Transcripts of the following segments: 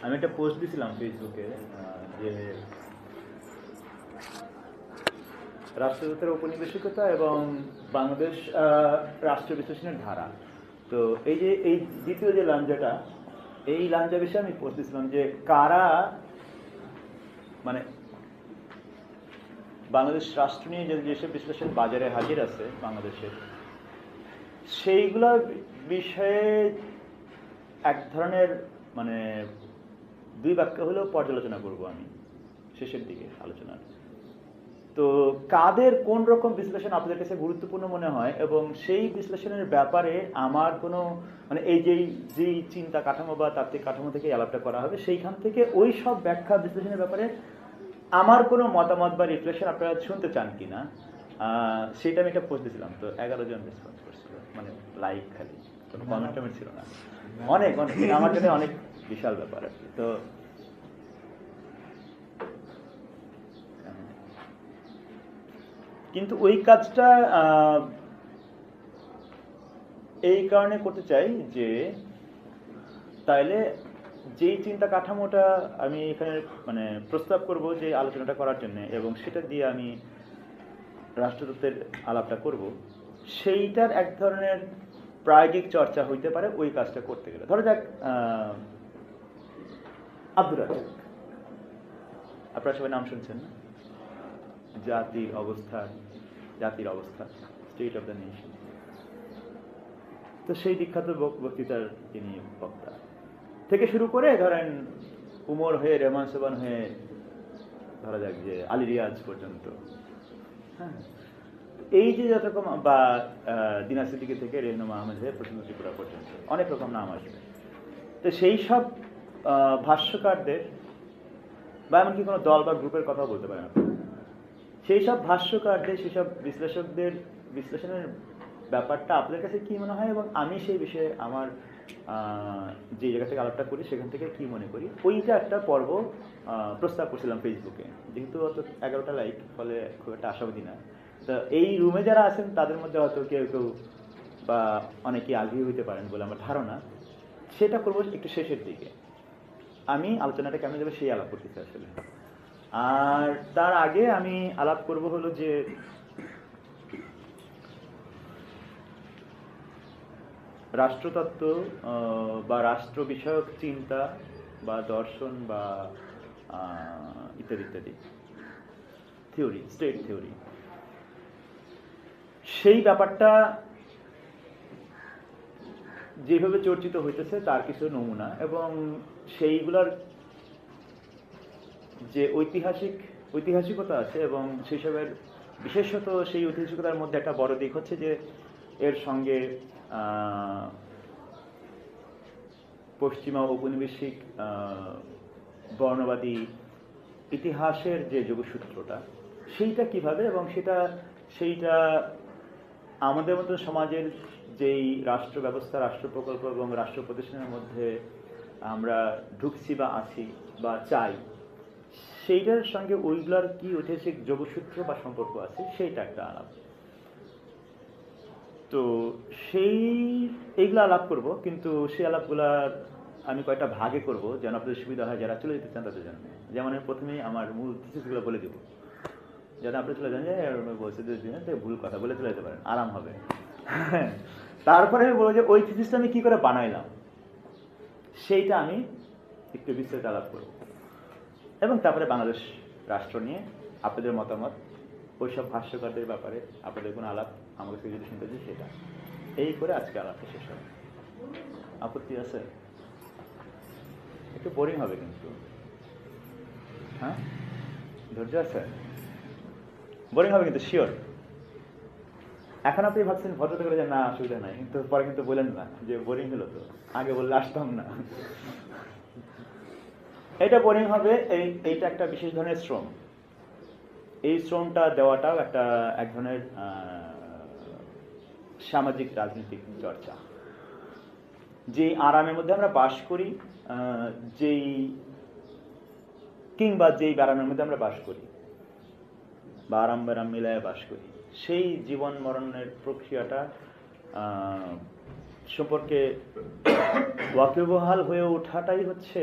আমি একটা পোস্ট দিয়েছিলাম ফেসবুকে যে রাষ্ট্রদূতের ঔপনিবেশিকতা এবং বাংলাদেশ রাষ্ট্র বিশ্লেষণের ধারা। তো এই যে এই দ্বিতীয় যে লাঞ্জাটা, এই লাঞ্জা বিষয়ে আমি পোস্ট দিয়েছিলাম যে কারা মানে বাংলাদেশ রাষ্ট্র নিয়ে যেসব বিশ্লেষণ বাজারে হাজির আছে বাংলাদেশের, সেইগুলোর বিষয়ে এক ধরনের মানে দুই বাক্য হলেও পর্যালোচনা করব আমি শেষের দিকে আলোচনার। তো কাদের কোন রকম বিশ্লেষণ আপনাদের কাছে গুরুত্বপূর্ণ মনে হয় এবং সেই বিশ্লেষণের ব্যাপারে আমার কোনো মানে এই যেই চিন্তা কাঠামো বা তাত্ত্বিক কাঠামো থেকে আলাপটা করা হবে, সেইখান থেকে ওই সব ব্যাখ্যা বিশ্লেষণের ব্যাপারে আমার কোনো মতামত বা রিফ্লেকশন আপনারা শুনতে চান কিনা, সেটা আমি একটা পোস্ট দিয়েছিলাম। তো 11 জন রেসপন্স করছিল, মানে লাইক খালি, কোনো কমেন্ট টমেন্ট ছিল না। অনেক অনেক আমার জন্য অনেক বিশাল ব্যাপার আর কি। তো কিন্তু ওই কাজটা এই কারণে করতে চাই যে তাইলে যেই চিন্তা কাঠামোটা আমি এখানে মানে প্রস্তাব করব যে আলোচনাটা করার জন্য, এবং সেটা দিয়ে আমি রাষ্ট্রদূতের আলাপটা করব, সেইটার এক ধরনের প্রায়োগিক চর্চা হইতে পারে ওই কাজটা করতে গেলে। ধরো যাক আব্দুর রাজ্জাক, আপনারা সবাই নাম শুনছেন না? জাতির অবস্থা, স্টেট অফ দ্য নেশন। তো সেই বিখ্যাত বক্তৃতার তিনি বক্তা থেকে শুরু করে ধরেন উমর হয়ে রেহমান সোবান হয়ে ধরা যাক যে আলী রিয়াজ পর্যন্ত, হ্যাঁ, এই যে যতরকম, বা দিনা সিদ্দিকী থেকে রেহনুমা আহমেদ হয়ে প্রসন্ন ত্রিপুরা পর্যন্ত অনেক রকম নাম আসবে। তো সেই সব ভাষ্যকারদের বা এমনকি কোনো দল বা গ্রুপের কথাও বলতে পারেন আপনি, সেই সব ভাষ্যকারদের, সেই সব বিশ্লেষকদের বিশ্লেষণের ব্যাপারটা আপনাদের কাছে কি মনে হয়, এবং আমি সেই বিষয়ে আমার যে জায়গা থেকে আলাপটা করি সেখান থেকে কি মনে করি, ওইটা একটা পর্ব প্রস্তাব করছিলাম ফেসবুকে। যেহেতু অত 11টা লাইক, ফলে খুব একটা আশাবাদী না। তো এই রুমে যারা আছেন তাদের মধ্যে হয়তো কেউ কেউ বা অনেকেই আগ্রহী হইতে পারেন বলে আমার ধারণা। সেটা করবো একটু শেষের দিকে। আমি আলোচনাটা কেমন যাবে সেই আলাপ করতেছি আসলে। আর তার আগে আমি আলাপ করব হলো যে রাষ্ট্রতত্ত্ব বা রাষ্ট্র বিষয়ক চিন্তা বা দর্শন বা ইত্যাদি ইত্যাদি থিওরি, স্টেট থিওরি, সেই ব্যাপারটা যেভাবে চর্চিত হইতেছে তার কিছু নমুনা, এবং সেইগুলোর যে ঐতিহাসিকতা আছে এবং সেই সবের বিশেষত সেই ঐতিহাসিকতার মধ্যে একটা বড় দিক হচ্ছে যে এর সঙ্গে পশ্চিমা ঔপনিবেশিক বর্ণবাদী ইতিহাসের যে যোগসূত্রটা, সেইটা কিভাবে, এবং সেইটা আমাদের মতো সমাজের যেই রাষ্ট্র ব্যবস্থা, রাষ্ট্র প্রকল্প এবং রাষ্ট্র প্রতিষ্ঠানের মধ্যে আমরা ঢুকছি বা আছি বা চাই, সেইটার সঙ্গে ওইগুলার কি ঐতিহাসিক যোগসূত্র বা সম্পর্ক আছে, সেইটা একটা আলাপ। তো এইগুলো আলাপ করব, কিন্তু সেই আলাপগুলার আমি কয়েকটা ভাগে করব যেন আপনাদের সুবিধা হয় যারা চলে যেতে চান তাদের জন্য। যেমন আমি প্রথমেই আমার মূল থিসিসগুলো বলে দেবো, যেন আপনি চলে যান যে বলছে ভুল কথা বলে চলে যেতে পারেন, আরাম হবে। তারপরে আমি বলবো যে ওই থিসিসটা আমি কি করে বানাইলাম, সেইটা আমি একটু বিস্তারিত আলাপ করব, এবং তারপরে বাংলাদেশ রাষ্ট্র নিয়ে আপনাদের মতামত, ওইসব ভাষ্যকারদের ব্যাপারে আপনাদের কোনো আলাপ আমার কাছে যদি শুনতে চাই সেটা, এই করে আজকে আলাপটা শেষ হবে। আপত্তি আছে? একটু বোরিং হবে কিন্তু, হ্যাঁ, ধৈর্য আছে? বোরিং হবে কিন্তু শিওর। এখন আপনি ভাবছেন ভদ্রতা করে যে না অসুবিধা নাই, কিন্তু পরে কিন্তু বলেন না যে বোরিং হলো, তো আগে বললে আসতাম না। এটা বোরিং হবে। এইটা একটা বিশেষ ধরনের শ্রম। এই শ্রমটা দেওয়াটাও এক ধরনের সামাজিক রাজনৈতিক চর্চা। যেই আরামের মধ্যে আমরা বাস করি, কিংবা যেই ব্যারামের মধ্যে আমরা বাস করি বা আরাম ব্যারাম মিলায় বাস করি, সেই জীবন মরণের প্রক্রিয়াটা সম্পর্কে ওয়াকিবহাল হয়ে ওঠাটাই হচ্ছে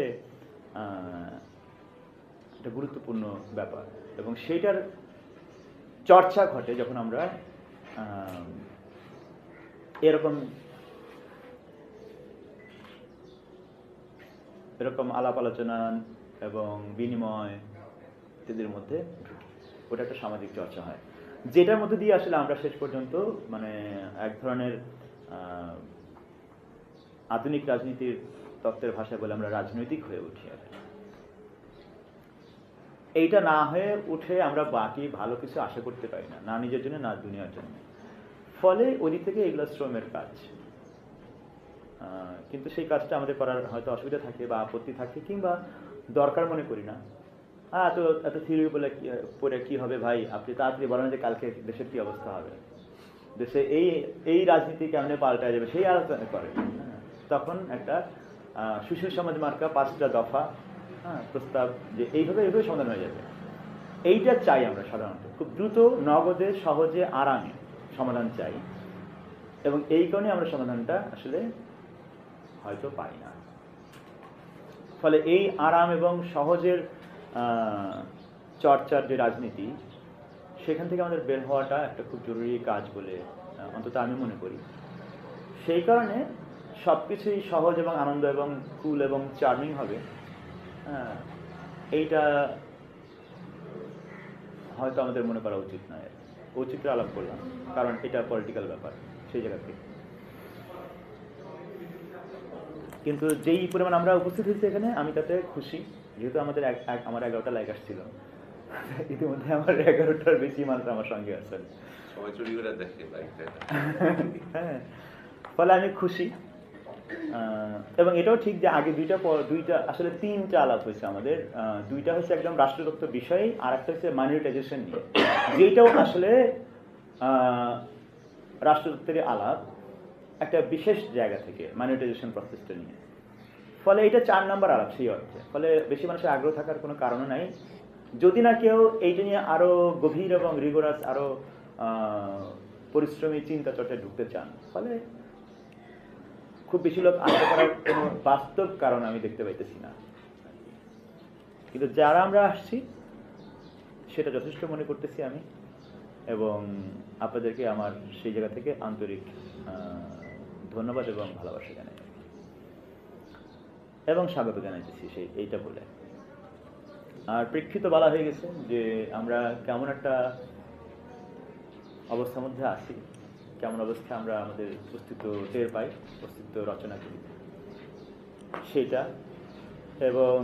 একটা গুরুত্বপূর্ণ ব্যাপার, এবং সেইটার চর্চা ঘটে যখন আমরা এরকম আলাপ আলোচনা এবং বিনিময় ইত্যাদির মধ্যে ঢুকি। ওটা একটা সামাজিক চর্চা হয়, যেটার মধ্যে দিয়ে আসলে আমরা শেষ পর্যন্ত মানে এক ধরনের আধুনিক রাজনীতির তত্ত্বের ভাষায় বলে আমরা রাজনৈতিক হয়ে উঠি। আর এইটা না হয়ে উঠে আমরা বাকি ভালো কিছু আশা করতে পারি না, না নিজের জন্য না দুনিয়ার জন্য। ফলে ওই দিক থেকে এগুলো শ্রমের কাজ, কিন্তু সেই কাজটা আমাদের করার হয়তো অসুবিধা থাকে বা আপত্তি থাকে, কিংবা দরকার মনে করি না। এত থিওরি বলে পড়ে কি হবে ভাই, আপনি তাড়াতাড়ি বলেন যে কালকে দেশের কি অবস্থা হবে, দেশে এই রাজনীতি কেমনে পাল্টায় যাবে সেই আলোচনা করে। তখন একটা সুশীল সমাজ মার্কা 5টা দফা প্রস্তাব যে এইভাবে সমাধান হয়ে যাবে, এইটা চাই আমরা সাধারণত। খুব দ্রুত, নগদে, সহজে, আরামে সমাধান চাই, এবং এই কারণে আমরা সমাধানটা আসলে হয়তো পাই না। ফলে এই আরাম এবং সহজের চর্চার যে রাজনীতি, সেখান থেকে আমাদের বের হওয়াটা একটা খুব জরুরি কাজ বলে অন্তত আমি মনে করি। সেই কারণে সবকিছুই সহজ এবং আনন্দ এবং কুল এবং চার্মিং হবে, এইটা হয়তো আমাদের মনে করা উচিত নয়। ঔচিত্য আলাপ করলাম কারণ এটা পলিটিক্যাল ব্যাপার সেই জায়গা থেকে। কিন্তু যেই পরিমাণ আমরা উপস্থিত হয়েছি এখানে, আমি তাতে খুশি, যেহেতু আমার 11টা লাইক আসছিল, ইতিমধ্যে আমার 11টার বেশি মানুষ আমার সঙ্গে আছেন। হ্যাঁ, ফলে আমি খুশি। এবং এটাও ঠিক যে আগে দুইটা আসলে 3টা আলাপ হয়েছে আমাদের। 2টা হচ্ছে একদম রাষ্ট্রতত্ত্ব বিষয়ে, আর একটা হচ্ছে মাইনরিটাইজেশন নিয়ে, যেটাও আসলে রাষ্ট্রতত্ত্বের আলাপ একটা বিশেষ জায়গা থেকে, মাইনরিটাইজেশন প্রসেসটা নিয়ে। ফলে এটা 4 নম্বর আলাপ সেই অর্থে। ফলে বেশি মানুষের আগ্রহ থাকার কোনো কারণও নাই, যদি না কেউ এইটা নিয়ে আরো গভীর এবং রিগোরাস, আরো পরিশ্রমী চিন্তা চর্চায় ঢুকতে চান। ফলে খুব বেশি লোক আশা করার কোনো বাস্তব কারণ আমি দেখতে পাইতেছি না। কিন্তু যারা আমরা আসছি সেটা যথেষ্ট মনে করতেছি আমি, এবং আপনাদেরকে আমার সেই জায়গা থেকে আন্তরিক ধন্যবাদ এবং ভালোবাসা জানাই এবং স্বাগত জানাইতেছি এইটা বলে। আর প্রেক্ষিত বলা হয়ে গেছে যে আমরা কেমন একটা অবস্থার মধ্যে আছি, কেমন অবস্থায় আমরা আমাদের অস্তিত্ব টের পাই, অস্তিত্ব রচনা করি সেটা, এবং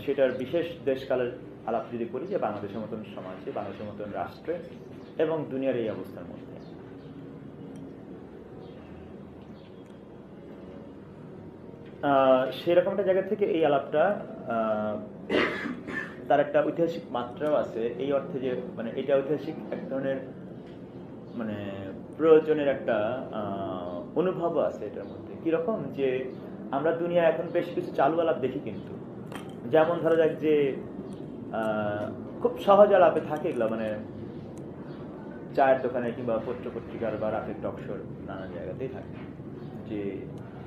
সেটার বিশেষ দেশকালের আলাপ যদি করি যে বাংলাদেশের মতন সমাজে, বাংলাদেশের মতন রাষ্ট্রে এবং দুনিয়ার এই অবস্থার মধ্যে। সেরকম একটা জায়গা থেকে এই আলাপটা তার একটা ঐতিহাসিক মাত্রাও আছে, এই অর্থে যে মানে এটা ঐতিহাসিক এক ধরনের মানে প্রয়োজনের একটা অনুভবও আছে এটার মধ্যে। কিরকম যে আমরা দুনিয়া এখন বেশ কিছু চালু আলাপ দেখি, কিন্তু যেমন ধরা যাক যে খুব সহজ আলাপে থাকে এগুলো, মানে চায়ের দোকানে কিংবা পত্র পত্রিকার বা রাতের টকশোর নানা জায়গাতেই থাকে যে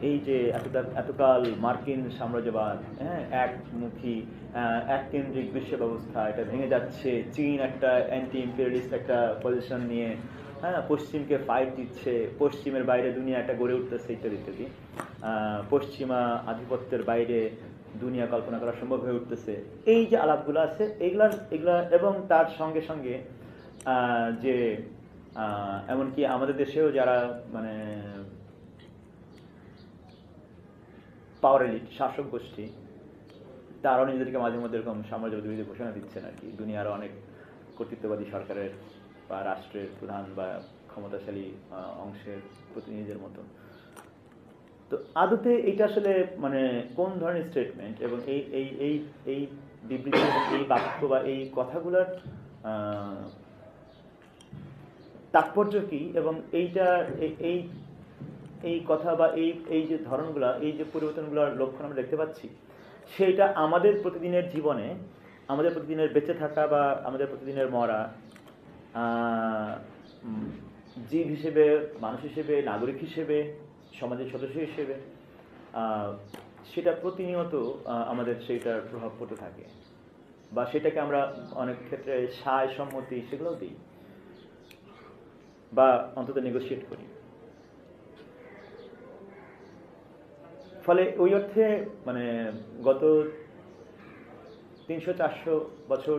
এই যে এতকাল মার্কিন সাম্রাজ্যবাদ, একমুখী এককেন্দ্রিক বিশ্ব ব্যবস্থা, এটা ভেঙে যাচ্ছে। চীন একটা অ্যান্টি ইম্পেরিয়ালিস্ট একটা পজিশন নিয়ে পশ্চিমকে ফাইট দিচ্ছে, পশ্চিমের বাইরে দুনিয়া একটা গড়ে উঠতেছে ইত্যাদি ইত্যাদি। পশ্চিমা আধিপত্যের বাইরে দুনিয়া কল্পনা করা সম্ভব হয়ে উঠতেছে। এই যে আলাপগুলো আছে এগুলা এবং তার সঙ্গে সঙ্গে যে এমনকি আমাদের দেশেও যারা মানে পাওয়ার এলিট, শাসক গোষ্ঠী, তারাও নিজেদেরকে মাঝে মধ্যে এরকম সাম্রাজ্যবাদী বিরোধী ঘোষণা দিচ্ছেন আর কি, দুনিয়ারও অনেক কর্তৃত্ববাদী সরকারের বা রাষ্ট্রের প্রধান বা ক্ষমতাশালী অংশের প্রতিনিধিদের মতো। তো আদতে এইটা আসলে মানে কোন ধরনের স্টেটমেন্ট, এবং এই এই এই এই বিবৃতি, এই বাক্য বা এই কথাগুলোর তাৎপর্য কি, এবং এইটা এই এই কথা বা এই যে ধরনগুলা, এই যে পরিবর্তনগুলোর লক্ষণ আমরা দেখতে পাচ্ছি, সেটা আমাদের প্রতিদিনের জীবনে, আমাদের প্রতিদিনের বেঁচে থাকা বা আমাদের প্রতিদিনের মরা, জীব হিসেবে, মানুষ হিসেবে, নাগরিক হিসেবে, সমাজের সদস্য হিসেবে, সেটা প্রতিনিয়ত আমাদের সেইটার প্রভাব পড়তে থাকে, বা সেটাকে আমরা অনেক ক্ষেত্রে সায় সম্মতি সেগুলোও দিই, বা অন্তত নেগোশিয়েট করি। ফলে ওই অর্থে মানে গত 300-400 বছর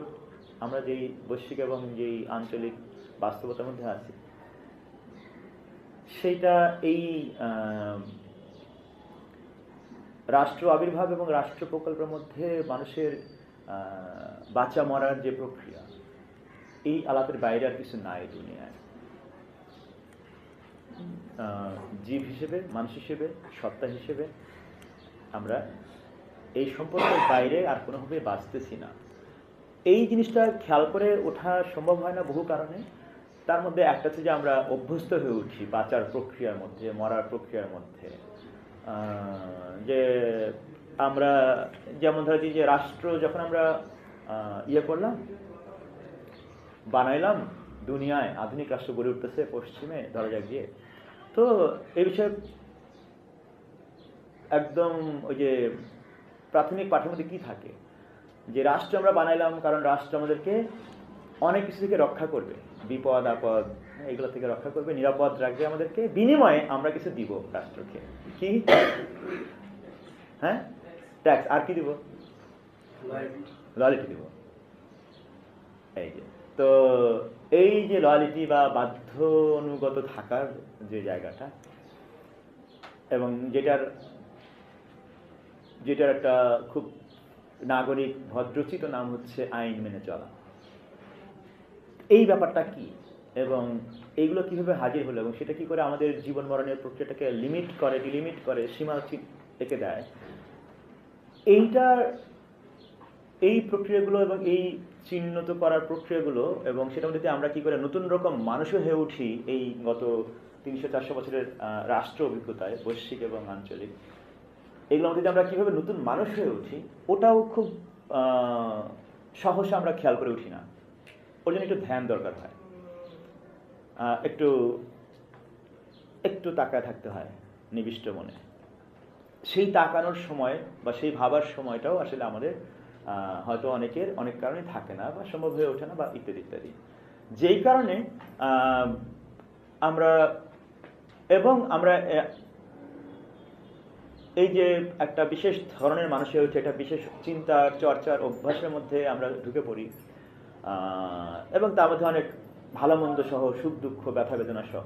আমরা যেই বৈশ্বিক এবং যেই আঞ্চলিক বাস্তবতার মধ্যে আছি, সেইটা এই রাষ্ট্র আবির্ভাব এবং রাষ্ট্র প্রকল্পের মধ্যে মানুষের বাঁচা মরার যে প্রক্রিয়া, এই আলাপের বাইরে আর কিছু নাই দুনিয়ায়। জীব হিসেবে, মানুষ হিসেবে, সত্তা হিসেবে আমরা এই সম্পর্কের বাইরে আর কোনোভাবে বাঁচতেছি না। এই জিনিসটা খেয়াল করে ওঠা সম্ভব হয় না বহু কারণে। তার মধ্যে একটা হচ্ছে যে আমরা অভ্যস্ত হয়ে উঠি বাঁচার প্রক্রিয়ার মধ্যে, মরার প্রক্রিয়ার মধ্যে। যে আমরা যেমন ধরেছি যে রাষ্ট্র যখন আমরা করলাম, বানাইলাম, দুনিয়ায় আধুনিক রাষ্ট্র গড়ে উঠতেছে পশ্চিমে ধরা যাক গিয়ে, তো এই বিষয়ে একদম ওই যে প্রাথমিক পাঠের মধ্যে কি থাকে যে রাষ্ট্র আমরা বানাইলাম কারণ রাষ্ট্র আমাদেরকে অনেক কিছু থেকে রক্ষা করবে, বিপদ আপদ এগুলো থেকে রক্ষা করবে, নিরাপদ রাখবে আমাদেরকে, বিনিময়ে আমরা কিছু দিব রাষ্ট্রকে। কি? হ্যাঁ, ট্যাক্স। আর কি দিব? লয়ালিটি দিব। এই যে, তো এই যে লয়ালিটি বা বাধ্য অনুগত থাকার যে জায়গাটা, এবং যেটার একটা খুব নাগরিক ভদ্রচিত নাম হচ্ছে আইন মেনে চলা, এই ব্যাপারটা কি এবং এইগুলো কিভাবে হাজির হলো এবং সেটা কি করে আমাদের জীবন মরণের প্রক্রিয়াটাকে লিমিট করে, ডিলিমিট করে, সীমা এঁকে দেয়, এই প্রক্রিয়াগুলো এবং এই চিহ্নিত করার প্রক্রিয়াগুলো, এবং সেটার মধ্যে আমরা কি করে নতুন রকম মানুষও হয়ে উঠি এই গত 300-400 বছরের রাষ্ট্র অভিজ্ঞতায়, বৈশ্বিক এবং আঞ্চলিক, এগুলোর মধ্যে আমরা কিভাবে নতুন মানুষ হয়ে উঠি, ওটাও খুব সহসা আমরা খেয়াল করে উঠি না। ওর জন্য একটু ধ্যান দরকার হয়, একটু তাকায় থাকতে হয় নিবিষ্ট মনে। সেই তাকানোর সময় বা সেই ভাবার সময়টাও আসলে আমাদের হয়তো অনেকের অনেক কারণে থাকে না বা সম্ভব হয়ে ওঠে না, বা ইত্যাদি ইত্যাদি। যেই কারণে আমরা এই যে একটা বিশেষ ধরনের মানুষ হয়ে ওঠে, একটা বিশেষ চিন্তার চর্চার অভ্যাসের মধ্যে আমরা ঢুকে পড়ি, এবং তার মধ্যে অনেক ভালো মন্দ সহ, সুখ দুঃখ, ব্যথা বেদনা সহ,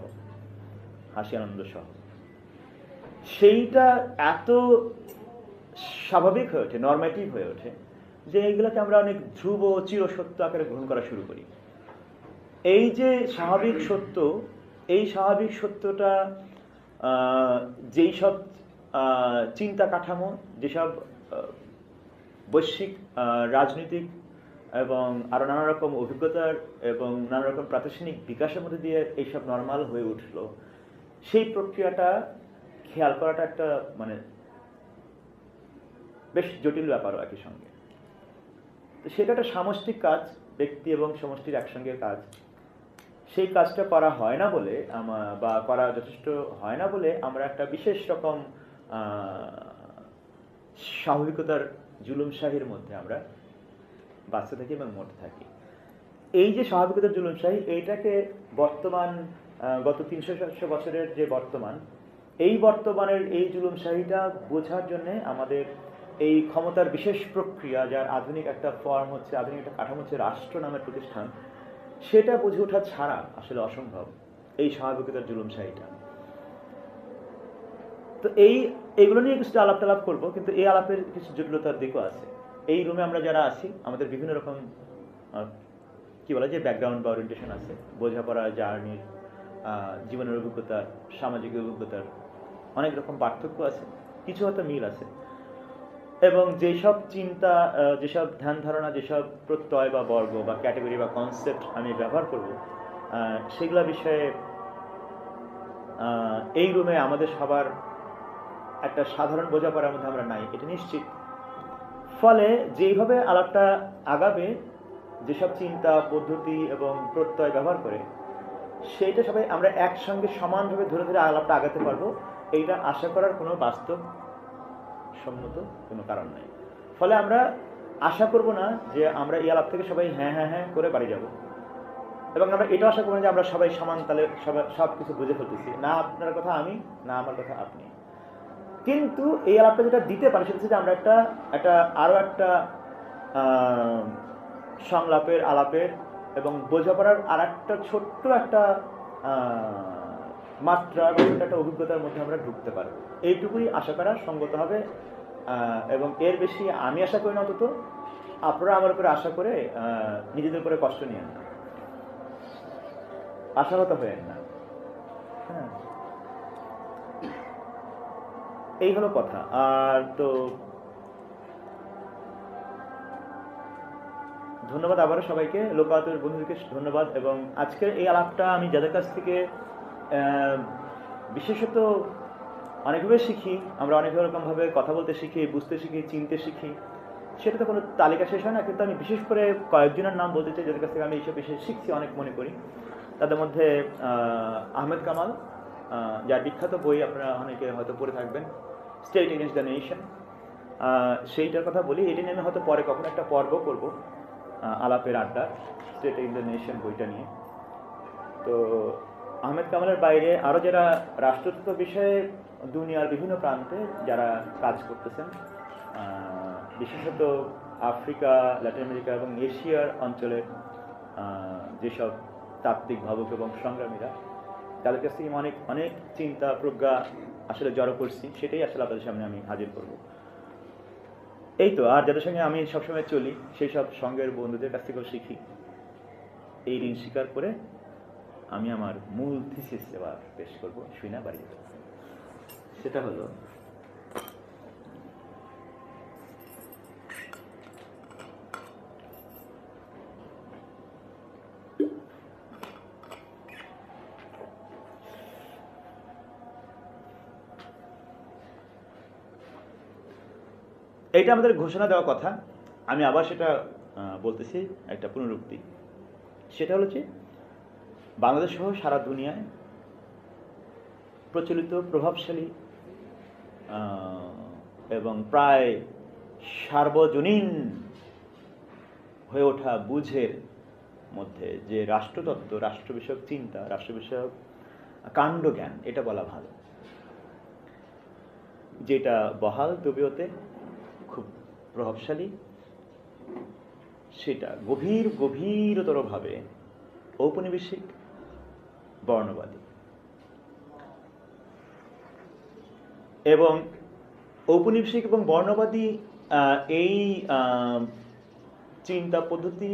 হাসি আনন্দ সহ, সেইটা এত স্বাভাবিক হয়ে ওঠে, নর্মেটিভ হয়ে ওঠে, যে এইগুলোকে আমরা অনেক ধ্রুব চিরসত্য আকারে গ্রহণ করা শুরু করি। এই যে স্বাভাবিক সত্য, এই স্বাভাবিক সত্যটা যেই সব চিন্তা কাঠামো, যেসব বৈশ্বিক রাজনৈতিক এবং আরো নানা রকম অভিজ্ঞতার এবং নানা রকম প্রাতিষ্ঠানিক বিকাশের মধ্যে দিয়ে এইসব নর্মাল হয়ে উঠলো, সেই প্রক্রিয়াটা খেয়াল করাটা একটা মানে বেশ জটিল ব্যাপারও একই সঙ্গে। তো সেটা একটা সামষ্টিক কাজ, ব্যক্তি এবং সমষ্টির একসঙ্গে কাজ। সেই কাজটা করা হয় না বলে বা করা যথেষ্ট হয় না বলে আমরা একটা বিশেষ রকম স্বাভাবিকতার জুলুমশাহীর মধ্যে আমরা বাঁচতে থাকি এবং মরতে থাকি। এই যে স্বাভাবিকতার জুলুমশাহী, এইটাকে বর্তমান গত 300-400 বছরের যে বর্তমান, এই বর্তমানের এই জুলুমশাহীটা বোঝার জন্য আমাদের এই ক্ষমতার বিশেষ প্রক্রিয়া, যার আধুনিক একটা ফর্ম হচ্ছে, আধুনিক একটা কাঠামো হচ্ছে রাষ্ট্র নামের প্রতিষ্ঠান, সেটা বুঝে ওঠা ছাড়া আসলে অসম্ভব এই স্বাভাবিকতার জুলুমশাহীটা। তো এইগুলো নিয়ে কিছু আলাপ টালাপ করবো, কিন্তু এই আলাপের কিছু জটিলতার দিকও আছে। এই রুমে আমরা যারা আছি, আমাদের বিভিন্ন রকম কি বলা যায় ব্যাকগ্রাউন্ড বা ওরিয়েন্টেশন আছে, বোঝাপড়া, জার্নির, জীবনের অভিজ্ঞতার, সামাজিক অভিজ্ঞতার অনেক রকম পার্থক্য আছে, কিছু হয়তো মিল আছে। এবং যেসব চিন্তা, যেসব ধ্যান ধারণা, যেসব প্রত্যয় বা বর্গ বা ক্যাটাগরি বা কনসেপ্ট আমি ব্যবহার করব, সেগুলো বিষয়ে এই রুমে আমাদের সবার একটা সাধারণ বোঝাপড়ার মধ্যে আমরা নাই, এটা নিশ্চিত। ফলে যেইভাবে আলাপটা আগাবে, যেসব চিন্তা পদ্ধতি এবং প্রত্যয় ব্যবহার করে, সেইটা সবাই আমরা একসঙ্গে সমানভাবে ধরে ধরে আলাপটা আগাতে পারবো, এইটা আশা করার কোনো বাস্তব সম্মত কোনো কারণ নেই। ফলে আমরা আশা করব না যে আমরা এই আলাপ থেকে সবাই হ্যাঁ হ্যাঁ হ্যাঁ করে বাড়ি যাব, এবং আমরা এটাও আশা করব না যে আমরা সবাই সমান তালে সব কিছু বুঝে ফেলতেছি, না আপনার কথা আমি, না আমার কথা আপনি। কিন্তু এই আলাপটা যেটা দিতে পারে সেটা হচ্ছে যে আমরা আরও একটা সংলাপের, আলাপের এবং বোঝাপড়ার আর একটা ছোট্ট একটা মাত্রা বা ছোট্ট একটা অভিজ্ঞতার মধ্যে আমরা ঢুকতে পারবো। এইটুকুই আশা করা সঙ্গত হবে, এবং এর বেশি আমি আশা করি না। অন্তত আপনারা আমার উপরে আশা করে নিজেদের উপরে কষ্ট নিয়েন না, আশাহত হয়েন না। হ্যাঁ, এই হলো কথা। আর তো ধন্যবাদ আবারও সবাইকে, লোকায়তের বন্ধুদেরকে ধন্যবাদ। এবং আজকের এই আলাপটা আমি যাদের কাছ থেকে বিশেষত অনেকভাবে শিখি, আমরা অনেক রকমভাবে কথা বলতে শিখি, বুঝতে শিখি, চিনতে শিখি, সেটা তো কোনো তালিকা শেষ হয় না। কিন্তু আমি বিশেষ করে কয়েকজনের নাম বলতে চাই যাদের কাছ থেকে আমি এইসব বিষয়ে শিখছি অনেক, মনে করি। তাদের মধ্যে আহমেদ কামাল, যার বিখ্যাত বই আপনারা অনেকে হয়তো পড়ে থাকবেন, স্টেট এগেইনস্ট দ্য নেশন, সেইটার কথা বলি। এটি নিয়ে আমি হয়তো পরে কখনো একটা পর্ব করব, আলাপের আড্ডা, স্টেট এগেইনস্ট দ্য নেশন বইটা নিয়ে। তো আহমেদ কামালের বাইরে আরও যারা রাষ্ট্রতত্ত্ব বিষয়ে দুনিয়ার বিভিন্ন প্রান্তে যারা কাজ করতেছেন, বিশেষত আফ্রিকা, ল্যাটিন আমেরিকা এবং এশিয়ার অঞ্চলের যেসব তাত্ত্বিক ভাবক এবং সংগ্রামীরা, তাদের কাছ থেকে অনেক অনেক চিন্তা প্রজ্ঞা আসলে জড়ো করছি, সেটাই আসলে আপনাদের সামনে আমি হাজির করব। এই তো। আর যাদের সঙ্গে আমি সবসময় চলি সেই সব সঙ্গের বন্ধুদের কাছ থেকেও শিখি। এই ঋণ স্বীকার করে আমি আমার মূল থিসিস এবার পেশ করবো, শুনে বাড়ি যেতে। সেটা হলো, এইটা আমাদের ঘোষণা দেওয়া কথা, আমি আবার সেটা বলতেছি, একটা পুনরুক্তি। সেটা হলো যে বাংলাদেশ সহ সারা দুনিয়ায় প্রচলিত প্রভাবশালী এবং প্রায় সার্বজনীন হয়ে ওঠা বুঝের মধ্যে যে রাষ্ট্রতত্ত্ব, রাষ্ট্র বিষয়ক চিন্তা, রাষ্ট্র বিষয়ক কাণ্ডজ্ঞান, এটা বলা ভালো, যেটা বহাল তবিয়তে খুব প্রভাবশালী, সেটা গভীরতরভাবে ঔপনিবেশিক, বর্ণবাদী। এবং ঔপনিবেশিক এবং বর্ণবাদী এই চিন্তা পদ্ধতি,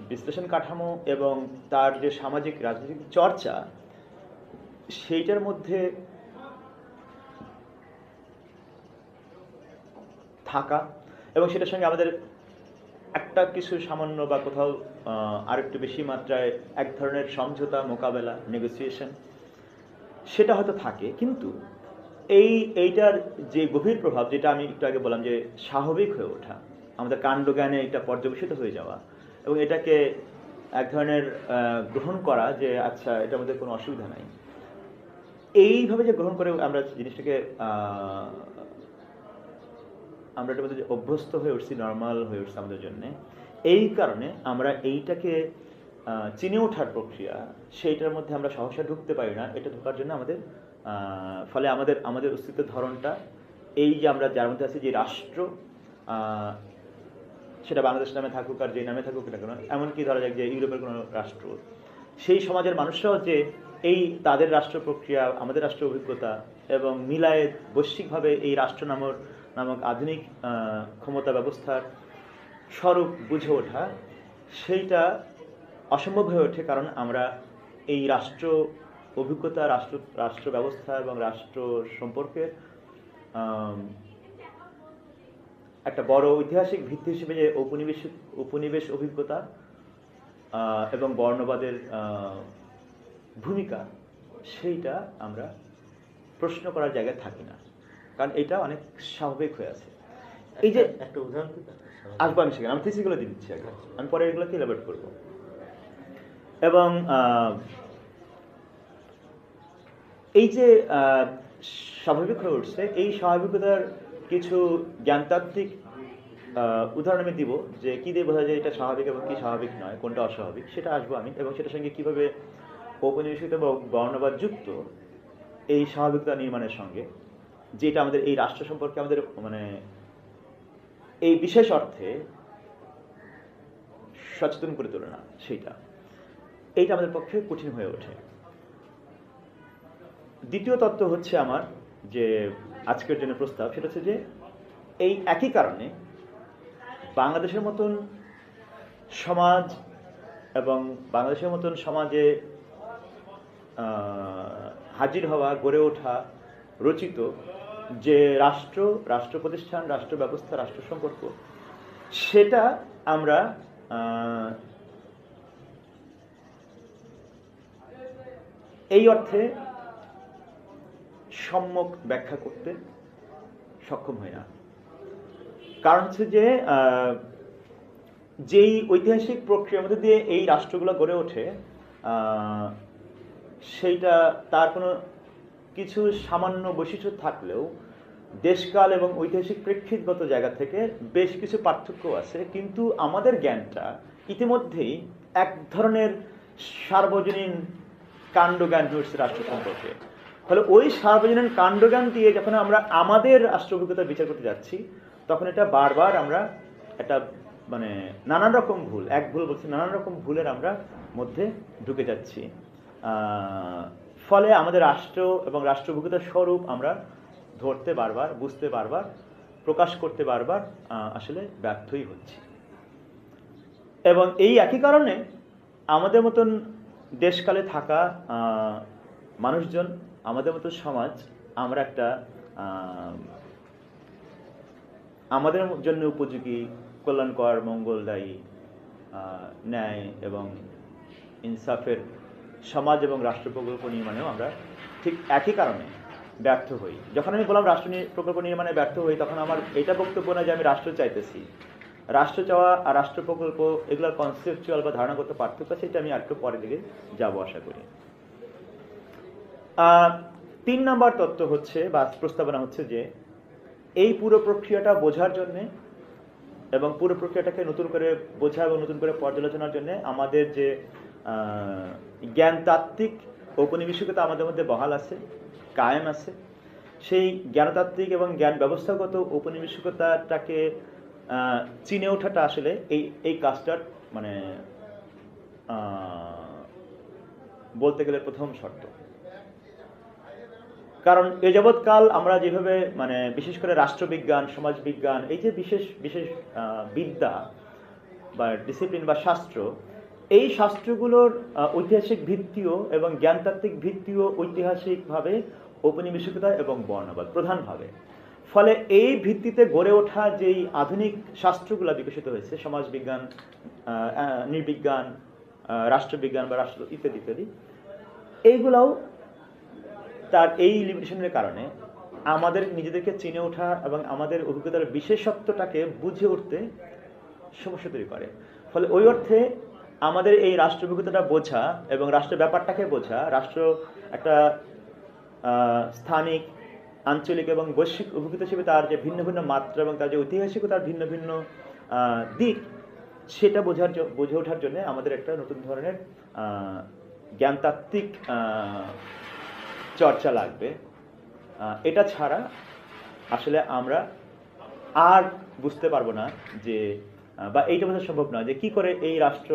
বিশ্লেষণ কাঠামো এবং তার যে সামাজিক রাজনৈতিক চর্চা, সেইটার মধ্যে থাকা এবং সেটার সঙ্গে আমাদের একটা কিছু সামান্য বা কোথাও আরেকটু বেশি মাত্রায় এক ধরনের সমঝোতা, মোকাবেলা, নেগোসিয়েশন, সেটা হয়তো থাকে। কিন্তু এইটার যে গভীর প্রভাব, যেটা আমি একটু আগে বললাম যে স্বাভাবিক হয়ে ওঠা, আমাদের কাণ্ডজ্ঞানে এটা পর্যবেসিত হয়ে যাওয়া এবং এটাকে এক ধরনের গ্রহণ করা যে আচ্ছা, এটার মধ্যে কোনো অসুবিধা নাই, এইভাবে যে গ্রহণ করে আমরা জিনিসটাকে আমরা এটার মধ্যে অভ্যস্ত হয়ে উঠছি, নর্মাল হয়ে উঠছে আমাদের জন্য। এই কারণে আমরা এইটাকে চিনে ওঠার প্রক্রিয়া, সেইটার মধ্যে আমরা সহসা ঢুকতে পারি না। এটা ঢোকার জন্য আমাদের ফলে আমাদের অস্তিত্বের ধরনটা, এই যে আমরা যার মধ্যে আছি, যে রাষ্ট্র, সেটা বাংলাদেশ নামে থাকুক আর যে নামে থাকুক না কেন, এমনকি ধরা যাক যে ইউরোপের কোনো রাষ্ট্র, সেই সমাজের মানুষরাও যে এই তাদের রাষ্ট্র প্রক্রিয়া, আমাদের রাষ্ট্র অভিজ্ঞতা এবং মিলায়ে বৈশ্বিকভাবে এই রাষ্ট্র নামক আধুনিক ক্ষমতা ব্যবস্থার স্বরূপ বুঝে ওঠা, সেইটা অসম্ভব হয়ে ওঠে। কারণ আমরা এই রাষ্ট্র অভিজ্ঞতা, রাষ্ট্র ব্যবস্থা এবং রাষ্ট্র সম্পর্কের একটা বড় ঐতিহাসিক ভিত্তি হিসেবে যে উপনিবেশ অভিজ্ঞতা এবং বর্ণবাদের ভূমিকা, সেইটা আমরা প্রশ্ন করার জায়গায় থাকি না, কারণ এটা অনেক স্বাভাবিক হয়ে আছে। এই যে একটা উদাহরণ আসবো আমি সেখানে, আমি থিসিসগুলো দিয়ে দিচ্ছি আগে, আমি পরে এগুলোকে এলাবোরেট করব। এবং এই যে স্বাভাবিক হয়ে উঠছে, এই স্বাভাবিকতার কিছু জ্ঞানতাত্ত্বিক উদাহরণ আমি দিব যে কী দিয়ে বোঝা যায় এটা স্বাভাবিক এবং কি স্বাভাবিক নয়, কোনটা অস্বাভাবিক, সেটা আসবো আমি, এবং সেটার সঙ্গে কীভাবে ঔপনিবেশিকতা এবং বর্ণবাদ যুক্ত এই স্বাভাবিকতা নির্মাণের সঙ্গে, যেটা আমাদের এই রাষ্ট্র সম্পর্কে আমাদের মানে এই বিশেষ অর্থে সচেতন করে তোলে না, এইটা আমাদের পক্ষে কঠিন হয়ে ওঠে। দ্বিতীয় তত্ত্ব হচ্ছে আমার যে আজকের জন্য প্রস্তাব, সেটা হচ্ছে যে এই একই কারণে বাংলাদেশের মতন সমাজ এবং বাংলাদেশের মতন সমাজে হাজির হওয়া, গড়ে ওঠা, রচিত যে রাষ্ট্র প্রতিষ্ঠান, রাষ্ট্র ব্যবস্থা, রাষ্ট্র সম্পর্ক, সেটা আমরা এই অর্থে সম্যক ব্যাখ্যা করতে সক্ষম হয় না। কারণ হচ্ছে যে যেই ঐতিহাসিক প্রক্রিয়ার মধ্যে দিয়ে এই রাষ্ট্রগুলো গড়ে ওঠে, সেইটা তার কোনো কিছু সামান্য বৈশিষ্ট্য থাকলেও দেশকাল এবং ঐতিহাসিক প্রেক্ষিতগত জায়গা থেকে বেশ কিছু পার্থক্য আছে, কিন্তু আমাদের জ্ঞানটা ইতিমধ্যেই এক ধরনের সার্বজনীন কাণ্ডজ্ঞান হচ্ছে রাষ্ট্র সম্পর্কে। ফলে ওই সার্বজনীন কাণ্ডজ্ঞান দিয়ে যখন আমরা আমাদের রাষ্ট্র অভিজ্ঞতা বিচার করতে যাচ্ছি, তখন এটা বারবার আমরা একটা মানে নানান রকম ভুল, এক ভুল বলছি, নানান রকম ভুলের আমরা মধ্যে ঢুকে যাচ্ছি। ফলে আমাদের রাষ্ট্র এবং রাষ্ট্র অভিজ্ঞতার স্বরূপ আমরা ধরতে বারবার, বুঝতে বারবার, প্রকাশ করতে বারবার আসলে ব্যর্থই হচ্ছি। এবং এই একই কারণে আমাদের মতন দেশকালে থাকা মানুষজন, আমাদের মতো সমাজ, আমরা একটা আমাদের জন্য উপযোগী, কল্যাণকর, মঙ্গলদায়ী, ন্যায় এবং ইনসাফের সমাজ এবং রাষ্ট্র প্রকল্প নির্মাণেও আমরা ঠিক একই কারণে ব্যর্থ হই। যখন আমি বললাম রাষ্ট্র প্রকল্প নির্মাণে ব্যর্থ হই, তখন আমার এটা বক্তব্য না যে আমি রাষ্ট্র চাইতেছি। রাষ্ট্র চাওয়া আর রাষ্ট্র প্রকল্প এগুলোর কনসেপচুয়াল বা ধারণাগত পার্থক্য আছে, এটা আমি একটু পরে দিকে যাবো আশা করি। 3 নম্বর তত্ত্ব হচ্ছে বা প্রস্তাবনা হচ্ছে যে এই পুরো প্রক্রিয়াটা বোঝার জন্যে এবং পুরো প্রক্রিয়াটাকে নতুন করে বোঝা এবং নতুন করে পর্যালোচনার জন্য আমাদের যে জ্ঞানতাত্ত্বিক ঔপনিবেশিকতা আমাদের মধ্যে বহাল আছে, কায়েম আছে, সেই জ্ঞানতাত্ত্বিক এবং জ্ঞান ব্যবস্থাগত ঔপনিবেশিকতাটাকে চিনে ওঠাটা আসলে এই কাজটার মানে বলতে গেলে প্রথম শর্ত। কারণ এ যাবৎকাল আমরা যেভাবে মানে বিশেষ করে রাষ্ট্রবিজ্ঞান, সমাজবিজ্ঞান, এই যে বিশেষ বিশেষ বিদ্যা বা ডিসিপ্লিন বা শাস্ত্র, এই শাস্ত্রগুলোর ঐতিহাসিক ভিত্তিও এবং জ্ঞানতাত্ত্বিক ভিত্তিও ঐতিহাসিকভাবে ঔপনিবেশিকতা এবং বর্ণবাদ প্রধানভাবে। ফলে এই ভিত্তিতে গড়ে ওঠা যেই আধুনিক শাস্ত্রগুলো বিকশিত হয়েছে, সমাজবিজ্ঞান, নৃবিজ্ঞান, রাষ্ট্রবিজ্ঞান বা রাষ্ট্র ইত্যাদি ইত্যাদি, এইগুলাও তার এই লিমিটেশনের কারণে আমাদের নিজেদেরকে চিনে ওঠা এবং আমাদের অভিজ্ঞতার বিশেষত্বটাকে বুঝে উঠতে সমস্যা তৈরি করে। ফলে ওই অর্থে আমাদের এই রাষ্ট্র অভিজ্ঞতাটা বোঝা এবং রাষ্ট্রের ব্যাপারটাকে বোঝা, রাষ্ট্র একটা স্থানিক, আঞ্চলিক এবং বৈশ্বিক অভিজ্ঞতা হিসেবে তার যে ভিন্ন ভিন্ন মাত্রা এবং তার যে ঐতিহাসিকতার ভিন্ন ভিন্ন দিক, সেটা বুঝে ওঠার জন্য আমাদের একটা নতুন ধরনের জ্ঞানতাত্ত্বিক চর্চা লাগবে। এটা ছাড়া আসলে আমরা আর বুঝতে পারবো না যে, বা এইটা বোঝা সম্ভব নয় যে কি করে এই রাষ্ট্র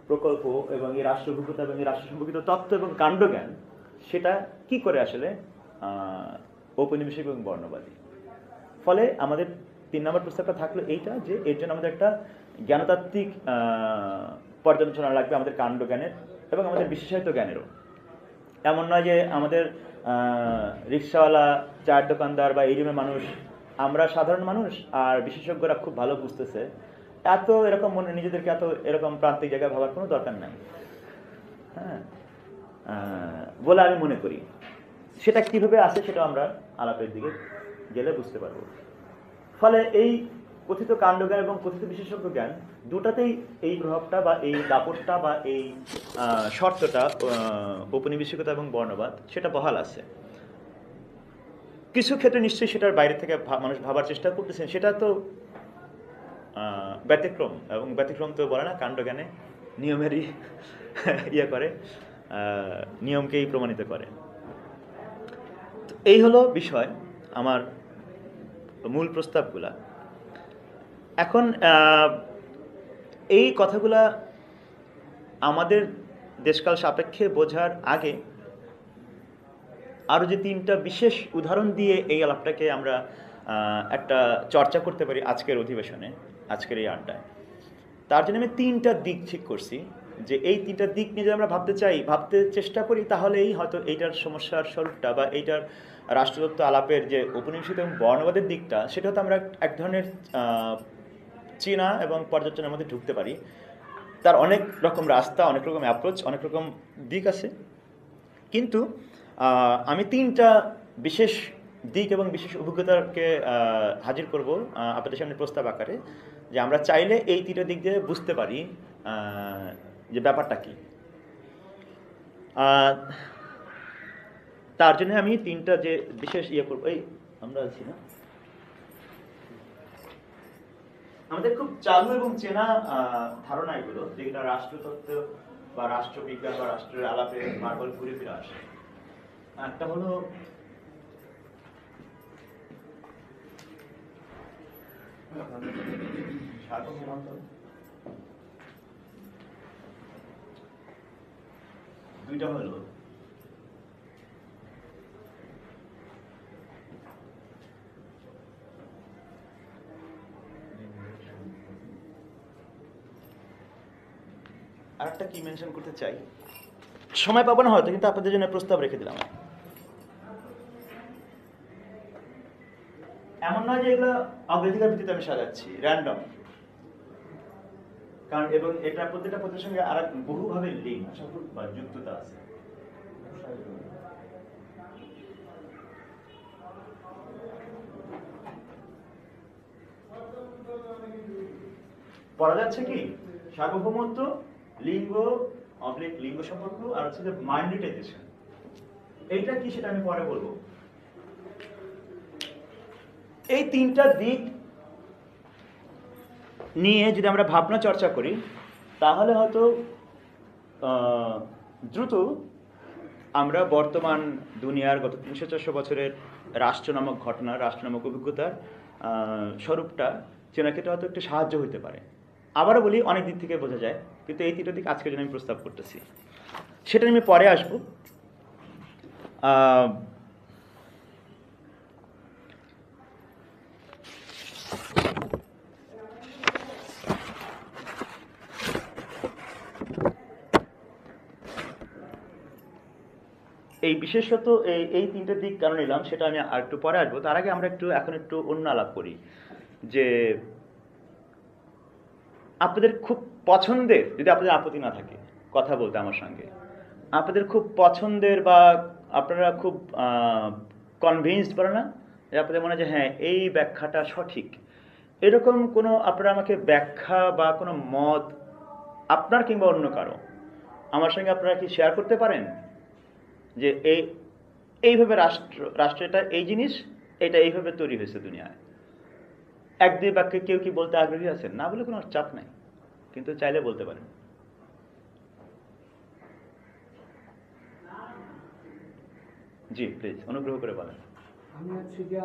প্রকল্প এবং এই রাষ্ট্র অভিজ্ঞতা এবং এই রাষ্ট্র সম্পর্কিত তত্ত্ব এবং কাণ্ডজ্ঞান সেটা কি করে আসলে ঔপনিবেশিক এবং বর্ণবাদী। ফলে আমাদের 3 নম্বর প্রস্তাবটা থাকলো এইটা যে এর জন্য আমাদের একটা জ্ঞানতাত্ত্বিক পর্যালোচনা লাগবে, আমাদের কাণ্ডজ্ঞানের এবং আমাদের বিশেষায়িত জ্ঞানেরও। এমন নয় যে আমাদের রিক্সাওয়ালা, চায়ের দোকানদার বা এই রুমের মানুষ, আমরা সাধারণ মানুষ আর বিশেষজ্ঞরা খুব ভালো বুঝতেছে, এত এরকম মনে নিজেদেরকে এত এরকম প্রান্তিক জায়গায় ভাবার কোনো দরকার নাই, হ্যাঁ, বলে আমি মনে করি। সেটা কিভাবে আসে সেটা আমরা আলাপের দিকে গেলে বুঝতে পারবো। ফলে এই কথিত কাণ্ডজ্ঞান এবং কথিত বিশেষজ্ঞ জ্ঞান দুটাতেই এই প্রভাবটা বা এই দাপটটা বা এই শর্তটা ঔপনিবেশিকতা এবং বর্ণবাদ সেটা বহাল আছে। কিছু ক্ষেত্রে নিশ্চয়ই সেটার বাইরে থেকে মানুষ ভাবার চেষ্টা করতেছেন, সেটা তো ব্যতিক্রম, এবং ব্যতিক্রম তো বলে না কাণ্ডজ্ঞানে নিয়মেরই ইয়ে করে, নিয়মকেই প্রমাণিত করে। এই হলো বিষয় আমার মূল প্রস্তাবগুলা। এখন এই কথাগুলা আমাদের দেশকাল সাপেক্ষে বোঝার আগে আরও যে তিনটা বিশেষ উদাহরণ দিয়ে এই আলাপটাকে আমরা একটা চর্চা করতে পারি আজকের অধিবেশনে, আজকের এই আড্ডায়, তার জন্য আমি তিনটা দিক ঠিক করছি, যে এই তিনটা দিক নিয়ে যদি আমরা ভাবতে চেষ্টা করি, তাহলেই হয়তো এইটার সমস্যার স্বরূপটা বা এইটার রাষ্ট্রতত্ত্ব আলাপের যে উপনিবেশিত এবং বর্ণবাদের দিকটা, সেটা হয়তো আমরা এক ধরনের চেনা এবং পর্যালোচনার মধ্যে ঢুকতে পারি। তার অনেক রকম রাস্তা, অনেক রকম অ্যাপ্রোচ, অনেক রকম দিক আছে, কিন্তু আমি তিনটা বিশেষ দিক এবং বিশেষ অভিজ্ঞতাকে হাজির করব আপনাদের সামনে প্রস্তাব আকারে, যে আমরা চাইলে এই তিনটা দিক দিয়ে বুঝতে পারি যে ব্যাপারটা কি। তার জন্য আমি তিনটা যে বিশেষ করব, এই আমরা আছি না, আমাদের খুব চালু এবং চেনা ধারণা এগুলো, যেটা রাষ্ট্রতত্ত্ব বা রাষ্ট্রবিজ্ঞান বা রাষ্ট্রের আলাপে বারবার ঘুরে ফিরে আসে। একটা হলো দুইটা হলো আরেকটা কি মেনশন করতে চাই, সময় পাবো না হয়তো, কিন্তু আপনাদের জন্য প্রস্তাব রেখে দিলাম। এমন নয় যে এগুলো অগ্রাধিকার ভিত্তিতে আমি সাজাচ্ছি, র্যান্ডম, কারণ এবং এটা প্রত্যেকটা পদের সঙ্গে আর বহুভাবে লিঙ্ক বা যুক্ততা আছে। পড়া যাচ্ছে কি সার্বভৌমত্ব, লিঙ্গ লিঙ্গ সম্পর্ক, আর হচ্ছে যে মাইনরিটাইজেশন। এইটা কি সেটা আমি পরে বলবো। এই তিনটা দিক নিয়ে যদি আমরা ভাবনা চর্চা করি, তাহলে হয়তো দ্রুত আমরা বর্তমান দুনিয়ার গত 300-400 বছরের রাষ্ট্র নামক ঘটনা, রাষ্ট্র নামক অভিজ্ঞতার স্বরূপটা চেনাকে হয়তো একটু সাহায্য হতে পারে। আবারও বলি, অনেক দিক থেকে বোঝা যায়, কিন্তু এই তিনটা দিক আজকের জন্য আমি প্রস্তাব করতেছি, সেটা আমি পরে আসবো। এই বিশেষত এই তিনটে দিক কেন নিলাম সেটা আমি আর একটু পরে আসবো। তার আগে আমরা এখন একটু অন্য আলাপ করি, যে আপনাদের খুব পছন্দের, যদি আপনাদের আপত্তি না থাকে কথা বলতে আমার সঙ্গে, আপনাদের খুব পছন্দের বা আপনারা খুব কনভিন্সড বলে না, যে আপনাদের মনে হয় যে হ্যাঁ এই ব্যাখ্যাটা সঠিক, এরকম কোনো আপনারা আমাকে ব্যাখ্যা বা কোনো মত আপনার কিংবা অন্য কারো আমার সঙ্গে আপনারা কি শেয়ার করতে পারেন, যে এইভাবে রাষ্ট্রটা এই জিনিস, এটা এইভাবে তৈরি হয়েছে দুনিয়ায়। এক দুই বাক্যে কেউ কি বলতে আগ্রহী আছেন? না বলে কোনো চাপ নাই, কিন্তু চাইলে বলতে পারেন। জি প্লিজ, অনুগ্রহ করে বলেন। আমি হচ্ছে যে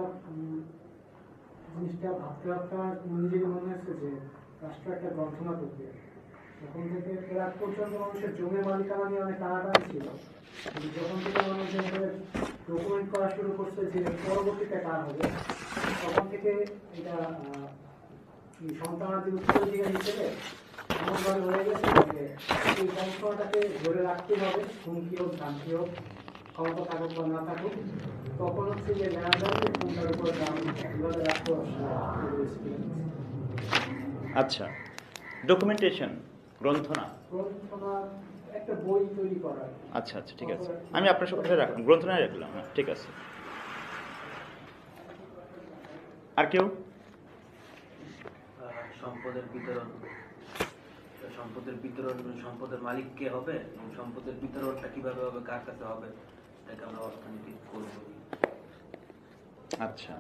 জিনিসটা ভাবতে ভাবতে আমার নিজেরই মনে হচ্ছে যে রাষ্ট্র একটা গ্রন্থনা প্রক্রিয়া। তখন থেকে প্রাক পর্যন্ত মানুষের জমির মালিকানা নিয়ে অনেক টানাটানি ছিল, যখন থেকে মানুষ ডকুমেন্ট করা শুরু করছে যে পরবর্তীতে কার হবে, তখন থেকে এটা সন্তানাদি উত্তরাধিকার হিসেবে এমনভাবে হয়ে গেছে যে এই গ্রন্থনাটাকে ধরে রাখতে হবে, হুমকি হোক শান্তি হোক, ক্ষমতা থাকুক বা না থাকুক, তখন হচ্ছে যে ন্যায়ালয় কোনটার উপর দাম এভাবে রাখতে আচ্ছা, ডকুমেন্টেশন, গ্রন্থনা একটা বই তৈরি করা। আচ্ছা আচ্ছা, ঠিক আছে, আমি আপনার সাথে রাখলাম, গ্রন্থনায় রাখলাম, হ্যাঁ ঠিক আছে। আর কেউ? সম্পদের বিতরণ, সম্পদের মালিক কে হবে এবং সম্পদের বিতরণটা কিভাবে হবে, কার কাছে হবে, এটাকে আমরা অর্থনীতি করব। আচ্ছা,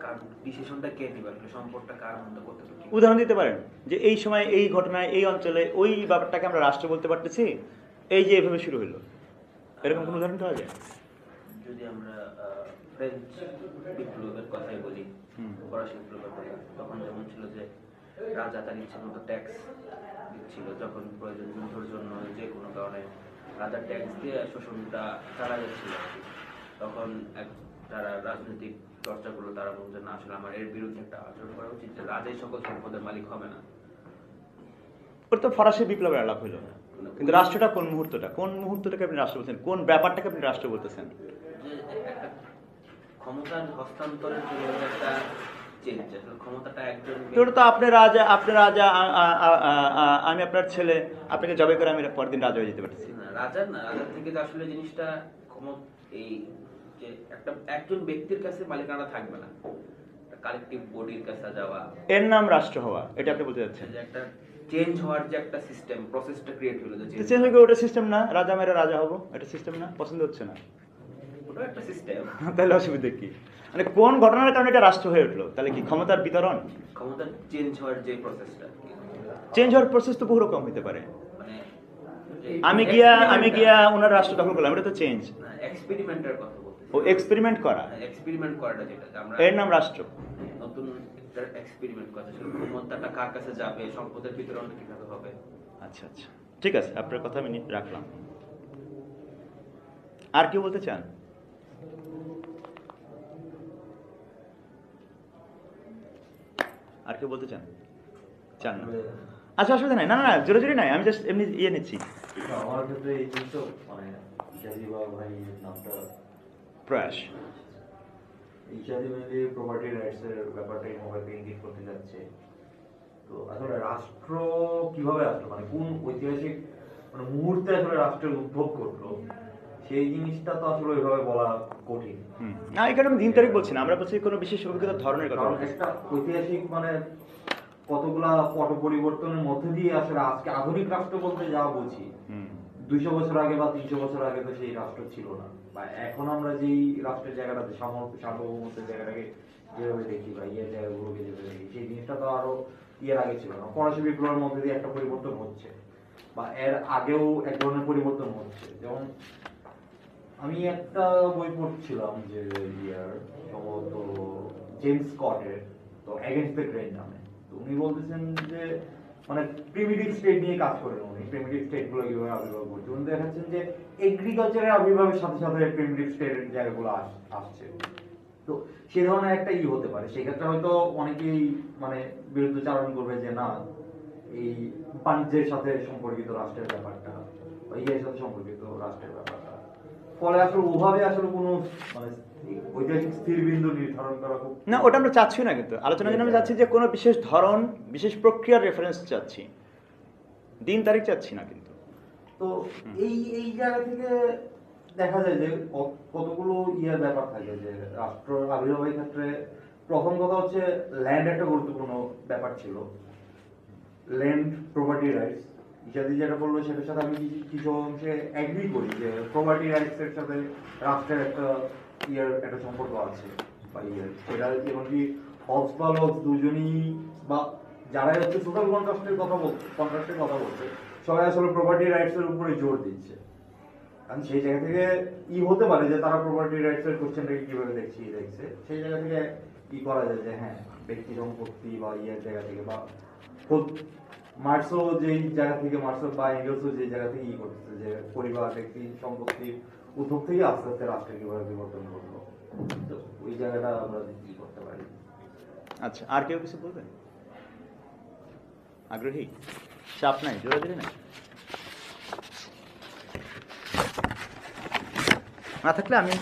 কারণ ডিসিশনটা কে নিবে, আসলে সম্পদটা কার মধ্যে কতটুকু কি? উদাহরণ দিতে পারেন যে এই সময় এই ঘটনায় এই অঞ্চলে ওই ব্যাপারটাকে আমরা রাষ্ট্র বলতে পারতেছি, এই যে এভাবে শুরু হলো, এরকম কোনো উদাহরণ পাওয়া যায়? যদি আমরা ফ্রেঞ্চ বিপ্লবের কথাই বলি, ফরাসি বিপ্লবের কথা, তখন যেমন ছিল যে রাজা তার ইচ্ছে মতো ট্যাক্স দিচ্ছিল, যখন প্রয়োজন যুদ্ধের জন্য যে কোনো কারণে রাজা ট্যাক্স দিয়ে শোষণটা চালা যাচ্ছিল। তখন যারা রাজনৈতিক চর্চাগুলো তারা বলছে না, আসলে আমার এর বিরুদ্ধে একটা আচরণ করা উচিত, যে রাজাই সকল সম্পদের মালিক হবে না। ওর তো ফরাসি বিপ্লবের আলাপ হলো, কিন্তু রাষ্ট্রটা কোন মুহূর্তটাকে আপনি রাষ্ট্র বলছেন, কোন ব্যাপারটাকে আপনি রাষ্ট্র বলতেছেন? যে একটা ক্ষমতার হস্তান্তরের জন্য যে একটা চেঞ্জ, আসলে ক্ষমতাটা একজন তোর তো আপনি রাজা, আমি আপনার ছেলে, আপনাকে জবাই করে আমি পরের দিন রাজা হয়ে যেতে পারতেছি। রাজার না, রাজার থেকে যে আসলে জিনিসটা এই যে একজন ব্যক্তির কাছে মালিকানা থাকবে না, কালেকটিভ বডির কাছে যাওয়া, এর নাম রাষ্ট্র হওয়া, এটা আপনি বলতে চাচ্ছেন? যে একটা চেঞ্জ হওয়ার যে একটা সিস্টেম, প্রসেসটা ক্রিয়েট হলো, যে চেঞ্জ হয়ে গেলে ওটা সিস্টেম না, রাজা মেরে রাজা হবো, এটা সিস্টেম না? পছন্দ হচ্ছে না? ওটা একটা সিস্টেম। তাহলে অসুবিধা কি? মানে কোন ঘটনার কারণে এটা রাষ্ট্র হয়ে উঠলো? তাহলে কি ক্ষমতার বিতরণ? ক্ষমতা চেঞ্জ হওয়ার যে প্রসেসটা, চেঞ্জ হওয়ার প্রসেস তো বহু রকম হতে পারে। মানে আমি গিয়া ওনার রাষ্ট্র দখল করলাম, এটা তো চেঞ্জ। এক্সপেরিমেন্টের কথা বলতে, ও এক্সপেরিমেন্ট করা, এক্সপেরিমেন্ট করাটা যেটা আমরা এর নাম রাষ্ট্র। নতুন একটা এক্সপেরিমেন্ট কথা ছিল, ক্ষমতাটা কার কাছে যাবে, সম্পদের বিতরণটা কিভাবে হবে। আচ্ছা আচ্ছা, ঠিক আছে, আপনার কথা আমি রাখলাম। আর কি বলতে চান? আর কি বলতে চান? চান না? আচ্ছা, অসুবিধা নাই, না না, জোরে জোরে নাই, আমি জাস্ট এমনি ইয়ে নিচ্ছি। আমার ক্ষেত্রে এই জিনিসটা মানে ইশাদি বা ভাই নামটা প্রয়াস। ইশাদি মেনলি প্রপার্টি রাইটস এর ব্যাপারটাই মোবাইলকে ইঙ্গিত করতে যাচ্ছে। তো আসলে রাষ্ট্র কিভাবে আসলো, মানে কোন ঐতিহাসিক মানে মুহূর্তে আসলে রাষ্ট্রের উদ্ভব ঘটলো, সেই জিনিসটা তো আসলে ওইভাবে বলা কঠিন। না, এখানে আমি দিন তারিখ বলছি না, আমরা বলছি কোনো বিশেষ অভিজ্ঞতার ধরনের কথা কারণ বলছি। একটা ঐতিহাসিক মানে কতগুলা পট পরিবর্তনের মধ্যে দিয়ে আসলে আজকে আধুনিক রাষ্ট্র বলতে যা বুঝি, 200 বছর আগে বা 300 বছর আগে তো সেই রাষ্ট্র ছিল না। বা এখন আমরা যেই রাষ্ট্রের জায়গাটাতে সার্বভৌমত্বের জায়গাটাকে যেভাবে দেখি বা ইয়ের জায়গাগুলোকে যেভাবে দেখি, সেই জিনিসটা তো আরো ইয়ের আগে ছিল না। ফরাসি বিপ্লবের মধ্যে দিয়ে একটা পরিবর্তন হচ্ছে, বা এর আগেও এক ধরনের পরিবর্তন হচ্ছে। যেমন আমি একটা বই পড়ছিলাম যে ইয়ার সম্ভবত জেমস স্কটের, তো এগেইনস্ট দ্য গ্রেন নামে। তো উনি বলতেছেন যে মানে প্রিমিটিভ স্টেট নিয়ে কাজ করেন উনি, প্রিমিটিভ স্টেট গুলো কিভাবে আবির্ভাব করছে। উনি দেখাচ্ছেন যে এগ্রিকালচারের আবির্ভাবের সাথে সাথে প্রিমিটিভ স্টেটের জায়গাগুলো আসছে। তো সে ধরনের একটা হতে পারে। সেক্ষেত্রে হয়তো অনেকেই মানে বিরুদ্ধচারণ করবে যে না, এই বাণিজ্যের সাথে সম্পর্কিত রাষ্ট্রের ব্যাপারটা বা ইয়ের সাথে সম্পর্কিত রাষ্ট্রের ব্যাপারটা, ফলে আসলে ওভাবে আসলে কোনো মানে ঐতিহাসিক স্থির বিন্দু নির্ধারণ করা খুব না, ওটা আমরা চাচ্ছি না, কিন্তু আলোচনার জন্য আমি চাচ্ছি যে কোনো বিশেষ ধরন, বিশেষ প্রক্রিয়ার রেফারেন্স চাচ্ছি, দিন তারিখ চাচ্ছি না। কিন্তু তো এই এই জায়গা থেকে দেখা যায় যে কতগুলো ইয়ার ব্যাপার থাকে যে রাষ্ট্র আবির্ভাবের ক্ষেত্রে প্রথম কথা হচ্ছে ল্যান্ড একটা গুরুত্বপূর্ণ ব্যাপার ছিল। ল্যান্ড প্রপার্টি রাইটস ইত্যাদি যেটা বললো সেটার সাথে আমি কিছু অংশে এগ্রি করি যে প্রপার্টি রাইটস এর সাথে রাষ্ট্রের একটা ইয়ার একটা সম্পর্ক আছে বা ইয়ার সেটা এমনকি হবস বা লবস দুজনই বা যারাই হচ্ছে সোশ্যাল কন্ট্রাক্টের কথা বলছে সবাই আসলে প্রপার্টি রাইটস এর উপরে জোর দিচ্ছে। কারণ সেই জায়গা থেকে হতে পারে যে তারা প্রপার্টি রাইটস এর কোশ্চেনটাকে কিভাবে দেখছে সেই জায়গা থেকে করা যায় যে হ্যাঁ ব্যক্তি সম্পত্তি বা ইয়ের জায়গা থেকে বা মার্কসও যেই জায়গা থেকে মার্কস বা এঙ্গেলসও যে জায়গা থেকে করতেছে যে পরিবার ব্যক্তি সম্পত্তির উদ্যোগ থেকে আস্তে আস্তে রাষ্ট্রের কিভাবে বিবর্তন করলো, তো ওই জায়গাটা আমরা করতে পারি। আচ্ছা, আর কেউ কিছু বলবেন? আগ্রহী? চাপ নাই, জোরে জোরে নাই, না থাকলে আমি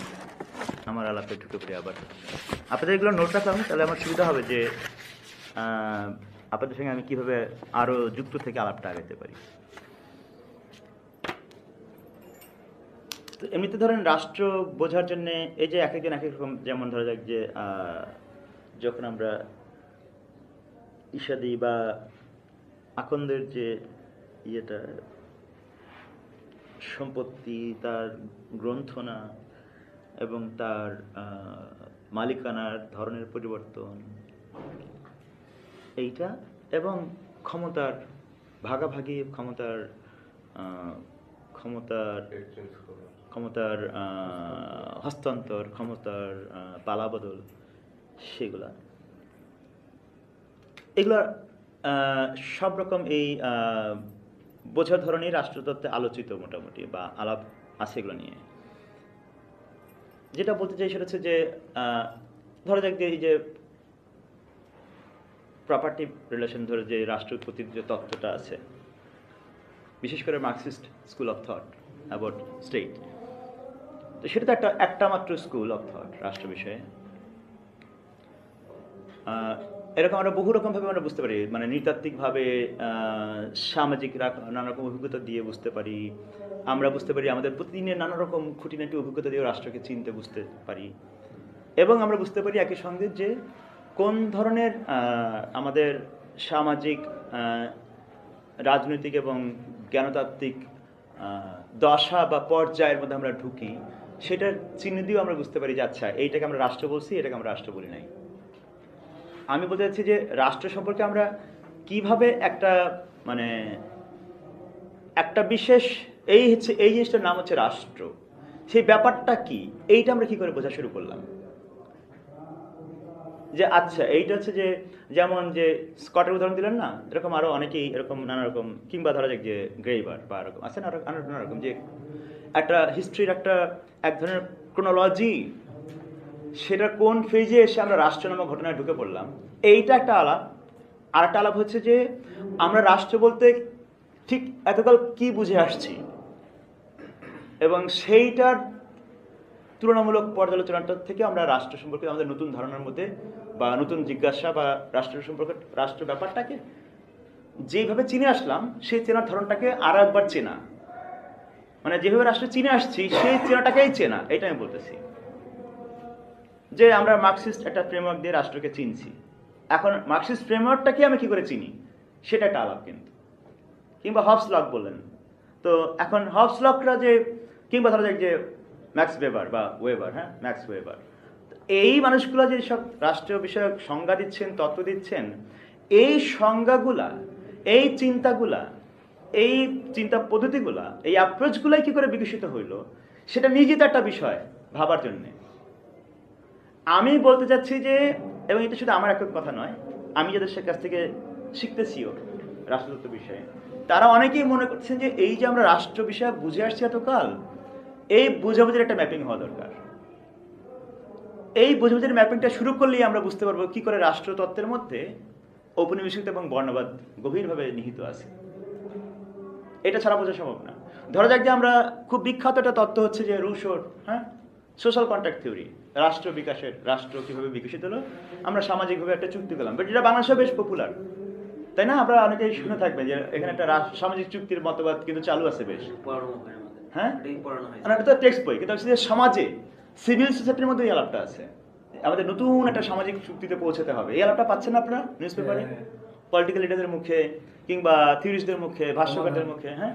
আমার আলাপে ঢুকে পড়ি আবার। আপনাদের এগুলো নোট রাখলাম, তাহলে আমার সুবিধা হবে যে আপনাদের সঙ্গে আমি কিভাবে আরো যুক্ত থেকে আলাপটা আগাতে পারি। তো এমনিতে ধরেন রাষ্ট্র বোঝার জন্য এই যে এক একজন এক এক রকম, যেমন ধরা যাক যে যখন আমরা ইশাদি বা আকন্দের যে ইয়েটা সম্পত্তি, তার গ্রন্থনা এবং তার মালিকানার ধরনের পরিবর্তন, এইটা, এবং ক্ষমতার ভাগাভাগি, ক্ষমতার ক্ষমতার ক্ষমতার হস্তান্তর, ক্ষমতার পালাবদল, সেগুলা, এগুলা সব রকম এই বোঝার ধরনের রাষ্ট্রতত্ত্বে আলোচিত মোটামুটি, বা আলাপ আছে এগুলো নিয়ে। যেটা বলতে চাই সেটা হচ্ছে যে ধরা যাক যে এই যে প্রপার্টি রিলেশন ধরে যে রাষ্ট্রপতির যে তত্ত্বটা আছে, বিশেষ করে Marxist school of thought about state, তো সেটা তো একটা মাত্র স্কুল অফ থট রাষ্ট্র বিষয়ে। এরকম আমরা বহু রকমভাবে আমরা বুঝতে পারি, মানে নৃতাত্ত্বিকভাবে, সামাজিক নানা রকম অভিজ্ঞতা দিয়ে বুঝতে পারি। আমরা বুঝতে পারি আমাদের প্রতিদিনের নানা রকম খুঁটিনাটি অভিজ্ঞতা দিয়ে রাষ্ট্রকে চিনতে বুঝতে পারি, এবং আমরা বুঝতে পারি একই সঙ্গে যে কোন ধরনের আমাদের সামাজিক, রাজনৈতিক এবং জ্ঞানতাত্ত্বিক দশা বা পর্যায়ের মধ্যে আমরা ঢুকি, সেটার চিহ্ন দিয়েও আমরা বুঝতে পারি যে আচ্ছা এইটাকে আমরা রাষ্ট্র বলছি, এটাকে আমরা রাষ্ট্র বলি নাই। আমি বলতে চাচ্ছি যে রাষ্ট্র সম্পর্কে আমরা কিভাবে একটা মানে একটা বিশেষ এই জিনিসটার নাম হচ্ছে রাষ্ট্র, সেই ব্যাপারটা কি, এইটা আমরা কি করে বোঝা শুরু করলাম। যে আচ্ছা এইটা হচ্ছে যে যেমন যে স্কটের উদাহরণ দিলেন না, এরকম আরো অনেকেই এরকম নানা রকম, কিংবা ধরা যাক যে গ্রেইবার বা এরকম আছে না নানা রকম, যে একটা হিস্ট্রির এক ধরনের ক্রোনোলজি, সেটা কোন ফেজে এসে আমরা রাষ্ট্র নামক ঘটনায় ঢুকে পড়লাম, এইটা একটা আলাপ। আর একটা আলাপ হচ্ছে যে আমরা রাষ্ট্র বলতে ঠিক এতকাল কি বুঝে আসছি, এবং সেইটার তুলনামূলক পর্যালোচনাটা থেকে আমরা রাষ্ট্র সম্পর্কে আমাদের নতুন ধারণার মধ্যে, বা নতুন জিজ্ঞাসা, বা রাষ্ট্র সম্পর্কে, রাষ্ট্র ব্যাপারটাকে যেভাবে চিনে আসলাম, সেই চেনার ধরনটাকে আরো একবার চেনা, মানে যেভাবে রাষ্ট্র চিনে আসছি সেই চেনাটাকেই চেনা, এটা আমি বলতেছি। যে আমরা মার্কসিস্ট একটা ফ্রেমওয়ার্ক দিয়ে রাষ্ট্রকে চিনছি, এখন মার্কসিস্ট ফ্রেমওয়ার্কটাকে আমি কি করে চিনি, সেটা একটা আলাপ কিন্তু। কিংবা হবস লক বললেন, তো এখন হবস লকরা যে, কিংবা ধরা যাক যে ম্যাক্স ওয়েবার বা ওয়েবার, হ্যাঁ ম্যাক্স ওয়েবার, এই মানুষগুলো যে সব রাষ্ট্রীয় বিষয়ক সংজ্ঞা দিচ্ছেন, তত্ত্ব দিচ্ছেন, এই সংজ্ঞাগুলা, এই চিন্তাগুলা, এই চিন্তা পদ্ধতিগুলা, এই অ্যাপ্রোচগুলাই কি করে বিকশিত হইল, সেটা নিজে তো একটা বিষয় ভাবার জন্যে। আমি বলতে চাচ্ছি যে, এবং এটা শুধু আমার একক কথা নয়, আমি যাদের কাছ থেকে শিখতেছিও রাষ্ট্রতত্ত্ব বিষয়ে, তারা অনেকেই মনে করছেন যে এই যে আমরা রাষ্ট্র বিষয়ে বুঝে আসছি এতকাল, এই বোঝাবুঝির একটা ম্যাপিং হওয়া দরকার। এই বোঝাবুঝির ম্যাপিংটা শুরু করলেই আমরা বুঝতে পারবো কি করে রাষ্ট্রতত্ত্বের মধ্যে ঔপনিবেশিকতা এবং বর্ণবাদ গভীরভাবে নিহিত আছে। এটা ছাড়া বোঝা সম্ভব না। ধরা যাক যে আমরা খুব বিখ্যাত একটা তত্ত্ব হচ্ছে যে রুশোর, হ্যাঁ, সোশ্যাল কন্ট্রাক্ট থিওরি, রাষ্ট্র বিকাশের, রাষ্ট্র কিভাবে বিকশিত হলো, আমরা সামাজিকভাবে একটা চুক্তি করলাম, বাট এটা বাংলাদেশে বেশ পপুলার, তাই না? আমরা অনেকেই শুনে থাকবে যে এখানে একটা সামাজিক চুক্তির মতবাদ কিন্তু চালু আছে বেশ, হ্যাঁ, এটা তো টেক্সট বই, কিন্তু সমাজে সিভিল সোসাইটির মধ্যে এই আলাপটা আছে, আমাদের নতুন একটা সামাজিক চুক্তিতে পৌঁছাতে হবে। এই আলাপটা পাচ্ছেন আপনারা নিউজ পেপারে, পলিটিক্যাল লিডারদের মুখে, কিংবা থিওরিস্টদের মুখে, ভাষ্যকারদের মুখে, হ্যাঁ,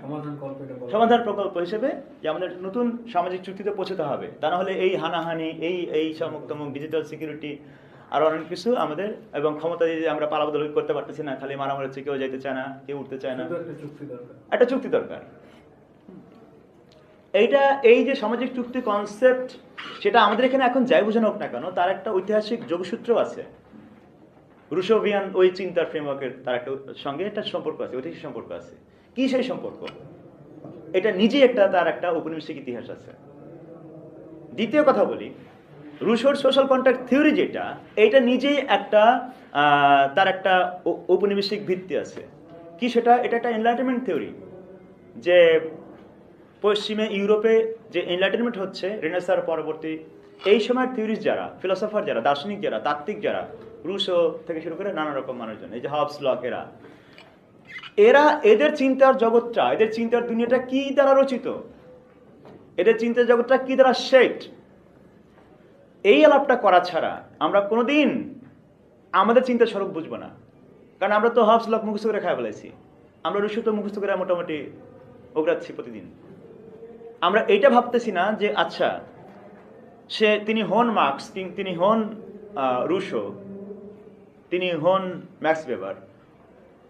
সমাধান প্রকল্প হিসেবে যে আমাদের নতুন সামাজিক চুক্তিতে পৌঁছাতে হবে। তা না হলে এই হানাহানি, এই সমক তমক, ডিজিটাল সিকিউরিটি, আরো অনেক কিছু আমাদের, এবং ক্ষমতা দিয়ে আমরা পালাবদল করতে পারতেছি না, খালি মারামারি হচ্ছে, কেউ যাইতে চায় না, কেউ উঠতে চায় না, একটা চুক্তি দরকার। এইটা, এই যে সামাজিক চুক্তি কনসেপ্ট, সেটা আমাদের এখানে এখন যাই বোঝানো হোক না কেন, তার একটা ঐতিহাসিক যোগসূত্র আছে। রুশোভিয়ান ওই চিন্তার ফ্রেমওয়ার্কের তার একটা সঙ্গে একটা সম্পর্ক আছে, ঐতিহাসিক সম্পর্ক আছে। কি সেই সম্পর্ক? এটা নিজেই একটা, তার একটা ঔপনিবেশিক ইতিহাস আছে। দ্বিতীয় কথা বলি, রুশোর সোশ্যাল কন্ট্রাক্ট থিওরি যেটা, এটা নিজেই একটা, তার একটা ঔপনিবেশিক ভিত্তি আছে। কি সেটা? এটা একটা এনলাইটেনমেন্ট থিওরি, যে পশ্চিমে ইউরোপে যে এনলাইটেনমেন্ট হচ্ছে রেনেসার পরবর্তী, এই সময়ের থিওরিস্ট যারা, ফিলোসফার যারা, দার্শনিক যারা, তাত্ত্বিক যারা, রুশো থেকে শুরু করে নানা রকম মানুষজন, এই যে হবস লক, এরা এদের চিন্তার জগৎটা, এদের চিন্তার দুনিয়াটা কি দ্বারা রচিত, এদের চিন্তার জগৎটা কি দ্বারা শেড, এই আলাপটা করা ছাড়া আমরা কোনোদিন আমাদের চিন্তার স্বরূপ বুঝবো না। কারণ আমরা তো হবস লক মুখস্থ করে খাই ফেলাইছি, আমরা রুশো তো মুখস্থ করে মোটামুটি ওগড়াচ্ছি প্রতিদিন। আমরা এইটা ভাবতেছি না যে আচ্ছা তিনি হন মার্কস, তিনি হন রুশো, তিনি হন ম্যাক্স ওয়েবার,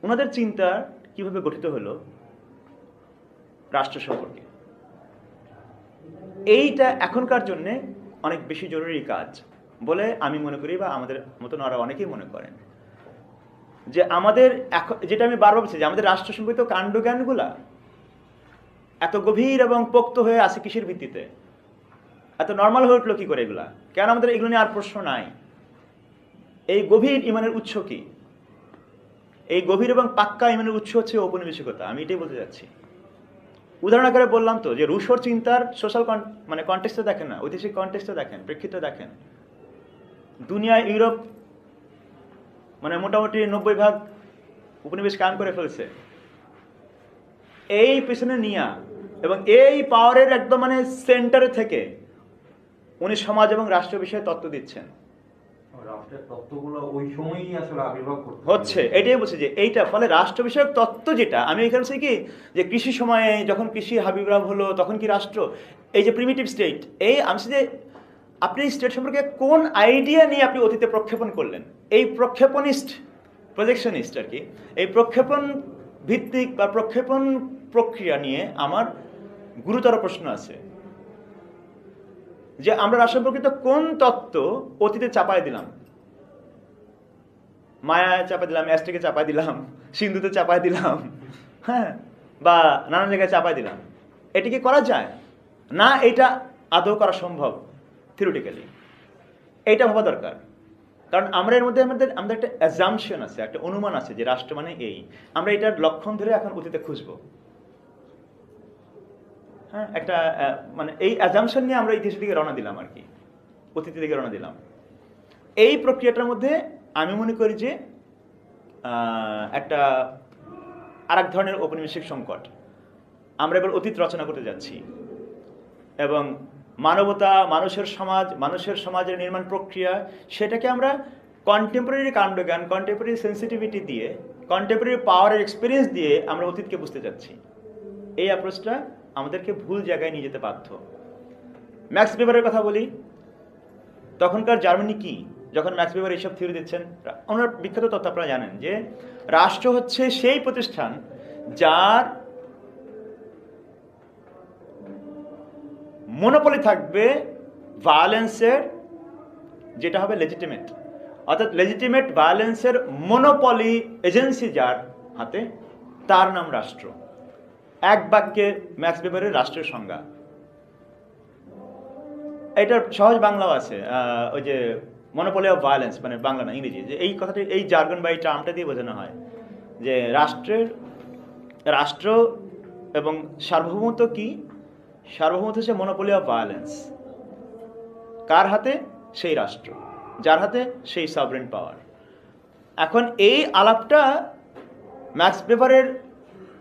ওনাদের চিন্তা কিভাবে গঠিত হলো রাষ্ট্র সম্পর্কে, এইটা এখনকার জন্য অনেক বেশি জরুরি কাজ বলে আমি মনে করি, বা আমাদের মতন আরো অনেকেই মনে করেন। যে আমাদের যেটা আমি বারবার বলছি, যে আমাদের রাষ্ট্র সম্পর্কিত কাণ্ডজ্ঞানগুলা এত গভীর এবং পোক্ত হয়ে আছে কিসের ভিত্তিতে, এত নর্মাল হয়ে উঠলো কি করে এগুলা, কেন আমাদের এগুলো নিয়ে আর প্রশ্ন নাই? এই গভীর ইমানের উৎস কি? এই গভীর এবং পাক্কা ইমানের উৎস হচ্ছে ঔপনিবেশিকতা। আমি এটাই বলতে যাচ্ছি। উদাহরণ আকারে বললাম তো যে রুশোর চিন্তার সোশ্যাল মানে কন্টেক্সটে দেখেন না, ঐতিহাসিক কন্টেক্সটে দেখেন, প্রেক্ষিতে দেখেন। দুনিয়ায় ইউরোপ মানে মোটামুটি 90% উপনিবেশ কায়েম করে ফেলছে। এই পেছনে নিয়া এবং এই পাওয়ারের একদম মানে সেন্টারে থেকে উনি সমাজ এবং রাষ্ট্র বিষয়ে তত্ত্ব দিচ্ছেন। রাষ্ট্রের তত্ত্বগুলো ওই সময়ই আসলে আবির্ভাব হচ্ছে, এটাই বলছি যে এইটা ফলে রাষ্ট্র বিষয়ক তত্ত্ব যেটা আমি এখানে বলছি কি, যে কৃষি সময়ে যখন কৃষি আবির্ভাব হলো তখন কি রাষ্ট্র, এই যে প্রিমিটিভ স্টেট, এই আমি যে আপনি স্টেট সম্পর্কে কোন আইডিয়া নিয়ে আপনি অতীতে প্রক্ষেপণ করলেন, এই প্রক্ষেপণিস্ট প্রজেকশনিস্ট আর কি, এই প্রক্ষেপণ ভিত্তিক বা প্রক্ষেপণ প্রক্রিয়া নিয়ে আমার গুরুতর প্রশ্ন আছে। যে আমরা রাষ্ট্র সম্পর্কিত কোন তত্ত্ব অতীতে চাপায় দিলাম, মায়ায় চাপাই দিলাম, অ্যাস্টেকে চাপাই দিলাম, সিন্ধুতে চাপাই দিলাম, হ্যাঁ, বা নানান জায়গায় চাপাই দিলাম। এটি কি করা যায় না? এটা আদৌ করা সম্ভব থিওরিটিক্যালি? এইটা ভাবা দরকার। কারণ আমরা এর মধ্যে আমাদের একটা অ্যাজাম্পশন আছে, একটা অনুমান আছে যে রাষ্ট্র মানে এই, আমরা এটার লক্ষণ ধরে এখন অতীতে খুঁজবো। হ্যাঁ, একটা মানে এই অ্যাজাম্পশন নিয়ে আমরা ইতিহাসের দিকে রওনা দিলাম আর কি, অতীতের দিকে রওনা দিলাম। এই প্রক্রিয়াটার মধ্যে আমি মনে করি যে একটা আরেক ধরনের ঔপনিবেশিক সংকট। আমরা এবার অতীত রচনা করতে যাচ্ছি এবং মানবতা, মানুষের সমাজ, মানুষের সমাজের নির্মাণ প্রক্রিয়া, সেটাকে আমরা কন্টেম্পোরারি কাণ্ডজ্ঞান, কন্টেম্পোরারি সেন্সিটিভিটি দিয়ে, কন্টেম্পোরারি পাওয়ারের এক্সপিরিয়েন্স দিয়ে আমরা অতীতকে বুঝতে যাচ্ছি। এই অ্যাপ্রোচটা আমাদেরকে ভুল জায়গায় নিয়ে যেতে বাধ্য। ম্যাক্স ওয়েবারের কথা বলি, তখনকার জার্মানি কি, যখন ম্যাক্স ওয়েবার এইসব থিওরি দিচ্ছেন, ওনার বিখ্যাত তথ্য আপনারা জানেন যে রাষ্ট্র হচ্ছে সেই প্রতিষ্ঠান যার মনোপলি থাকবে ভায়োলেন্সের, যেটা হবে লেজিটিমেট, অর্থাৎ লেজিটিমেট ভায়োলেন্সের মনোপলি এজেন্সি যার হাতে, তার নাম রাষ্ট্র। এক বাক্যে ম্যাক্স ওয়েবারের রাষ্ট্রের সংজ্ঞা। এটার সহজ বাংলাও আছে, ওই যে মনোপলি অফ ভায়োলেন্স, মানে বাংলা না ইংরেজি, যে এই কথাটি, এই জার্গন বা এই টার্মটা দিয়ে বোঝানো হয় যে রাষ্ট্র এবং সার্বভৌমত্ব কি? সার্বভৌমত্ব হচ্ছে মনোপলি অফ ভায়োলেন্স। কার হাতে? সেই রাষ্ট্র, যার হাতে সেই সভরেন পাওয়ার। এখন এই আলাপটা ম্যাক্স ওয়েবারের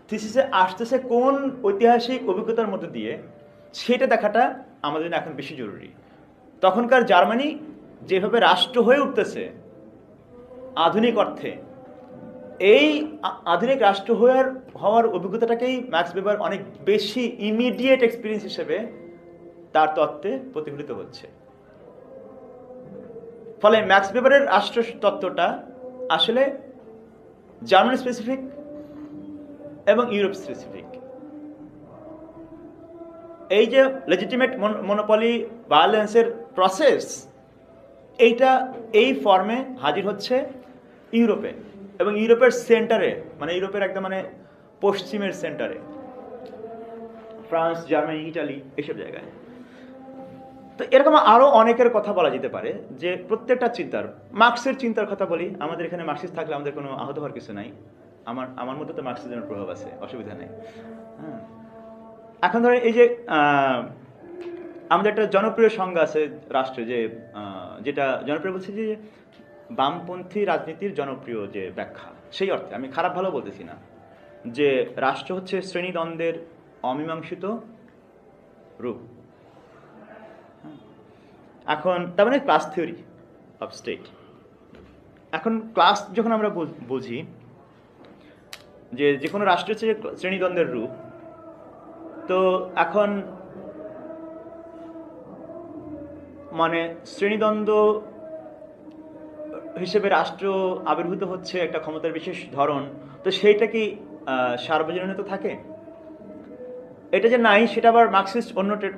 থিসিসে আসতেছে কোন ঐতিহাসিক অভিজ্ঞতার মধ্যে দিয়ে, সেটা দেখাটা আমাদের জন্য এখন বেশি জরুরি। তখনকার জার্মানি যেভাবে রাষ্ট্র হয়ে উঠতেছে আধুনিক অর্থে, এই আধুনিক রাষ্ট্র হওয়ার অভিজ্ঞতাটাকেই ম্যাক্স ওয়েবার অনেক বেশি ইমিডিয়েট এক্সপিরিয়েন্স হিসেবে তার তত্ত্বে প্রতিফলিত হচ্ছে। ফলে ম্যাক্স ওয়েবারের রাষ্ট্র তত্ত্বটা আসলে জার্মানি স্পেসিফিক এবং ইউরোপ স্পেসিফিক। এই যে লেজিটিমেট মনোপলি ভায়োলেন্সের প্রসেস, এইটা এই ফর্মে হাজির হচ্ছে ইউরোপে, এবং ইউরোপের সেন্টারে, মানে ইউরোপের একদম মানে পশ্চিমের সেন্টারে, ফ্রান্স, জার্মানি, ইটালি, এইসব জায়গায়। তো এরকম আরও অনেকের কথা বলা যেতে পারে, যে প্রত্যেকটা চিন্তার, মার্কসের চিন্তার কথা বলি, আমাদের এখানে মার্কসিস্ট থাকলে আমাদের কোনো আহত হওয়ার কিছু নাই, আমার মধ্যে তো মার্কসিজমের প্রভাব আছে, অসুবিধা নেই। হ্যাঁ, এখন ধরেন এই যে আমাদের একটা জনপ্রিয় সংজ্ঞা আছে রাষ্ট্রে, যেটা জনপ্রিয় বলছে যে বামপন্থী রাজনীতির জনপ্রিয় যে ব্যাখ্যা, সেই অর্থে আমি খারাপ ভালো বলতেছি না, যে রাষ্ট্র হচ্ছে শ্রেণীদ্বন্দ্বের অমীমাংসিত রূপ। এখন তার মানে ক্লাস থিওরি অফ স্টেট। এখন ক্লাস যখন আমরা বুঝি যে কোনো রাষ্ট্র হচ্ছে শ্রেণীদ্বন্দ্বের রূপ, তো এখন মানে শ্রেণীদ্বন্দ্ব হিসেবে রাষ্ট্র আবির্ভূত হচ্ছে একটা ক্ষমতার বিশেষ ধরন, তো সেইটা কি সার্বজনীনতা থাকে? এটা যে নাই সেটা আবার মার্কসিস্ট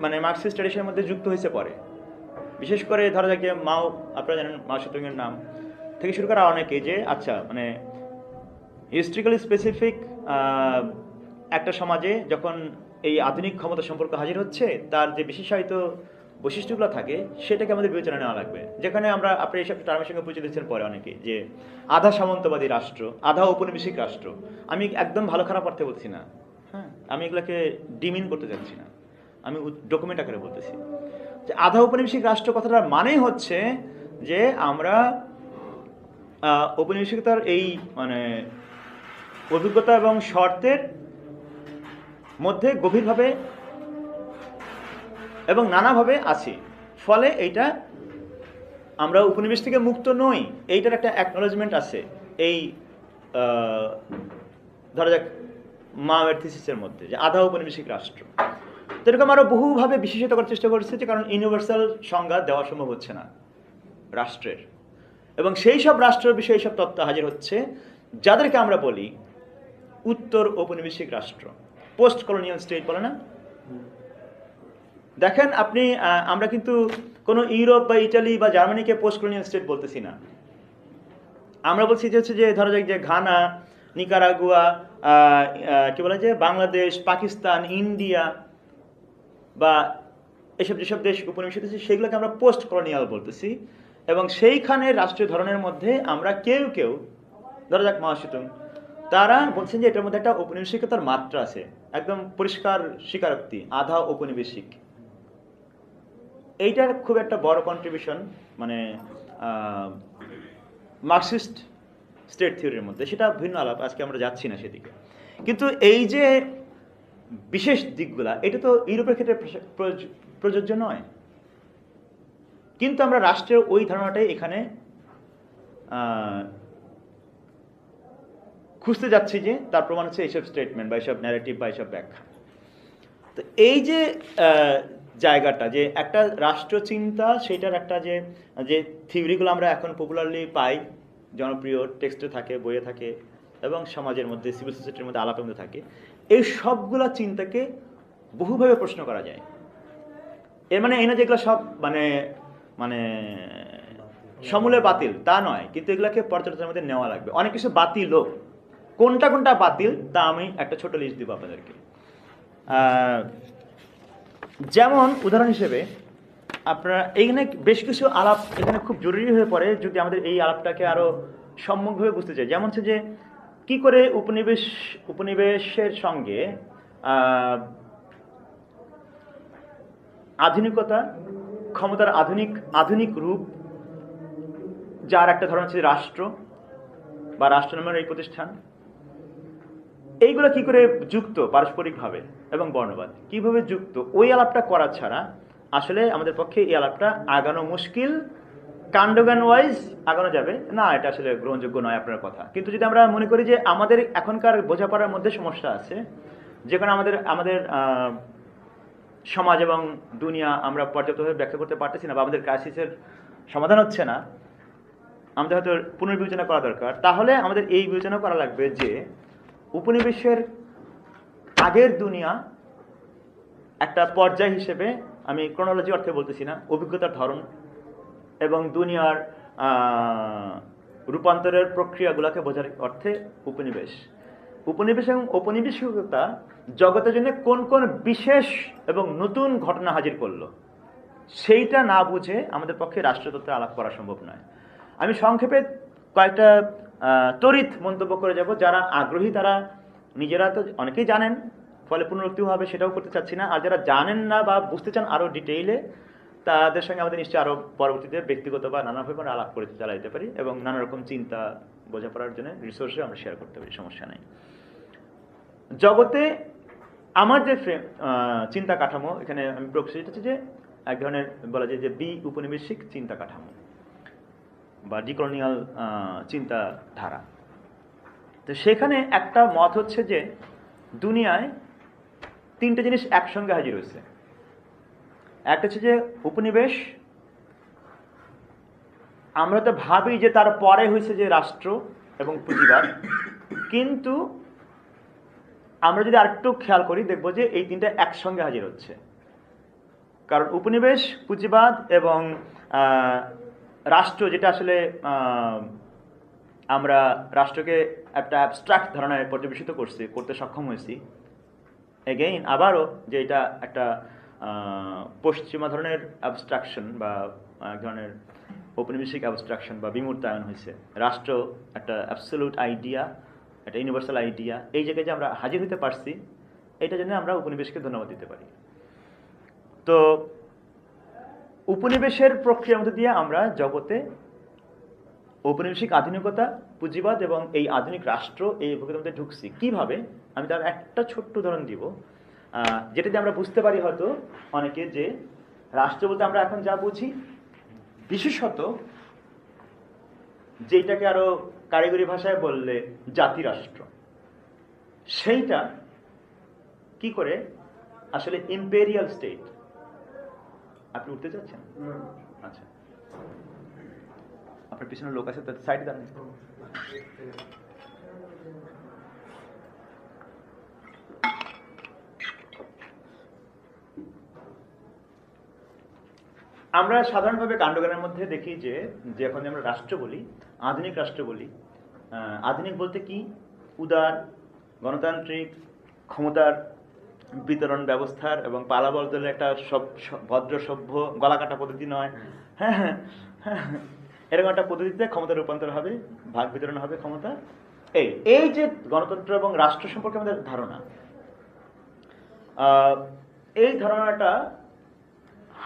মানে মার্কসিস্ট ট্র্যাডিশনের মধ্যে যুক্ত হয়েছে পরে। বিশেষ করে ধরা যাক যে মাও, আপনারা জানেন মাও সেতুংয়ের নাম থেকে শুরু করা অনেকে, যে আচ্ছা মানে হিস্ট্রিক্যালি স্পেসিফিক একটা সমাজে যখন এই আধুনিক ক্ষমতা সম্পর্ক হাজির হচ্ছে, তার যে বিশেষায়িত বৈশিষ্ট্যগুলো থাকে সেটাকে আমাদের বিবেচনা নেওয়া লাগবে। যেখানে আপনি এইসব টার্মের সঙ্গে পরিচিত হচ্ছেন পরে অনেকে, যে আধা সামন্তবাদী রাষ্ট্র, আধা ঔপনিবেশিক রাষ্ট্র। আমি একদম ভালো খারাপ অর্থে বলছি না, হ্যাঁ, আমি এগুলোকে ডিমিন করতে চাচ্ছি না, আমি ডকুমেন্ট আকারে বলতেছি যে আধা ঔপনিবেশিক রাষ্ট্র কথাটার মানে হচ্ছে যে আমরা ঔপনিবেশিকতার এই মানে অভিজ্ঞতা এবং শর্তের মধ্যে গভীরভাবে এবং নানাভাবে আছি, ফলে এইটা আমরা উপনিবেশ থেকে মুক্ত নই, এইটার একটা অ্যাকনোলেজমেন্ট আছে এই ধরা যাক মাওয়ের থিসিসের মধ্যে, যে আধা ঔপনিবেশিক রাষ্ট্র। তো এরকম আরও বহুভাবে বিশেষিত করার চেষ্টা করছে, যে কারণ ইউনিভার্সাল সংজ্ঞা দেওয়া সম্ভব হচ্ছে না রাষ্ট্রের, এবং সেই সব রাষ্ট্রের বিষয়ে এইসব তত্ত্ব হাজির হচ্ছে যাদেরকে আমরা বলি উত্তর ঔপনিবেশিক রাষ্ট্র, পোস্ট কলোনিয়াল স্টেট বলে না। দেখেন আপনি, আমরা কিন্তু কোনো ইউরোপ বা ইটালি বা জার্মানিকে পোস্ট কলোনিয়াল স্টেট বলতেছি না। আমরা বলছি যে হচ্ছে যে ধরা যাক যে ঘানা, নিকারাগুয়া, কি বলে যে বাংলাদেশ, পাকিস্তান, ইন্ডিয়া বা এসব যেসব দেশ উপনিবেশিত হচ্ছে সেগুলোকে আমরা পোস্ট কলোনিয়াল বলতেছি, এবং সেইখানে রাষ্ট্রীয় ধরনের মধ্যে আমরা কেউ কেউ ধরা যাক মাও সেতুং, তারা বলছেন যে এটার মধ্যে একটা ঔপনিবেশিকতার মাত্রা আছে, একদম পরিষ্কার স্বীকারোক্তি, আধা ঔপনিবেশিক। এইটার খুব একটা বড় কন্ট্রিবিউশন মানে মার্কসিস্ট স্টেট থিওরির মধ্যে, সেটা ভিন্ন আলাপ, আজকে আমরা যাচ্ছি না সেদিকে। কিন্তু এই যে বিশেষ দিকগুলা, এটা তো ইউরোপের ক্ষেত্রে প্রযোজ্য নয়, কিন্তু আমরা রাষ্ট্রের ওই ধারণাটাই এখানে খুঁজতে যাচ্ছি, যে তার প্রমাণ হচ্ছে এইসব স্টেটমেন্ট বা এইসব ন্যারেটিভ বা এইসব ব্যাখ্যা। তো এই যে জায়গাটা, যে একটা রাষ্ট্রচিন্তা, সেটার একটা যে যে থিওরিগুলো আমরা এখন পপুলারলি পাই, জনপ্রিয় টেক্সটে থাকে, বইয়ে থাকে, এবং সমাজের মধ্যে সিভিল সোসাইটির মধ্যে আলাপের মধ্যে থাকে, এই সবগুলা চিন্তাকে বহুভাবে প্রশ্ন করা যায়। এর মানে এই না যেগুলো সব মানে মানে সমূলে বাতিল তা নয়, কিন্তু এগুলাকে পর্যালোচনার মধ্যে নেওয়া লাগবে। অনেক কিছু বাতিলও, কোনটা কোনটা বাতিল তা আমি একটা ছোট লিস্ট দিব আপনাদেরকে। যেমন উদাহরণ হিসেবে আপনারা এইখানে বেশ কিছু আলাপ এখানে খুব জরুরি হয়ে পড়ে যদি আমাদের এই আলাপটাকে আরো সম্যকভাবে বুঝতে চাই। যেমন হচ্ছে যে কি করে উপনিবেশের সঙ্গে আধুনিকতা, ক্ষমতার আধুনিক রূপ, যার একটা ধরন হচ্ছে রাষ্ট্র বা রাষ্ট্র নামের এই প্রতিষ্ঠান, এইগুলো কি করে যুক্ত পারস্পরিকভাবে এবং বর্ণবাদ কিভাবে যুক্ত, ওই আলাপটা করা ছাড়া আসলে আমাদের পক্ষে এই আলাপটা আগানো মুশকিল। কাণ্ডজ্ঞান ওয়াইজ আগানো যাবে না, এটা আসলে গ্রহণযোগ্য নয় আপনার কথা। কিন্তু যদি আমরা মনে করি যে আমাদের এখনকার বোঝাপড়ার মধ্যে সমস্যা আছে, যেখানে আমাদের সমাজ এবং দুনিয়া আমরা পর্যাপ্তভাবে ব্যাখ্যা করতে পারতেছি না, বা আমাদের ক্রাইসিসের সমাধান হচ্ছে না, আমাদের হয়তো পুনর্বিবেচনা করা দরকার। তাহলে আমাদের এই বিবেচনা করা লাগবে যে উপনিবেশের আগের দুনিয়া একটা পর্যায় হিসেবে, আমি ক্রোনোলজি অর্থে বলতেছি না, অভিজ্ঞতার ধরন এবং দুনিয়ার রূপান্তরের প্রক্রিয়াগুলোকে বোঝার অর্থে উপনিবেশ এবং ঔপনিবেশিকতা জগতের জন্য কোন কোন বিশেষ এবং নতুন ঘটনা হাজির করলো, সেইটা না বুঝে আমাদের পক্ষে রাষ্ট্রতত্ত্বে আলাপ করা সম্ভব নয়। আমি সংক্ষেপে কয়েকটা তড়িৎ মন্তব্য করে যাব। যারা আগ্রহী তারা নিজেরা তো অনেকেই জানেন, ফলে পুনরুক্তিভাবে সেটাও করতে চাচ্ছি না। আর যারা জানেন না বা বুঝতে চান আরও ডিটেইলে, তাদের সঙ্গে আমাদের নিশ্চয়ই আরও পরবর্তীতে ব্যক্তিগত বা নানাভাবে আমরা আলাপ করে চালা যেতে পারি, এবং নানা রকম চিন্তা বোঝাপড়ার জন্য রিসোর্সে আমরা শেয়ার করতে পারি, সমস্যা নেই। জগতে আমার যে চিন্তা কাঠামো, এখানে আমি প্রকাশিত হচ্ছে যে এক ধরনের বলা যায় যে উপনিবেশিক চিন্তা কাঠামো বা ডিকলোনিয়াল চিন্তাধারা। তো সেখানে একটা মত হচ্ছে যে দুনিয়ায় তিনটে জিনিস একসঙ্গে হাজির হয়েছে। একটা হচ্ছে যে উপনিবেশ, আমরা তো ভাবি যে তার পরে হয়েছে যে রাষ্ট্র এবং পুঁজিবাদ, কিন্তু আমরা যদি আরেকটু খেয়াল করি দেখব যে এই তিনটা একসঙ্গে হাজির হচ্ছে। কারণ উপনিবেশ, পুঁজিবাদ এবং রাষ্ট্র, যেটা আসলে আমরা রাষ্ট্রকে একটা অ্যাবস্ট্রাক্ট ধারণায় পর্যবেসিত করতে সক্ষম হয়েছি। এগেইন আবারও যে এটা একটা পশ্চিমা ধরনের অ্যাবস্ট্রাকশন বা এক ধরনের ঔপনিবেশিক অ্যাবস্ট্রাকশন বা বিমূর্তায়ন হয়েছে। রাষ্ট্র একটা অ্যাবসলিউট আইডিয়া, একটা ইউনিভার্সাল আইডিয়া, এই জায়গায় যে আমরা হাজির হতে পারছি, এইটার জন্য আমরা উপনিবেশকে ধন্যবাদ দিতে পারি। তো উপনিবেশের প্রক্রিয়ার মধ্যে দিয়ে আমরা জগতে ঔপনিবেশিক আধুনিকতা, পুঁজিবাদ এবং এই আধুনিক রাষ্ট্র, এই প্রকৃতির মধ্যে ঢুকছি কিভাবে, আমি তার একটা ছোট্ট উদাহরণ দিব, যেটা দিয়ে আমরা বুঝতে পারি হয়তো অনেকে যে রাষ্ট্র বলতে আমরা এখন যা বুঝি, বিশেষত যেটাকে আরো কারিগরি ভাষায় বললে জাতিরাষ্ট্র, সেইটা কি করে আসলে ইম্পেরিয়াল স্টেট। আপনি উঠতে চাচ্ছেন? আচ্ছা, আপনার পিছনে লোক আছে, তার সাইডে দাঁড়ান। আমরা সাধারণভাবে কাণ্ডজ্ঞানের মধ্যে দেখি যে এখন আমরা রাষ্ট্র বলি, আধুনিক রাষ্ট্র বলি, আধুনিক বলতে কি, উদার, গণতান্ত্রিক, ক্ষমতার বিতরণ ব্যবস্থার এবং পালাবদলের একটা ভদ্র সভ্য গলাকাটা পদ্ধতি নয়, হ্যাঁ হ্যাঁ হ্যাঁ, এরকম একটা পদ্ধতিতে ক্ষমতার রূপান্তর হবে, ভাগ বিতরণ হবে ক্ষমতা। এই যে গণতন্ত্র এবং রাষ্ট্র সম্পর্কে আমাদের ধারণা, এই ধারণাটা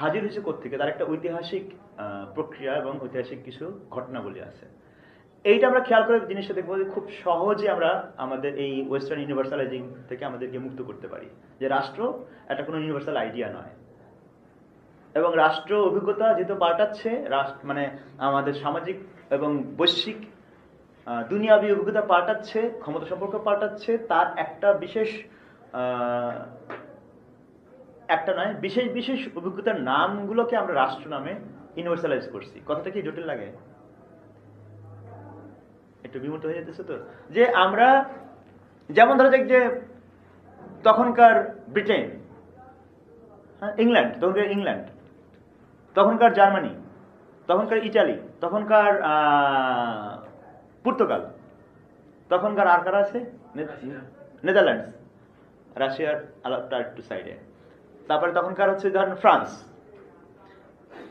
হাজির হয়েছে কোত্থেকে? তার একটা ঐতিহাসিক প্রক্রিয়া এবং ঐতিহাসিক কিছু ঘটনাবলী আছে। এইটা আমরা খেয়াল করে জিনিসটা দেখবো যে খুব সহজে আমরা আমাদের এই ওয়েস্টার্ন ইউনিভার্সালাইজিং থেকে আমাদেরকে মুক্ত করতে পারি, যে রাষ্ট্র একটা কোনো ইউনিভার্সাল আইডিয়া নয়, এবং রাষ্ট্র অভিজ্ঞতা যেহেতু পাল্টাচ্ছে, মানে আমাদের সামাজিক এবং বৈশ্বিক দুনিয়াবী অভিজ্ঞতা পাল্টাচ্ছে, ক্ষমতা সম্পর্ক পাল্টাচ্ছে, তার একটা বিশেষ একটা নয়, বিশেষ বিশেষ অভিজ্ঞতার নামগুলোকে আমরা রাষ্ট্র নামে ইউনিভার্সালাইজ করছি। কথাটা কি জটিল লাগে? একটু বিমূর্ত হয়ে যেতেছে তো, যে আমরা যেমন ধরা যাক যে তখনকার ব্রিটেন, হ্যাঁ, ইংল্যান্ড, তখনকার ইংল্যান্ড, তখনকার জার্মানি, তখনকার ইটালি, তখনকার পর্তুগাল, তখনকার আর কারা আছে, নেদারল্যান্ডস, রাশিয়ার আলাপটা একটু সাইডে, তারপরে তখনকার হচ্ছে ধরেন ফ্রান্স।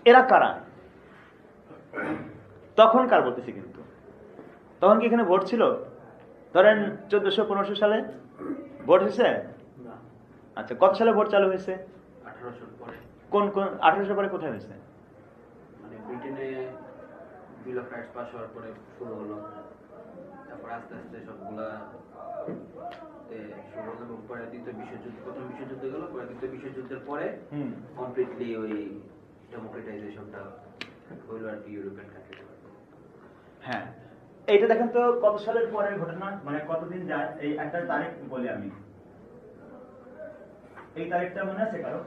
এরা কারা? তখনকার বলতেছি, কিন্তু তখন কি এখানে ভোট ছিল? ধরেন 1400-1500 সালে ভোট হয়েছে? আচ্ছা, কত সালে ভোট চালু হয়েছে? 1800 পরে। কোন 1800 পরে কোথায় হয়েছে? মানে ব্রিটেনে বিল অফ রাইটস পাস হওয়ার পরে শুরু হলো, তারপর আস্তে আস্তে সবগুলা শুরু হলো, এবং পরে দ্বিতীয় বিশ্বযুদ্ধ, প্রথম বিশ্বযুদ্ধ গেল, পরে দ্বিতীয় বিশ্বযুদ্ধের পরে কমপ্লিটলি ওই ডেমোক্রেটাইজেশনটা হইল আর কি ইউরোপিয়ান কান্ট্রিতে। হ্যাঁ, এইটা দেখেন তো কত সালের পরের ঘটনা, মানে কতদিন যায়। এই একটা তারিখ বলি আমি, এই তারিখটা মনে আছে কারো?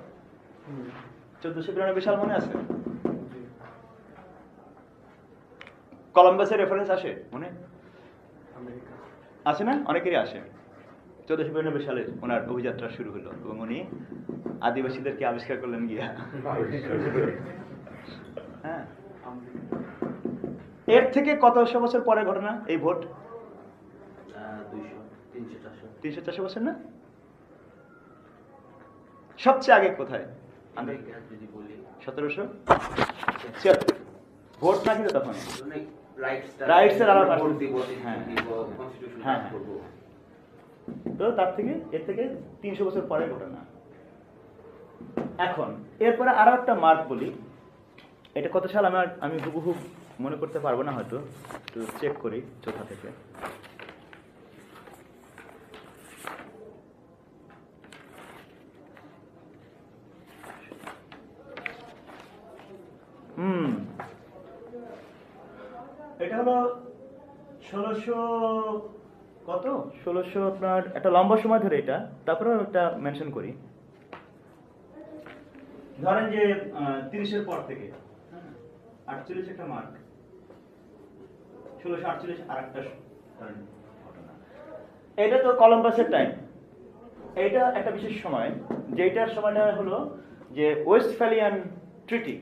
1492 সাল মনে আছে? কলম্বাসের রেফারেন্স আসে মনে আছে না? অনেকেরই আসে। 1492 সালে ওনার অভিযাত্রা শুরু হলো এবং উনি আদিবাসীদেরকে আবিষ্কার করলেন গিয়া। হ্যাঁ, এর থেকে কতশো বছর পরের ঘটনা এই ভোট? 300-400 বছর না? সবচেয়ে আগে কোথায়? যদি বলি 1700 ভোট না, কিন্তু তখন রাইটসের আলাদা হ্যাঁ, তো তার থেকে এর থেকে 300 বছর পরের ঘটনা। এখন এরপরে আরো একটা মার্ক বলি, এটা কত সাল আমি হুবহু মনে করতে পারবো না, হয়তো একটু চেক করি চোখা থেকে। এটা হলো 1600 আপনার একটা লম্বা সময় ধরে এটা, তারপরেও একটা মেনশন করি, ধরেন যে 30-এর পর থেকে 48 একটা মার্ক, 1648 আর একটা ঘটনা। এটা তো কলম্বাসের টাইম। এটা একটা বিশেষ সময়, যেটার সময়টা হলো যে ওয়েস্টফ্যালিয়ান ট্রিটি।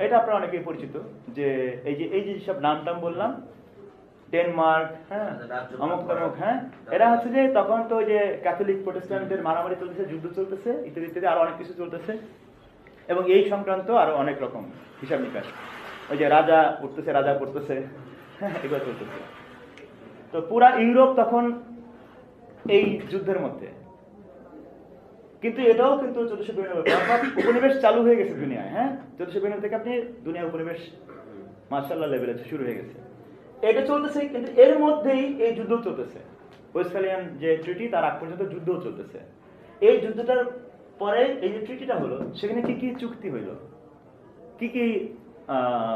এটা আপনারা অনেকেই পরিচিত, যে এই যে সব নাম টাম বললাম, ডেনমার্ক, হ্যাঁ, অমুক তমুক, হ্যাঁ, এরা হচ্ছে যে তখন তো ওই যে ক্যাথলিক প্রোটেস্ট্যান্টদের মারামারি চলতেছে, যুদ্ধ চলতেছে, ইত্যাদি ইত্যাদি আরো অনেক কিছু চলতেছে, এবং এই সংক্রান্ত আরো অনেক রকম হিসাব নিকাশ, ওই যে রাজা উঠতেছে, রাজা পড়তেছে, হ্যাঁ, এগুলো চলতেছে। তো পুরা ইউরোপ তখন এই যুদ্ধের মধ্যে। কিন্তু এটাও কিন্তু 1492 অর্থাৎ উপনিবেশ চালু হয়ে গেছে দুনিয়ায়, হ্যাঁ, 1492 থেকে আপনি দুনিয়া উপনিবেশ মাশাআল্লাহ লেভেলে শুরু হয়ে গেছে। এটা চলতেছে, কিন্তু এর মধ্যেই এই যুদ্ধ চলতেছে। ওয়েস্টফ্যালিয়ান যে ট্রিটি, তার আগ পর্যন্ত যুদ্ধও চলতেছে। এই যুদ্ধটার পরে এই যে ট্রিটিটা হলো, সেখানে কি কি চুক্তি হইল, কি কি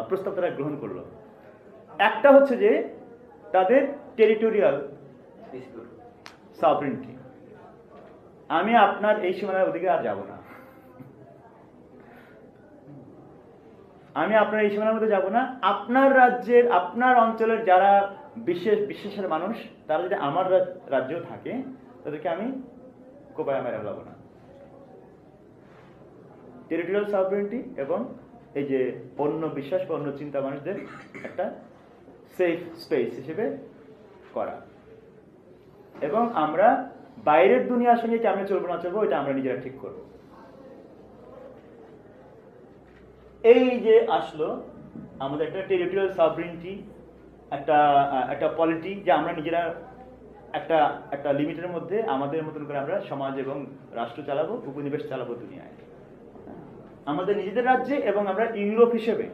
প্রস্তাব তারা গ্রহণ করলো। একটা হচ্ছে যে তাদের টেরিটোরিয়াল সভরেনিটি, আমি আপনার এই সীমানার ওদিকে আর যাব না, আমি আপনার এই সীমানার মধ্যে যাব না, আপনার রাজ্যের, আপনার অঞ্চলের যারা বিশেষের মানুষ, তারা যদি আমার রাজ্যেও থাকে, তাদেরকে আমি কোপায় মেরে ফেলাবো না। টেরিটোরিয়াল সভরেনিটি এবং এই যে অন্য বিশ্বাস বা অন্য চিন্তা মানুষদের একটা সেফ স্পেস হিসেবে করা, এবং আমরা বাইরের দুনিয়ার সঙ্গে কেমন চলবো না চলবো, এটা আমরা নিজেরা ঠিক করবো। এই যে আসলো আমাদের একটা টেরিটোরিয়াল সভরেনিটি, একটা পলিটি, যে আমরা নিজেরা একটা লিমিটের মধ্যে আমাদের মতন করে আমরা সমাজ এবং রাষ্ট্র চালাবো, উপনিবেশ চালাবো দুনিয়ায়, আমাদের নিজেদের রাজ্যে, এবং আমরা ইউরোপ হিসেবে।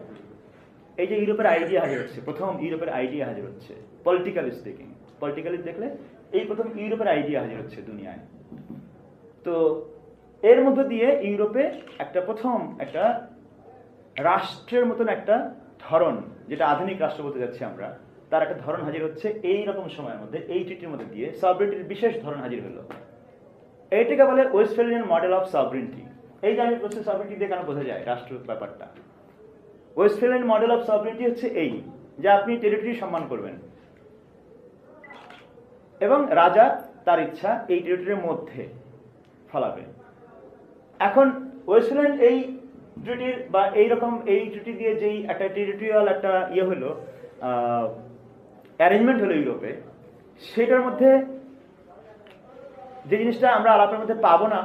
এই যে ইউরোপের আইডিয়া হাজির হচ্ছে, প্রথম ইউরোপের আইডিয়া হাজির হচ্ছে, পলিটিক্যালি স্পিকিং, পলিটিক্যালি দেখলে এই প্রথম ইউরোপের আইডিয়া হাজির হচ্ছে দুনিয়ায়। তো এর মধ্য দিয়ে ইউরোপে একটা প্রথম একটা রাষ্ট্রের মতন একটা ধরন, যেটা আধুনিক রাষ্ট্র বলতে যাচ্ছি আমরা, তার একটা ধরন হাজির হচ্ছে এই রকম সময়ের মধ্যে, এই ট্রিটির মধ্যে দিয়ে সভরেনিটির বিশেষ ধরন হাজির হলো। এইটাকে বলে ওয়েস্টফ্যালিয়ান মডেল অফ সভরেনিটি। এই যে আমি বলছি সভরেনিটি দিয়ে কেন বোঝা যায় রাষ্ট্র ব্যাপারটা। ওয়েস্টফ্যালিয়ান মডেল অফ সভরেনিটি হচ্ছে এই, যে আপনি টেরিটরি সম্মান করবেন, এবং রাজা তার ইচ্ছা এই টেরিটরির মধ্যে ফলাবে। এখন ওয়েস্টফ্যালিয়ান এই ট্রিটির বা এইরকম এই ট্রিটি দিয়ে যেই একটা টেরিটোরিয়াল একটা ইয়ে হলো, অ্যারেঞ্জমেন্ট হলো ইউরোপে, সেটার মধ্যে যে জিনিসটা আমরা আলাপের মধ্যে পাবো না,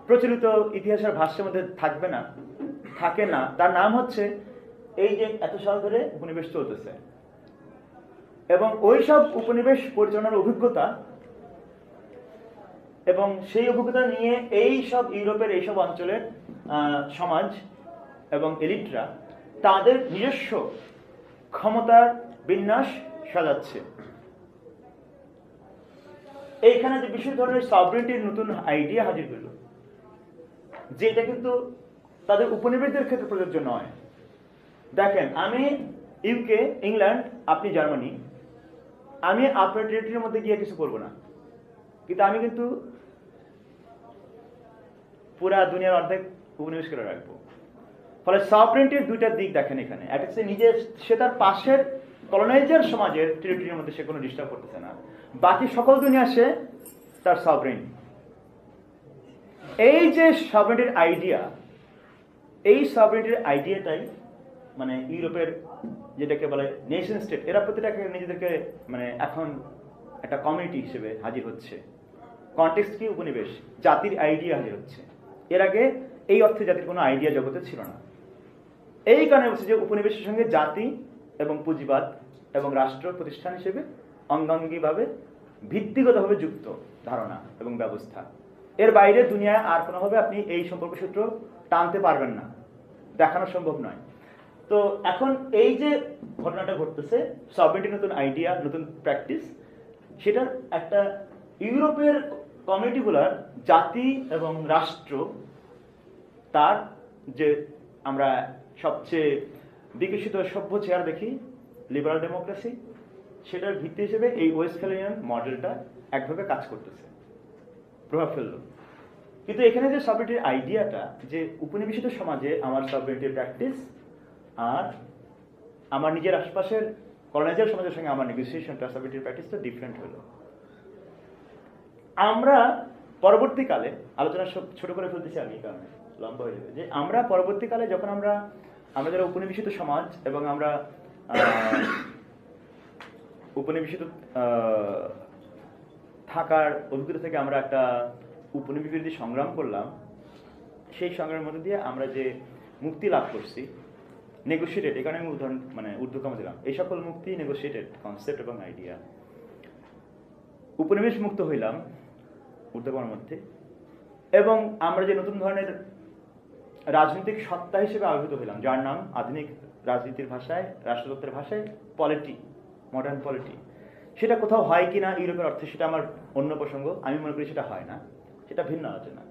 প্রচলিত ইতিহাসের ভাষ্যের মধ্যে থাকবে না, থাকে না, তার নাম হচ্ছে এই যে এত সাল ধরে উপনিবেশ চলতেছে, এবং ওই সব উপনিবেশ পরিচালনার অভিজ্ঞতা, এবং সেই অভিজ্ঞতা নিয়ে এই সব ইউরোপের এইসব অঞ্চলের সমাজ এবং এলিটরা তাদের নিজস্ব ক্ষমতার বিন্যাস সাজাচ্ছে। এইখানে যে বিশেষ ধরনের সভরেনিটির নতুন আইডিয়া হাজির হইল, যেটা কিন্তু তাদের উপনিবেশদের ক্ষেত্রে প্রযোজ্য নয়। দেখেন, আমি ইউকে, ইংল্যান্ড, আপনি জার্মানি, আমি আপনার টেরিটরির মধ্যে গিয়ে কিছু করবো না, কিন্তু আমি কিন্তু পুরা দুনিয়ার অর্ধেক উপনিবেশ করে রাখবো। ফলে সভরেনিটির দুইটা দিক দেখেন এখানে। একটা হচ্ছে নিজে সে তার পাশের কলোনাইজার সমাজের টেরিটরির মধ্যে সে কোনো ডিস্টার্ব করতেছে না, বাকি সকল দুনিয়া সে তার সভরেন। এই যে সভরেনিটির আইডিয়া, এই সভরেনিটির আইডিয়াটাই মানে ইউরোপের যেটাকে বলে নেশন স্টেট, এরা প্রতিটাকে নিজেদেরকে মানে এখন একটা কমিউনিটি হিসেবে হাজির হচ্ছে। কনটেক্সট কি? উপনিবেশ, জাতির আইডিয়া হাজির হচ্ছে। এর আগে এই অর্থে জাতির কোনো আইডিয়া জগতে ছিল না। এই কারণে বলছে যে উপনিবেশের সঙ্গে জাতি এবং পুঁজিবাদ এবং রাষ্ট্র প্রতিষ্ঠান হিসেবে অঙ্গাঙ্গিভাবে ভিত্তিগতভাবে যুক্ত ধারণা এবং ব্যবস্থা। এর বাইরে দুনিয়ায় আর কোনোভাবে আপনি এই সম্পর্ক সূত্র টানতে পারবেন না, দেখানো সম্ভব নয়। তো এখন এই যে ঘটনাটা ঘটতেছে, সভরেনিটির নতুন আইডিয়া, নতুন প্র্যাকটিস, সেটার একটা ইউরোপের কমিউনিটিগুলার জাতি এবং রাষ্ট্র, তার যে আমরা সবচেয়ে বিকশিত সভ্য চেয়ার দেখি লিবারাল ডেমোক্রেসি, সেটার ভিত্তি হিসেবে এই ওয়েস্টফ্যালিয়ান মডেলটা একভাবে কাজ করতেছে, প্রভাব ফেলল। কিন্তু এখানে যে সভরেনিটির আইডিয়াটা, যে উপনিবেশিত সমাজে আমার সভরেনিটির প্র্যাকটিস আর আমার নিজের আশপাশের কলোনাইজার সমাজের সঙ্গে আমার নেগোসিয়েশন ট্রাস্টেবিলিটির প্র্যাকটিসটা ডিফারেন্ট হলো। আমরা পরবর্তীকালে আলোচনা ছোট করে ফেলতেছি আমি, কারণে লম্বা হয়ে যাবে, যে আমরা পরবর্তীকালে যখন আমরা যারা উপনিবেশিত সমাজ এবং আমরা উপনিবেশিত থাকার অভিজ্ঞতা থেকে আমরা একটা উপনিবেশ বিরোধী সংগ্রাম করলাম, সেই সংগ্রামের মধ্যে দিয়ে আমরা যে মুক্তি লাভ করছি, নেগোসিয়েটেড, এখানে আমি উদাহরণ ঊর্ধ্বকম দিলাম, এই সকল মুক্তি নেগোসিয়েটেড কনসেপ্ট এবং আইডিয়া। উপনিবেশ মুক্ত হইলাম ঊর্ধ্বকমের মধ্যে, এবং আমরা যে নতুন ধরনের রাজনৈতিক সত্তা হিসেবে আবির্ভূত হইলাম, যার নাম আধুনিক রাজনীতির ভাষায়, রাষ্ট্রতত্ত্বের ভাষায় পলিটি, মডার্ন পলিটি। সেটা কোথাও হয় কি না ইউরোপের অর্থে সেটা আমার অন্য প্রসঙ্গ, আমি মনে করি সেটা হয় না, সেটা ভিন্ন আলোচনা।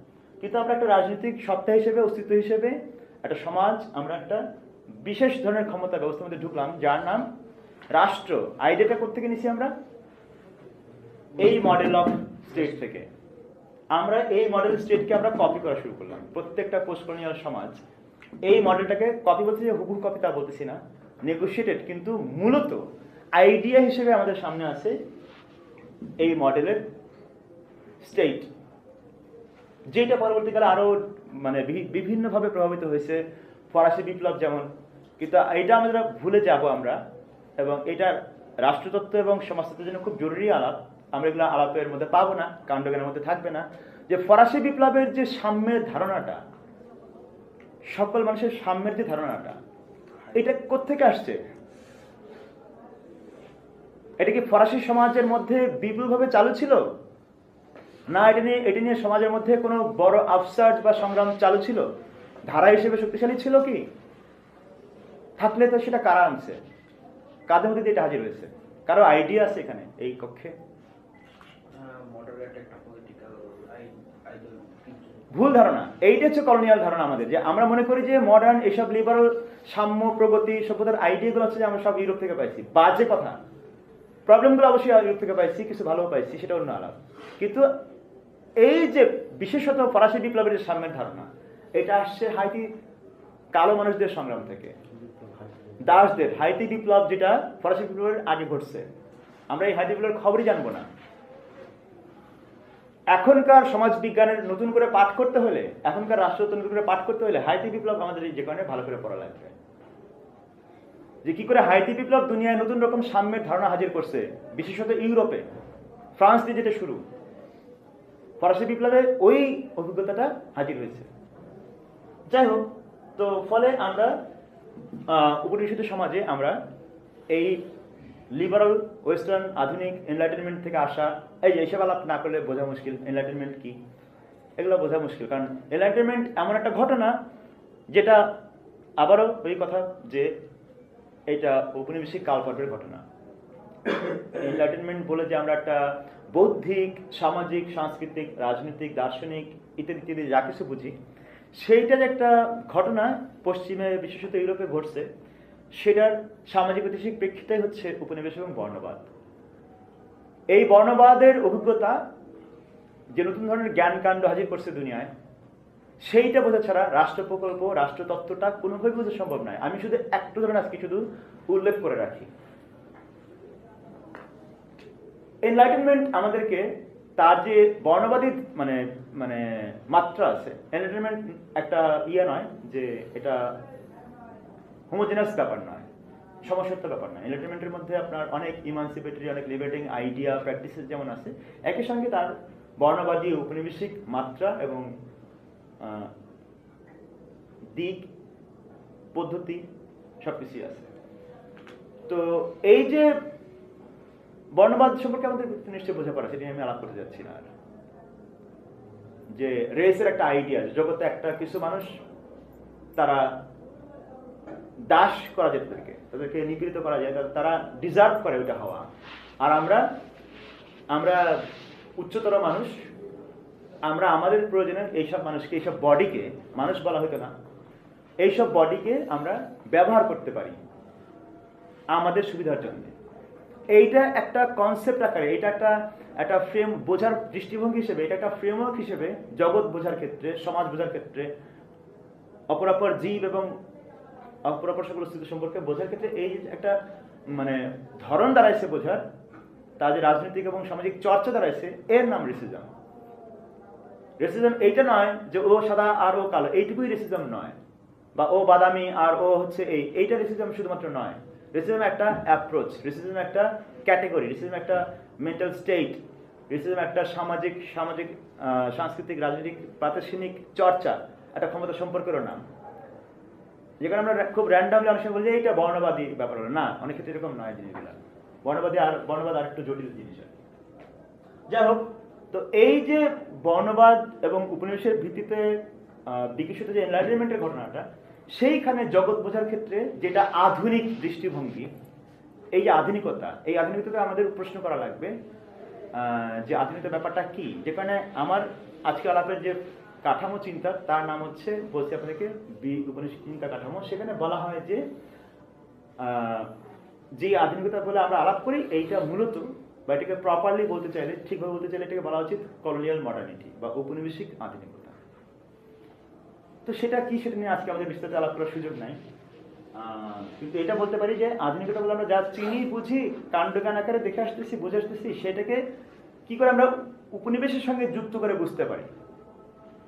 কিন্তু আমরা একটা রাজনৈতিক সত্তা হিসেবে, অস্তিত্ব হিসেবে, একটা সমাজ, আমরা একটা বিশেষ ধরনের ক্ষমতা ব্যবস্থার মধ্যে ঢুকলাম, যার নাম রাষ্ট্র। আইডিয়াটা কোত্থেকে নিছি আমরা? এই মডেল অফ স্টেট থেকে। আমরা এই মডেল স্টেটকে আমরা কপি করা শুরু করলাম। প্রত্যেকটা পোস্ট কলোনিয়াল সমাজ এই মডেলটাকে কপি বলছে, যে হুবহু কপি তা বলতেছি না, নেগোসিয়েটেড, কিন্তু মূলত আইডিয়া হিসেবে আমাদের সামনে আছে এই মডেলের স্টেট, যেটা পরবর্তীকালে আরো বিভিন্নভাবে প্রভাবিত হয়েছে, ফরাসি বিপ্লব যেমন। কিন্তু এটা আমরা ভুলে যাব আমরা, এবং এটা রাষ্ট্রতত্ত্ব এবং সমাজতত্ত্বের জন্য খুব জরুরি আলাপ। আমরা এগুলো আলাপের মধ্যে পাবো না, কাণ্ডজ্ঞানের মধ্যে থাকবে না। যে ফরাসি বিপ্লবের যে সাম্যের ধারণাটা, সকল মানুষের সাম্যের যে ধারণাটা, এটা কোত্থেকে আসছে? এটা কি ফরাসি সমাজের মধ্যে বিপুলভাবে চালু ছিল, না এটা নিয়ে সমাজের মধ্যে কোনো বড় আফসার্জ বা সংগ্রাম চালু ছিল, ধারা হিসেবে শক্তিশালী ছিল কি? থাকলে তো সেটা কারা আনছে, কাদের মধ্যে দিয়ে এটা হাজির হয়েছে? কারো আইডিয়া আছে এখানে এই কক্ষে? ভুল ধারণা। এইটা হচ্ছে কলোনিয়াল ধারণা আমাদের, যে আমরা মনে করি যে মডার্ন এইসব লিবারাল সাম্য প্রগতি সভ্যতার আইডিয়াগুলো হচ্ছে যে আমরা সব ইউরোপ থেকে পাইছি। বাজে কথা। প্রবলেমগুলো অবশ্যই ইউরোপ থেকে পাইছি, কিছু ভালো পাইছি, সেটা অন্য আলাপ। কিন্তু এই যে বিশেষত ফরাসি বিপ্লবের যে সাম্যের ধারণা, এটা আসছে হাইতি কালো মানুষদের সংগ্রাম থেকে, দাসদের। হাইতি বিপ্লব যেটা ফরাসি বিপ্লবের আগে ঘটছে, আমরা এই হাইতি বিপ্লবের খবরই জানবো না। এখনকার সমাজ বিজ্ঞানের নতুন করে পাঠ করতে হলে, এখনকার রাষ্ট্রতত্ত্ব নতুন করে পাঠ করতে হলে হাইতি বিপ্লব আমাদের যে কারণে ভালো করে পড়া লাগবে, যে কি করে হাইতি বিপ্লব দুনিয়ায় নতুন রকম সাম্যের ধারণা হাজির করছে, বিশেষত ইউরোপে। ফ্রান্স দিয়ে যেটা শুরু, ফরাসি বিপ্লবে ওই অভিজ্ঞতাটা হাজির হয়েছে। যাই হোক, তো ফলে আমরা উপনিবেশিত সমাজে আমরা এই লিবারাল ওয়েস্টার্ন আধুনিক এনলাইটেনমেন্ট থেকে আসা, এইসব আলাপ না করলে বোঝা মুশকিল এনলাইটেনমেন্ট কি, এগুলো বোঝা মুশকিল। কারণ এনলাইটেনমেন্ট এমন একটা ঘটনা যেটা আবারও ওই কথা যে এটা ঔপনিবেশিক কালপর্বের ঘটনা। এনলাইটেনমেন্ট বলে যে আমরা একটা বৌদ্ধিক, সামাজিক, সাংস্কৃতিক, রাজনৈতিক, দার্শনিক ইত্যাদি ইত্যাদি যা কিছু বুঝি, সেইটা যে একটা ঘটনা পশ্চিমে বিশেষত ইউরোপে ঘটছে, সেটার সামাজিক ঐতিহাসিক প্রেক্ষিতেই হচ্ছে উপনিবেশ এবং বর্ণবাদ। এই বর্ণবাদের অভিজ্ঞতা যে নতুন ধরনের জ্ঞান কাণ্ড হাজির করছে দুনিয়ায়, সেইটা বোঝা ছাড়া রাষ্ট্র প্রকল্প, রাষ্ট্রতত্ত্বটা কোনোভাবে বোঝা সম্ভব নয়। আমি শুধু একটা ধরনের আজকে শুধু উল্লেখ করে রাখি। এনলাইটেনমেন্ট আমাদেরকে তার যে বর্ণবাদী মাত্রা আছে, এনলাইটেনমেন্ট একটা নয় যে এটা হোমোজেনাস ব্যাপার নয়, সমস্যাত্ব ব্যাপার নয়। এনলাইটেনমেন্টের মধ্যে আপনার অনেক ইমানসিপেটরি, অনেক লিবারেটিং আইডিয়া, প্র্যাকটিসেস যেমন আছে, একই সঙ্গে তার বর্ণবাদী, উপনিবেশিক মাত্রা এবং দিক, পদ্ধতি সবকিছুই আছে। তো এই যে বর্ণবাদ সম্পর্কে আমাদের নিশ্চয়ই বোঝাপড়া, সেটা আমি আলাপ করতে যাচ্ছি না। আর যে রেসের একটা আইডিয়া, জগতে একটা কিছু মানুষ তারা দাস করা যায়, তাদেরকে নিপীড়িত করা যায়, তারা ডিজার্ভ করে ওইটা হওয়া। আর আমরা উচ্চতর মানুষ, আমরা আমাদের প্রয়োজনে এইসব মানুষকে, এইসব বডিকে, মানুষ বলা হতো না, এইসব বডিকে আমরা ব্যবহার করতে পারি আমাদের সুবিধার জন্য। এইটা একটা কনসেপ্ট আকারে, এটা একটা ফ্রেম বোঝার দৃষ্টিভঙ্গি হিসেবে, এটা একটা ফ্রেমওয়ার্ক হিসেবে জগৎ বোঝার ক্ষেত্রে, সমাজ বোঝার ক্ষেত্রে, অপরাপর জীব এবং অপরাপর সকল অস্তিত্ব সম্পর্কে বোঝার ক্ষেত্রে এই যে একটা মানে ধরন দাঁড়াইছে বোঝার, তার যে রাজনৈতিক এবং সামাজিক চর্চা দাঁড়াইছে, এর নাম রেসিজম। রেসিজম এইটা নয় যে ও সাদা আর ও কালো, এইটুকুই রেসিজম নয়, বা ও বাদামি আর ও হচ্ছে এইটা রেসিজম শুধুমাত্র নয়। রেসিজম একটা অ্যাপ্রোচ, রেসিজম একটা ক্যাটেগরি, রেসিজম একটা মেন্টাল স্টেট, রেসিজম একটা সামাজিক সামাজিক সাংস্কৃতিক রাজনৈতিক প্রাতিষ্ঠানিক চর্চা, একটা ক্ষমতা সম্পর্কেরও নাম। যেখানে আমরা খুব র্যান্ডামলি অনেক সময় বলি যে এইটা বর্ণবাদী ব্যাপার হলো না, অনেক ক্ষেত্রে এরকম নয় জিনিসগুলো। বর্ণবাদ আর একটু জটিল জিনিস। যাই হোক, তো এই যে বর্ণবাদ এবং উপনিবেশের ভিত্তিতে বিকশিত যে এনলাইটেনমেন্টের ঘটনাটা, সেইখানে জগৎ বোঝার ক্ষেত্রে যেটা আধুনিক দৃষ্টিভঙ্গি, এই যে আধুনিকতা, এই আধুনিকতাকে আমাদের প্রশ্ন করা লাগবে যে আধুনিকতা ব্যাপারটা কি। যেখানে আমার আজকে আলাপের যে কাঠামো চিন্তা, তার নাম হচ্ছে, বলছি আপনাদেরকে, উপনিবেশিক চিন্তা কাঠামো। সেখানে বলা হয় যে যে আধুনিকতা বলে আমরা আলাপ করি, এইটা মূলত, বা এটাকে প্রপারলি বলতে চাইলে, ঠিকভাবে বলতে চাইলে, এটাকে বলা উচিত কলোনিয়াল মডার্নিটি বা উপনিবেশিক আধুনিকতা। তো সেটা কি, সেটা নিয়ে আজকে আমাদের বিস্তারিত আলাপ করার সুযোগ নাই। কিন্তু এটা বলতে পারি যে আধুনিকতা বলে আমরা যা চিনি, বুঝি, কাণ্ডজ্ঞান আকারে দেখে আসতেছি, বুঝে আসতেছি, সেটাকে কি করে আমরা উপনিবেশের সঙ্গে যুক্ত করে বুঝতে পারি,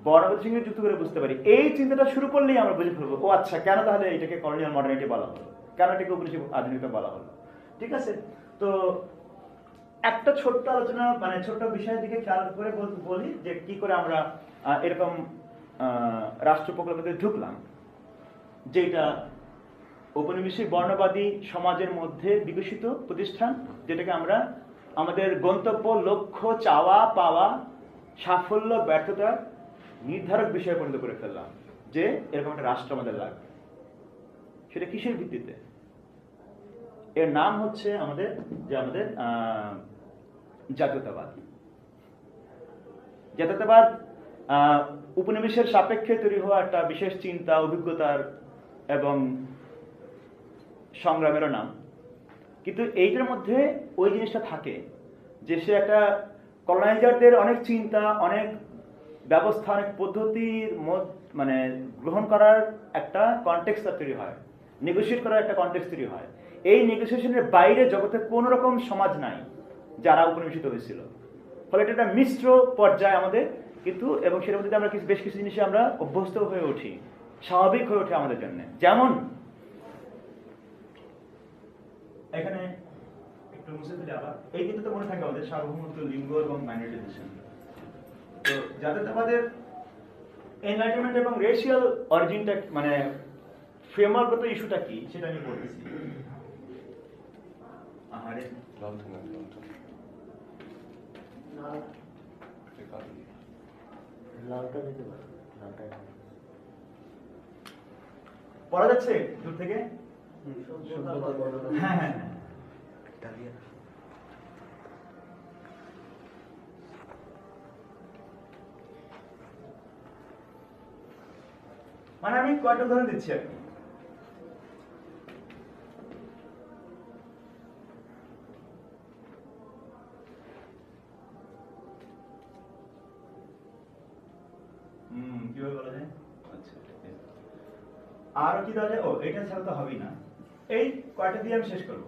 বর্ণবাদের সঙ্গে যুক্ত করে বুঝতে পারি। এই চিন্তাটা শুরু করলেই আমরা বুঝে ফেলবো, ও আচ্ছা, কেন তাহলে এটাকে কলোনিয়াল মডার্নিটি বলা হলো, কেন এটাকে উপনিবেশিক আধুনিকতা বলা হলো। ঠিক আছে, তো একটা ছোট্ট আলোচনা, মানে ছোট্ট বিষয়ের দিকে খেয়াল করে বলি যে কি করে আমরা এরকম রাষ্ট্র প্রকল্পে ঢুকলাম, যেটা ঔপনিবেশিক বর্ণবাদী সমাজের মধ্যে বিকশিত প্রতিষ্ঠান, যেটাকে আমরা আমাদের গন্তব্য, লক্ষ্য, চাওয়া পাওয়া, সাফল্য ব্যর্থতার নির্ধারক বিষয়ে পরিণত করে ফেললাম, যে এরকম একটা রাষ্ট্র আমাদের লাগবে। সেটা কিসের ভিত্তিতে? এর নাম হচ্ছে আমাদের জাতীয়তাবাদ। জাতীয়তাবাদ উপনিবেশের সাপেক্ষে তৈরি হওয়া একটা বিশেষ চিন্তা, অভিজ্ঞতার এবং সংগ্রামেরও নাম। কিন্তু এইটার মধ্যে ওই জিনিসটা থাকে যে সে একটা কলোনাইজারদের অনেক চিন্তা, অনেক ব্যবস্থা, অনেক পদ্ধতির মানে গ্রহণ করার একটা কনটেক্সট তৈরি হয়, নেগোশিয়েট করার একটা কনটেক্সট তৈরি হয়। এই নেগোসিয়েশনের বাইরে জগতে কোন রকম সমাজ নাই যারা উপনিবেশিত হয়েছিল। ফলে এটা একটা মিশ্র পর্যায়ে আমাদের, কিন্তু এবং সেটার মধ্যে আমরা বেশ কিছু জিনিসে আমরা অভ্যস্ত হয়ে উঠি, স্বাভাবিক হয়ে ওঠে আমাদের জন্য। যেমন এখানে একটু মুছে ফেলে আবার এই কিন্তু তো মনে থাকে আমাদের সার্বভৌমত্ব, লিঙ্গ এবং মাইনরিটাইজেশন। তো জাতীয়তাবাদের এনলাইটেনমেন্ট এবং রেশিয়াল অরিজিনটা, মানে ফ্রেমওয়ার্কগত ইস্যুটা কি, সেটা আমি বলতেছি। আহারে পড়া যাচ্ছে দূর থেকে? হ্যাঁ হ্যাঁ হ্যাঁ, মানে আমি কয়েকটা উদাহরণ দিচ্ছি আর কি। কিভাবে বলা যায়? আচ্ছা, আরো কি দেওয়া যায়? ও, এটা ছাড়া তো হবেই না। এই কয়টা দিয়ে আমি শেষ করব।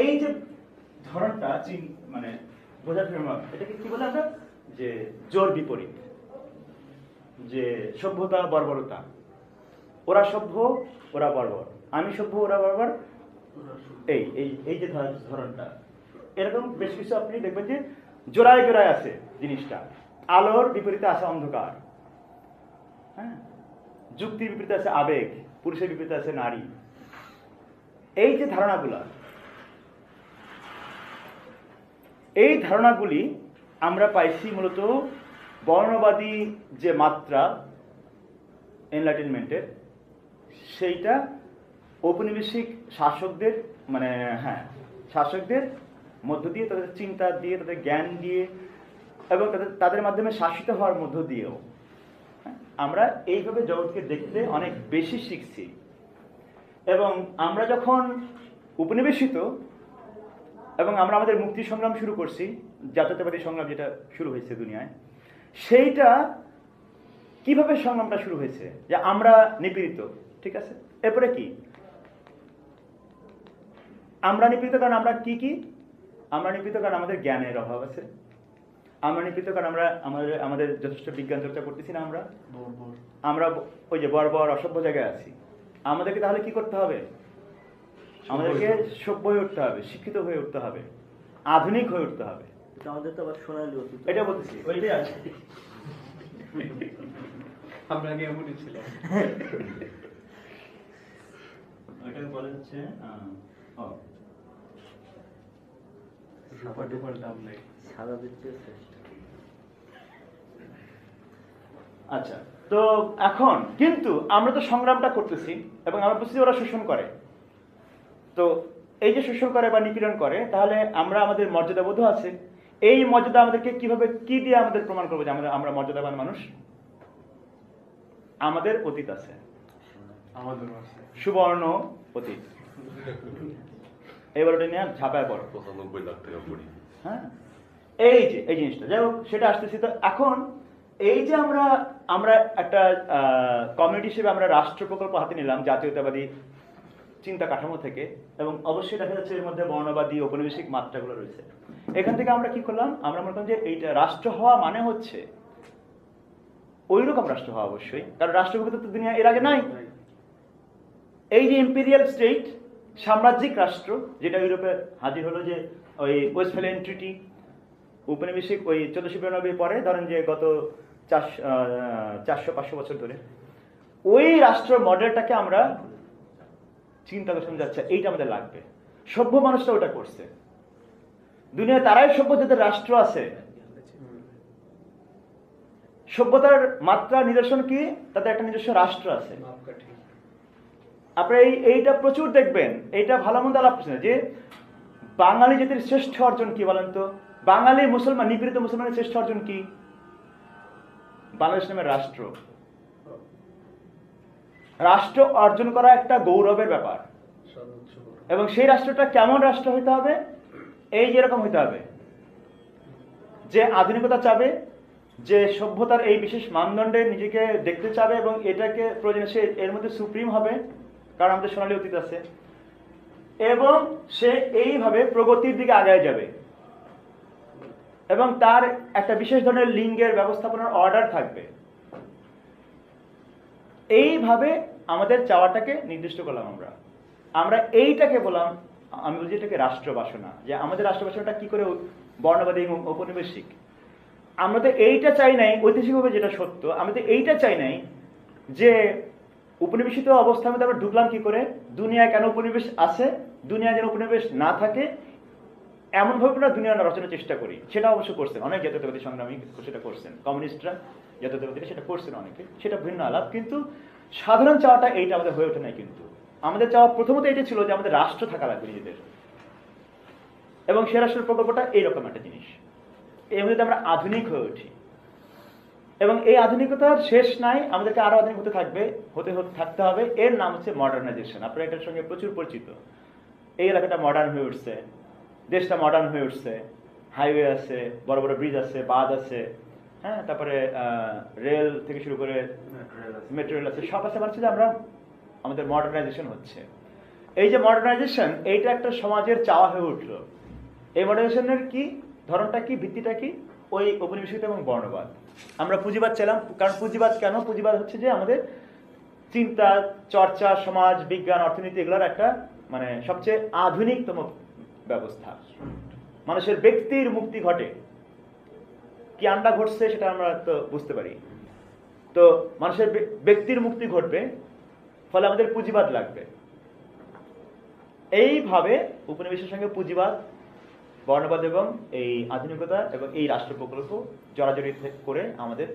এই যে ধরনটা মানে বোঝার ফ্রেমওয়ার্ক, এটাকে কি বলে আমরা? যে জোর বিপরীত, যে সভ্যতা বর্বরতা, ওরা সভ্য ওরা বর্বর, আমি সভ্য ওরা বর্বর, এই এই এই যে ধরনটা, এরকম বেশ কিছু আপনি দেখবেন যে জোড়ায় জোড়ায় আছে জিনিসটা। আলোর বিপরীতে আছে অন্ধকার, হ্যাঁ, যুক্তির বিপরীতে আছে আবেগ, পুরুষের বিপরীতে আছে নারী। এই যে ধারণাগুলো, এই ধারণাগুলি আমরা পাইছি মূলত বর্ণবাদী যে মাত্রা এনলাইটেনমেন্টের, সেইটা ঔপনিবেশিক শাসকদের, মানে হ্যাঁ, শাসকদের মধ্য দিয়ে, তাদের চিন্তা দিয়ে, তাদের জ্ঞান দিয়ে এবং তাদের মাধ্যমে শাসিত হওয়ার মধ্য দিয়েও আমরা এইভাবে জগৎকে দেখতে অনেক বেশি শিখছি। এবং আমরা যখন উপনিবেশিত এবং আমরা আমাদের মুক্তি সংগ্রাম শুরু করছি, জাতীয়তাবাদী সংগ্রাম যেটা শুরু হয়েছে দুনিয়ায়, সেইটা কিভাবে সংগ্রামটা শুরু হয়েছে, যে আমরা নিপীড়িত, ঠিক আছে, এরপরে কি আমরা নিপীড়িত কারণ আমরা কি আমরা নিপীড়িত কারণ আমাদের জ্ঞানের অভাব আছে, আমরা নিপীড়িত কারণ আমরা আমাদের যথেষ্ট বিজ্ঞান চর্চা করতেছি না, আমরা ওই যে বর্বর অসভ্য জায়গায় আছি। আমাদেরকে তাহলে কি করতে হবে? আমাদেরকে সভ্য হয়ে উঠতে হবে, শিক্ষিত হয়ে উঠতে হবে, আধুনিক হয়ে উঠতে হবে। আমাদের তো আবার সোনালি অতীত। এটা বলতেছি, ওইটাই আছে। আমরা আগে এমনই ছিলাম। ওইটাকে বলে হচ্ছে স্বাভাবিক চেয়ে শ্রেষ্ঠ। আচ্ছা, তো এখন কিন্তু আমরা তো সংগ্রামটা করতেছি এবং আমরা বুঝছি ওরা শোষণ করে। তো এই যে শোষণ করে বা নিপীড়ন করে, তাহলে আমরা আমাদের মর্যাদাবোধ আছে। এই মর্যাদা আমাদেরকে কিভাবে কি দিয়ে আমাদের প্রমাণ করবো যে আমরা মর্যাদাবান মানুষ? আমাদের অতীত আছে, সুবর্ণ অতীত। এবার ওটা নিয়ে ঝাঁপায় পড়ো। 95 লাখ টাকা পড়ি। হ্যাঁ, এই যে এই জিনিসটা, যাই হোক, সেটা আসতেছি। তো এখন এই যে আমরা একটা কমিউনিটি হিসেবে আমরা রাষ্ট্র প্রকল্প হাতে নিলাম জাতীয়তাবাদী চিন্তা কাঠামো থেকে, এবং অবশ্যই দেখা যাচ্ছে এর মধ্যে বর্ণবাদী ঔপনিবেশিক মাত্রাগুলো রয়েছে। এখান থেকে আমরা কি করলাম? আমরা মনে করলাম যে এইটা রাষ্ট্র হওয়া মানে হচ্ছে ওই রকম রাষ্ট্র হওয়া, অবশ্যই, কারণ রাষ্ট্র ব্যবস্থা তো দুনিয়া এর আগে নাই। এই যে ইম্পেরিয়াল স্টেট, সাম্রাজ্যিক রাষ্ট্র, যেটা ইউরোপে হাজির হলো, যে ওই ওয়েস্টফ্যালিয়ান ট্রিটি, উপনিবেশিক ওই 1492 পরে, ধরেন যে গত 400-500 বছর ধরে ওই রাষ্ট্র মডেলটাকে আমরা চিন্তা করছিলাম যাচ্ছে এইটা আমাদের লাগবে। সভ্য মানুষটা ওটা করছে। দুনিয়ায় তারাই সভ্য যাদের রাষ্ট্র আছে। সভ্যতার মাত্রা নিদর্শন কি? তাদের একটা নিজস্ব রাষ্ট্র আছে। আপনারা এইটা প্রচুর দেখবেন, এইটা ভালো মন্দ আলাপ করছেন যে বাঙালি জাতির শ্রেষ্ঠ অর্জন কি বলেন তো? বাঙালি মুসলমান, নিপীড়িত মুসলমানের শ্রেষ্ঠ অর্জন কি? বাংলাদেশ নামের রাষ্ট্র। রাষ্ট্র অর্জন করা একটা গৌরবের ব্যাপার, এবং সেই রাষ্ট্রটা কেমন রাষ্ট্র হইতে হবে? এই যেরকম হইতে হবে, যে আধুনিকতা চাবে, যে সভ্যতার এই বিশেষ মানদণ্ডে নিজেকে দেখতে চাবে, এবং এটাকে প্রয়োজনে সে এর মধ্যে সুপ্রিম হবে, কারণ আমাদের সোনালী অতীত আছে, এবং সে এইভাবে প্রগতির দিকে আগায় যাবে, এবং তার একটা বিশেষ ধরনের লিঙ্গের ব্যবস্থাপনার অর্ডার থাকবে। এইভাবে আমাদের চাওয়াটাকে নির্দিষ্ট করলাম আমরা এইটাকে বললাম, আমি বলছি এটাকে রাষ্ট্র বাসনা, যে আমাদের রাষ্ট্র বাসনাটা কি করে বর্ণবাদী এবং ঔপনিবেশিক। আমরা তো এইটা চাই নাই, ঐতিহাসিকভাবে যেটা সত্য, আমরা তো এইটা চাই নাই যে উপনিবেশিত অবস্থার মধ্যে আমরা ঢুকলাম কি করে, দুনিয়ায় কেন উপনিবেশ আছে, দুনিয়ায় যেন উপনিবেশ না থাকে, এমনভাবে আমরা দুনিয়া রচনার চেষ্টা করি। সেটা অবশ্য করছেন অনেক জাতীয়তাবাদী সংগ্রামী, সেটা করছেন কমিউনিস্টরা, জাতীয়তাবাদীরা সেটা করছেন অনেকে, সেটা ভিন্ন আলাপ। কিন্তু সাধারণ চাওয়াটা এইটা আমাদের হয়ে ওঠে নাই। কিন্তু আমাদের চাওয়া প্রথমত এটা ছিল যে আমাদের রাষ্ট্র থাকা লাগবে নিজেদের, এবং সে রাষ্ট্রের প্রকল্পটা এইরকম একটা জিনিস। এর মধ্যে আমরা আধুনিক হয়ে উঠি, এবং এই আধুনিকতার শেষ নাই, আমাদেরকে আরো আধুনিক থাকতে হবে। এর নাম হচ্ছে মডার্নাইজেশন। আপনারা এটার সঙ্গে প্রচুর পরিচিত। এই এলাকাটা মডার্ন হয়ে উঠছে, দেশটা মডার্ন হয়ে উঠছে, হাইওয়ে আছে, বড় বড় ব্রিজ আছে, বাঁধ আছে, হ্যাঁ, তারপরে রেল থেকে শুরু করে মেট্রো রেল আছে, সব আছে। মানে যে আমরা আমাদের মডার্নাইজেশন হচ্ছে। এই যে মডার্নাইজেশন, এইটা একটা সমাজের চাওয়া হয়ে উঠলো। এই মডার্নাইজেশনের কি ধরনটা কি, ভিত্তিটা কি? ওই ঔপনিবেশিকতা এবং বর্ণবাদ। আমরা পুঁজিবাদ চাইলাম, কারণ পুঁজিবাদ কেন? পুঁজিবাদ হচ্ছে যে আমাদের চিন্তা, চর্চা, সমাজ বিজ্ঞান, অর্থনীতি এগুলোর একটা মানে সবচেয়ে আধুনিকতম ব্যবস্থা। মানুষের ব্যক্তির মুক্তি ঘটে, কি আন্ডা ঘটছে সেটা আমরা তো বুঝতে পারি। তো মানুষের ব্যক্তির মুক্তি ঘটবে, ফলে আমাদের পুঁজিবাদ লাগবে। এইভাবে উপনিবেশের সঙ্গে পুঁজিবাদ, বর্ণবাদ এবং এই আধুনিকতা এবং এই রাষ্ট্র প্রকল্প জড়াজড়ি করে আমাদের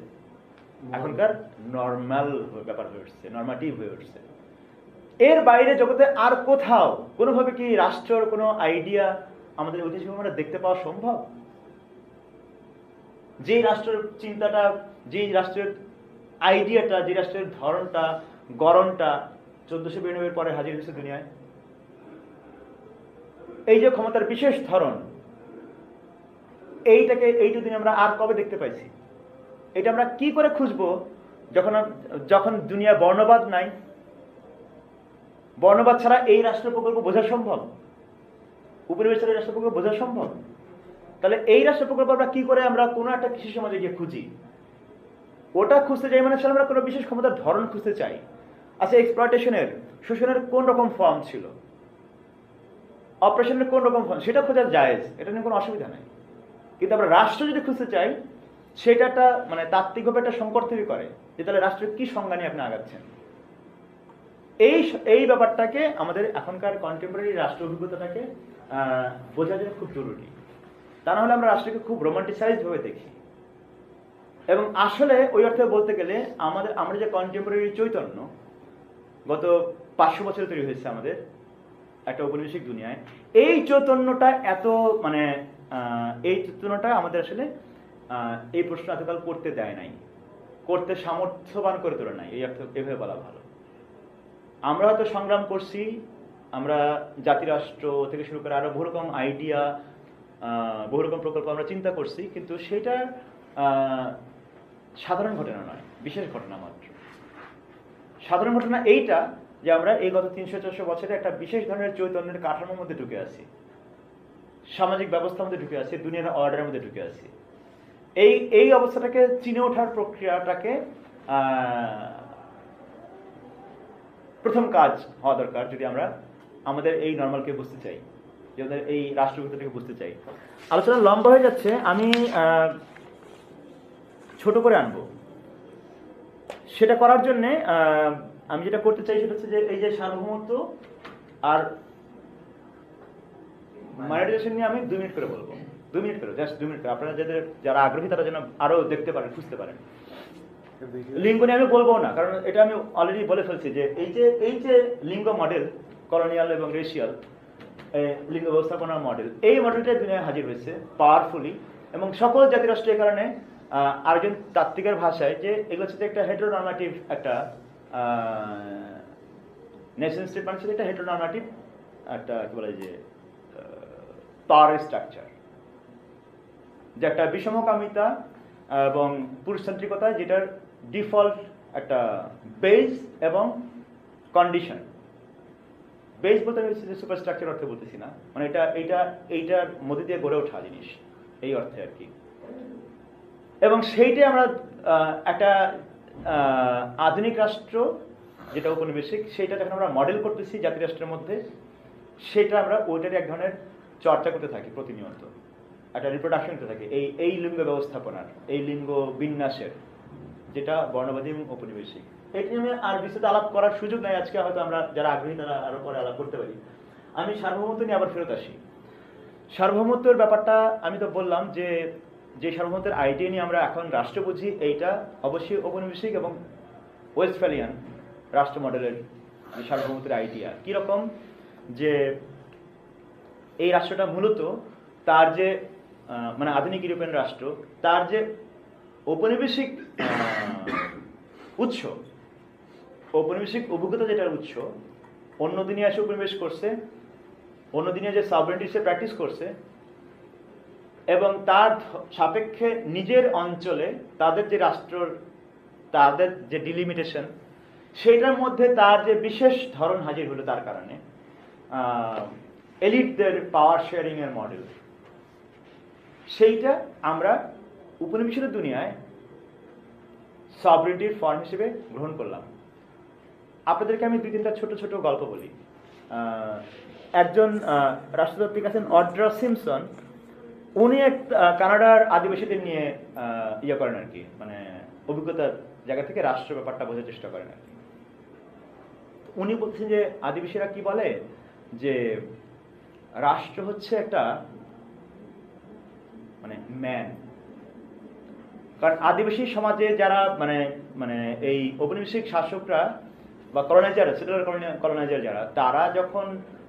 এখনকার নর্মাল ব্যাপার হয়ে উঠছে, নর্মাটিভ হয়ে উঠছে। এর বাইরে জগতে আর কোথাও কোনোভাবে কি রাষ্ট্রের কোনো আইডিয়া আমাদের ঐতিহাসিক আমরা দেখতে পাওয়া সম্ভব? যে রাষ্ট্রের চিন্তাটা, যে রাষ্ট্রের আইডিয়াটা, যে রাষ্ট্রের ধরনটা, গড়নটা 1492 পরে হাজির হয়েছে দুনিয়ায়, এই যে ক্ষমতার বিশেষ ধরন, এইটা দিন আমরা আর কবে দেখতে পাইছি? এটা আমরা কি করে খুঁজবো যখন দুনিয়া বর্ণবাদ নাই, বর্ণবাদ ছাড়া এই রাষ্ট্র প্রকল্প বোঝা সম্ভব, উপনিবেশ ছাড়া এই রাষ্ট্র প্রকল্প বোঝা সম্ভব? তাহলে এই রাষ্ট্র প্রকল্প আমরা কি করে আমরা কোনো একটা কৃষি সমাজে গিয়ে খুঁজি? ওটা খুঁজতে চাই মানে আমরা কোনো বিশেষ ক্ষমতার ধরন খুঁজতে চাই। আচ্ছা, এক্সপ্লয়টেশনের, শোষণের কোন রকম ফর্ম ছিল, অপারেশনের কোন রকম ফর্ম, সেটা খোঁজা জায়েজ, এটা নিয়ে কোনো অসুবিধা নেই। কিন্তু আমরা রাষ্ট্র যদি খুঁজতে চাই, সেটা একটা মানে তাত্ত্বিকভাবে একটা সংকট তৈরি করে যে তাহলে রাষ্ট্রের কি সংজ্ঞা নিয়ে আপনি আগাচ্ছেন। এই ব্যাপারটাকে আমাদের এখনকার কন্টেম্পোরারি রাষ্ট্র অভিজ্ঞতাটাকে বোঝা যায় খুব জরুরি। তা না হলে আমরা রাষ্ট্রকে খুব রোমান্টিসাইজড ভাবে দেখি। এবং আসলে ওই অর্থে বলতে গেলে আমরা যে কন্টেম্পোরারি চৈতন্য গত 500 বছরে তৈরি হয়েছে আমাদের একটা ঔপনিবেশিক দুনিয়ায়, এই চৈতন্যটা আমাদের আসলে এই প্রশ্ন এতকাল করতে দেয় নাই, করতে সামর্থ্যবান করে তোলে নাই, এই অর্থে এভাবে বলা ভালো। আমরা হয়তো সংগ্রাম করছি, আমরা জাতিরাষ্ট্র থেকে শুরু করে আরো বহু রকম আইডিয়া, বহু রকম প্রকল্প আমরা চিন্তা করছি, কিন্তু সেটা সাধারণ ঘটনা নয়, বিশেষ ঘটনা মাত্র। সাধারণ ঘটনা এইটা যে আমরা এই গত 300-400 বছরে একটা বিশেষ ধরনের চৈতন্যের কাঠামোর মধ্যে ঢুকে আছি, সামাজিক ব্যবস্থার মধ্যে ঢুকে আছি, দুনিয়ার অর্ডারের মধ্যে ঢুকে আছি। এই অবস্থাটাকে চিনে ওঠার প্রক্রিয়াটাকে প্রথম কাজ হওয়া দরকার যদি আমরা আমাদের এই নর্মালকে বুঝতে চাই, আমাদের এই রাষ্ট্রবিজ্ঞতাকে বুঝতে চাই। আলোচনা লম্বা হয়ে যাচ্ছে, আমি ছোট করে আনবো। সেটা করার জন্য আমি যেটা করতে চাই সেটা হচ্ছে যে এই যে সার্বভৌমত্ব আর মনিটাইজেশন নিয়ে আমি 2 মিনিট করে বলবো, 2 মিনিট করে, জাস্ট 2 মিনিট করে। আপনারা যারা আগ্রহী তারা যেন আরো দেখতে পারেন, বুঝতে পারেন। লিঙ্গ নিয়ে আমি বলবো না, কারণ এটা আমি অলরেডি বলে ফেলছি যে এই যে লিঙ্গ মডেল, কলোনিয়াল এবং রেশিয়াল লিঙ্গ ব্যবস্থাপনার মডেল, এই মডেলটা দুনিয়ায় হাজির হয়েছে পাওয়ারফুলি, এবং সকল জাতিরাষ্ট্র এই কারণে আরেকজন তাত্ত্বিকের ভাষায় যে এগুলো হচ্ছে একটা হেটেরোনর্মেটিভ একটা নেশন স্টেট, মানে একটা হেটেরোনর্মেটিভ একটা কি বলে যে পাওয়ার স্ট্রাকচার, যে একটা বিষমকামিতা এবং পুরুষতান্ত্রিকতা, যেটার ডিফল্ট একটা বেস এবং কন্ডিশন। বেস বলতে আমি সুপার স্ট্রাকচার অর্থে বলতেছি না, মানে এইটার মধ্যে দিয়ে গড়ে ওঠা জিনিস, এই অর্থে আর কি। এবং সেইটাই আমরা একটা আধুনিক রাষ্ট্র যেটা ঔপনিবেশিক, সেইটা যখন আমরা মডেল করতেছি জাতিরাষ্ট্রের মধ্যে, সেটা আমরা ওইটারই এক ধরনের চর্চা করতে থাকি প্রতিনিয়ত, একটা রিপ্রোডাকশন করতে থাকি এই লিঙ্গ ব্যবস্থাপনার, এই লিঙ্গ বিন্যাসের, যেটা বর্ণবাদী এবং ঔপনিবেশিক। এটি আমি আর বিস্তারিত আলাপ করার সুযোগ নাই আজকে, হয়তো আমরা যারা আগ্রহী তারা আরো পরে আলাপ করতে পারি। আমি সার্বভৌমত্ব নিয়ে আবার ফেরত আসি। সার্বভৌমত্বের ব্যাপারটা আমি তো বললাম যে সার্বভৌমত্বের আইডিয়া নিয়ে আমরা এখন রাষ্ট্র বুঝি, এইটা অবশ্যই ঔপনিবেশিক এবং ওয়েস্টফ্যালিয়ান রাষ্ট্র মডেলের সার্বভৌমত্বের আইডিয়া। কিরকম যে এই রাষ্ট্রটা মূলত তার যে মানে আধুনিক ইউরোপিয়ান রাষ্ট্র, তার যে ঔপনিবেশিক উৎস, ঔপনিবেশিক অভিজ্ঞতা যেটার উৎস, অন্য দিনে এসে উপনিবেশ করছে, অন্য দিনে যে সভরেনিটি সে প্র্যাকটিস করছে, এবং তার সাপেক্ষে নিজের অঞ্চলে তাদের যে রাষ্ট্রর, তাদের যে ডিলিমিটেশন, সেটার মধ্যে তার যে বিশেষ ধরন হাজির হলো, তার কারণে এলিটদের পাওয়ার শেয়ারিং এর মডেল, সেইটা আমরা উপনিবেশিত দুনিয়ায় সভরেনিটির ফর্ম হিসেবে গ্রহণ করলাম। আপনাদেরকে আমি 2-3টা ছোট ছোট গল্প বলি। একজন রাষ্ট্রতাত্ত্বিক আছেন অড্রা সিমপসন, উনি এক কানাডার আদিবাসীদের নিয়ে ইয়ে করেন আর কি, মানে অভিজ্ঞতার জায়গা থেকে রাষ্ট্র ব্যাপারটা বোঝার চেষ্টা করেন আর কি। উনি বলছেন যে আদিবাসীরা কি বলে যে রাষ্ট্র হচ্ছে একটা মানে ম্যান। কারণ আদিবাসী সমাজে যারা মানে এই ঔপনিবেশিক শাসকরা বা কলোনাইজার, সেটেলার কলোনাইজার যারা, তারা যখন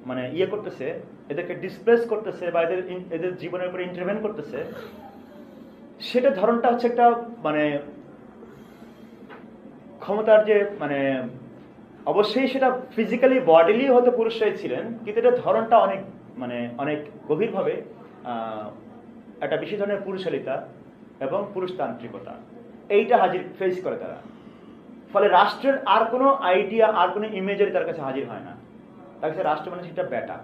মানে ইয়ে করতেছে, এদেরকে ডিসপ্লেস করতেছে বা এদের জীবনের উপরে ইন্টারভেন করতেছে, সেটা ধরনটা হচ্ছে একটা মানে ক্ষমতার যে মানে অবশ্যই সেটা ফিজিক্যালি বডিলি হয়তো পুরুষরাই ছিলেন, কিন্তু এটা ধরনটা অনেক গভীরভাবে একটা বিশেষ ধরনের পুরুষালিতা এবং পুরুষতান্ত্রিকতা, এইটা হাজির ফেস করে তারা। ফলে রাষ্ট্রের আর কোনো আইডিয়া, আর কোনো ইমেজারি তার কাছে হাজির হয় না। তার কাছে রাষ্ট্র মানে সেটা বেটা।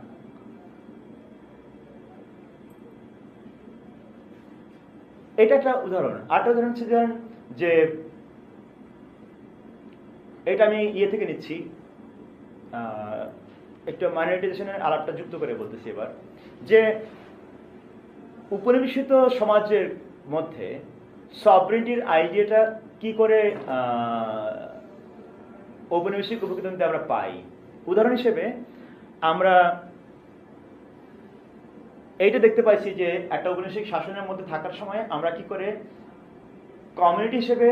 এটা একটা উদাহরণ। আরেকটা উদাহরণ হচ্ছে ধরেন যে, এটা আমি ইয়ে থেকে নিচ্ছি, একটু মাইনরিটাইজেশনের আলাপটা যুক্ত করে বলতেছি এবার, যে উপনিবেশিত সমাজের মধ্যে সভরেনিটির আইডিয়াটা কি করে ঔপনিবেশিক উপকৃততে আমরা পাই। উদাহরণ হিসেবে আমরা এইটা দেখতে পাইছি যে একটা ঔপনিবেশিক শাসনের মধ্যে থাকার সময় আমরা কি করে কমিউনিটি হিসেবে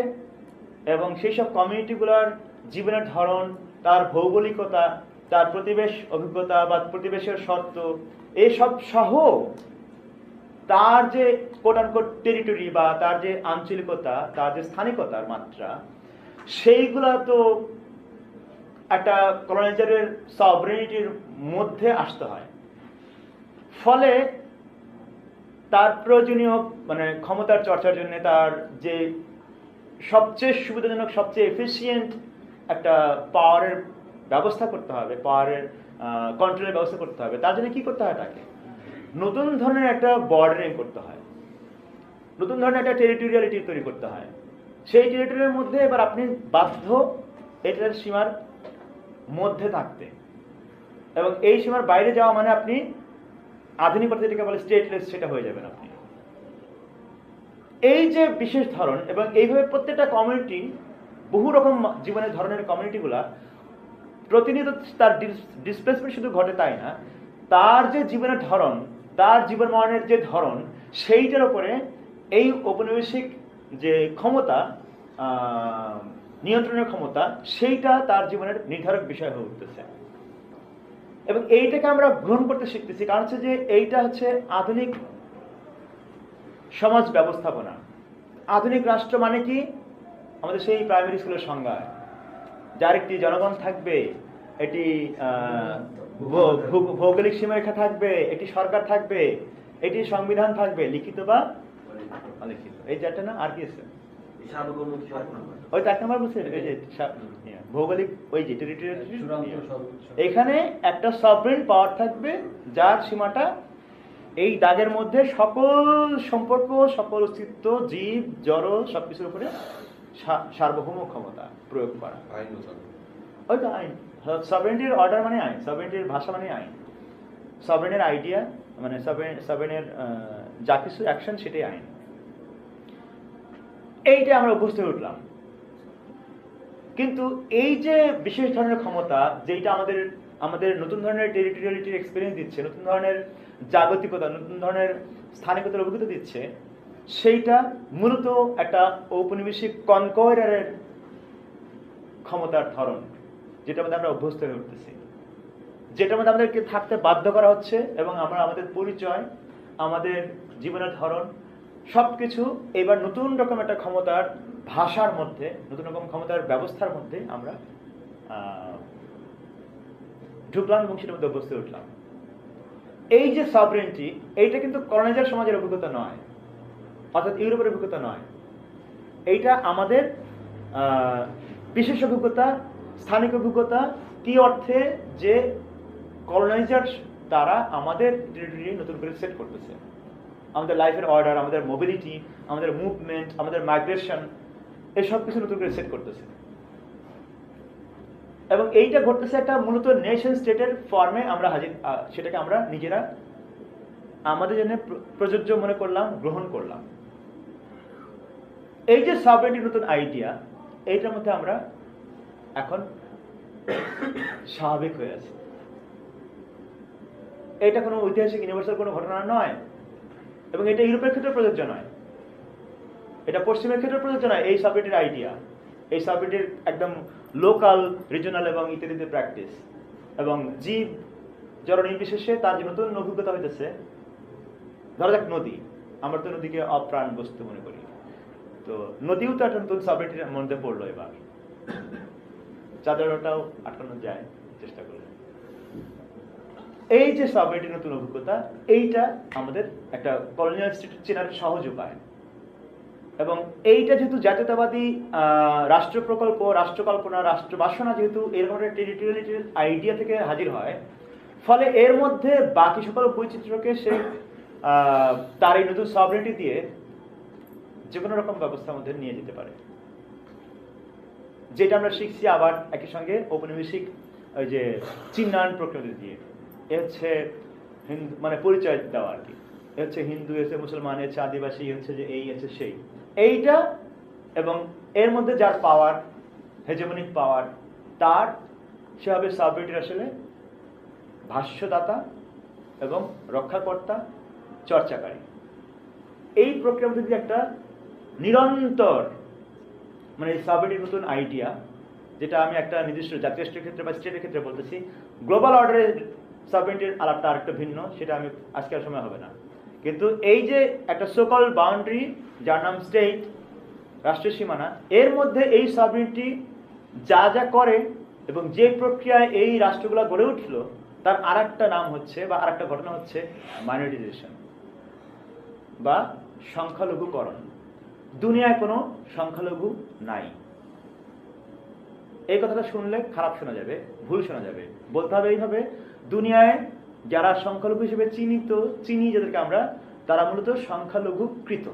এবং সেই সব কমিউনিটিগুলোর জীবনের ধরন, তার ভৌগোলিকতা, তার প্রতিবেশ অভিজ্ঞতা বা প্রতিবেশের শর্ত, এইসব সহ তার যে কোট আনকোট টেরিটরি বা তার যে আঞ্চলিকতা, তার যে স্থানিকতার মাত্রা, সেইগুলা তো একটা কলোনাইজারের সভরেনিটির মধ্যে আসতে হয়। ফলে তার প্রয়োজনীয় মানে ক্ষমতার চর্চার জন্য তার যে সবচেয়ে সুবিধাজনক, সবচেয়ে এফিসিয়েন্ট একটা পাওয়ারের ব্যবস্থা করতে হবে, পাওয়ারের কন্ট্রোলের ব্যবস্থা করতে হবে। তার জন্য কি করতে হয়? তাকে নতুন ধরনের একটা বর্ডারিং করতে হয়, নতুন ধরনের একটা টেরিটোরিয়ালিটি তৈরি করতে হয়। সেই টেরিটোরিয়ালের মধ্যে এবার আপনি বাধ্য এটার সীমার মধ্যে থাকতে, এবং এই সীমার বাইরে যাওয়া মানে আপনি আধুনিক অর্থে যেটাকে বলে স্টেটলেস, সেটা হয়ে যাবেন আপনি। এই যে বিশেষ ধরন, এবং এইভাবে প্রত্যেকটা কমিউনিটি, বহু রকম জীবনের ধরনের কমিউনিটিগুলা প্রতিনিয়ত তার ডিসপ্লেসমেন্ট শুধু ঘটে তাই না, তার যে জীবনের ধরন, তার জীবন মানের যে ধরন, সেইটার উপরে এই ঔপনিবেশিক যে ক্ষমতা, নিয়ন্ত্রণের ক্ষমতা, সেইটা তার জীবনের নির্ধারক বিষয় হয়ে উঠতেছে। এবং এইটাকে আমরা গ্রহণ করতে শিখতেছি, কারণ হচ্ছে যে এইটা হচ্ছে আধুনিক সমাজ ব্যবস্থাপনা। আধুনিক রাষ্ট্র মানে কি? আমাদের সেই প্রাইমারি স্কুলের সংজ্ঞা, যার একটি জনগণ থাকবে, এটি ভৌগোলিক সীমারেখা থাকবে, একটি সরকার থাকবে, এটি সংবিধান থাকবে, লিখিত বা অলিখিত। এই চারটা না? আর কি আছে? ওই 4 নম্বর বলছে, ওই যে ভৌগোলিক, ওই যে টেরিটোরিয়াল। এখানে একটা সভরেন পাওয়ার থাকবে, যার সীমাটা এই দাগের মধ্যে সকল সম্পর্ক, সকল অস্তিত্ব, জীব জড় সবকিছুর উপরে সার্বভৌম ক্ষমতা প্রয়োগ করা। ওই তো আইন। সভরেনিটির অর্ডার মানে আইন, সভরেনিটির ভাষা মানে আইন, সভরেনের আইডিয়া মানে সভরেনের যা কিছু অ্যাকশন সেটাই আইন। এইটা আমরা অভ্যস্ত হয়ে উঠলাম। কিন্তু এই যে বিশেষ ধরনের ক্ষমতা, যেটা আমাদের নতুন ধরনের টেরিটোরিয়ালিটির এক্সপেরিয়েন্স দিচ্ছে, নতুন ধরনের জাগতিকতা, নতুন ধরনের স্থানিকতার অভিজ্ঞতা দিচ্ছে, সেইটা মূলত একটা ঔপনিবেশিক কনকোয়ারারের ক্ষমতার ধরন, যেটার মধ্যে আমরা অভ্যস্ত হয়ে উঠতেছি, যেটার মধ্যে আমাদেরকে থাকতে বাধ্য করা হচ্ছে, এবং আমরা আমাদের পরিচয়, আমাদের জীবনের ধরন সবকিছু এবার নতুন রকম একটা ক্ষমতার ভাষার মধ্যে, নতুন রকম ক্ষমতার ব্যবস্থার মধ্যে আমরা ঢুকলাম এবং সেটার মধ্যে অভ্যস্ত উঠলাম। এই যে সভরেনিটি, এইটা কিন্তু কলোনাইজার সমাজের অভিজ্ঞতা নয়, অর্থাৎ ইউরোপের অভিজ্ঞতা নয়। এইটা আমাদের বিশেষ অভিজ্ঞতা, স্থানিক অভিজ্ঞতা। কি অর্থে? যে কলোনাইজার তারা আমাদের টেরিটরি নতুন করে সেট করতেছে, আমাদের লাইফের অর্ডার, আমাদের মোবিলিটি, আমাদের মুভমেন্ট, আমাদের মাইগ্রেশন, এসব কিছু নতুন করে সেট করতেছে। এবং এইটা ঘটতেছে একটা মূলত নেশন স্টেটের ফর্মে আমরা সেটাকে আমরা নিজেরা আমাদের জন্য প্রযোজ্য মনে করলাম, গ্রহণ করলাম। এই যে সভরেনিটির নতুন আইডিয়া, এইটার মধ্যে আমরা এখন স্বাভাবিক হয়ে আছি। এটা কোনো ঐতিহাসিক ইউনিভার্সাল কোনো ঘটনা নয়, এবং এটা ইউরোপের ক্ষেত্রে প্রযোজ্য নয়, এটা পশ্চিমের ক্ষেত্রে প্রযোজ্য নয়। এই সভরেনিটির আইডিয়া, এই সভরেনিটির একদম লোকাল, রিজনাল এবং ইত্যাদিতে প্র্যাকটিস, এবং জীব জড় নির্বিশেষে তার যে নতুন অভিজ্ঞতা হইতেছে। ধরা যাক নদী, আমরা তো নদীকে অপ্রাণ বস্তু মনে করি, তো নদীও তো একটা নতুন সভরেনিটির মধ্যে পড়লো। এবার চাঁদাটাও আটকানো যায় চেষ্টা করলে। এই যে সভরেনিটির নতুন অভিজ্ঞতা, এইটা আমাদের একটা কলোনিয়াল স্টেট চেনার সহজ উপায়। এবং এইটা যেহেতু জাতীয়তাবাদী রাষ্ট্র প্রকল্প, রাষ্ট্রকল্পনা, রাষ্ট্র বাসনা যেহেতু এরকম একটা টেরিটোরিয়ালিটির আইডিয়া থেকে হাজির হয়, ফলে এর মধ্যে বাকি সকল বৈচিত্র্যকে সে তার এই নতুন সভরেনিটি দিয়ে যে কোনো রকম ব্যবস্থার মধ্যে নিয়ে যেতে পারে। যেটা আমরা শিখছি আবার একই সঙ্গে ঔপনিবেশিক ওই যে চিহ্নায়ন প্রক্রিয়া দিয়ে, এ হচ্ছে হিন্দু মানে পরিচয় দেওয়া আর কি, এ হচ্ছে হিন্দু, এ হচ্ছে মুসলমান, এ হচ্ছে আদিবাসী, হচ্ছে যে এই হচ্ছে সেই, এইটা এবং এর মধ্যে যার পাওয়ার, হেজেমনিক পাওয়ার, তার সে হবে সাবরেটির আসলে ভাষ্যদাতা এবং রক্ষাকর্তা, চর্চাকারী। এই প্রক্রিয়ার মধ্যে দিয়ে একটা নিরন্তর মানে সাবরেটির নতুন আইডিয়া, যেটা আমি একটা নির্দিষ্ট জাতীয় রাষ্ট্রের ক্ষেত্রে বা স্টেটের ক্ষেত্রে বলতেছি, গ্লোবাল অর্ডারের সাবরেটির আলাপটা আরেকটা ভিন্ন, সেটা আমি আজকে আর সময় হবে না। কিন্তু এই যে একটা সোকল বাউন্ডারি যার নাম স্টেট, রাষ্ট্রের সীমানা, এর মধ্যে এই সাবরেটিটি যা যা করে এবং যে প্রক্রিয়ায় এই রাষ্ট্রগুলো গড়ে উঠলো, তার আরেকটা নাম হচ্ছে বা আরেকটা ঘটনা হচ্ছে মাইনরিটাইজেশন বা সংখ্যালঘুকরণ। দুনিয়ায় কোনো সংখ্যালঘু নাই। এই কথাটা শুনলে খারাপ শোনা যাবে, ভুল শোনা যাবে। বলতে হবে এইভাবে, দুনিয়ায় যারা সংখ্যালঘু হিসেবে চিনি যাদেরকে আমরা, তারা মূলত সংখ্যালঘুকৃত।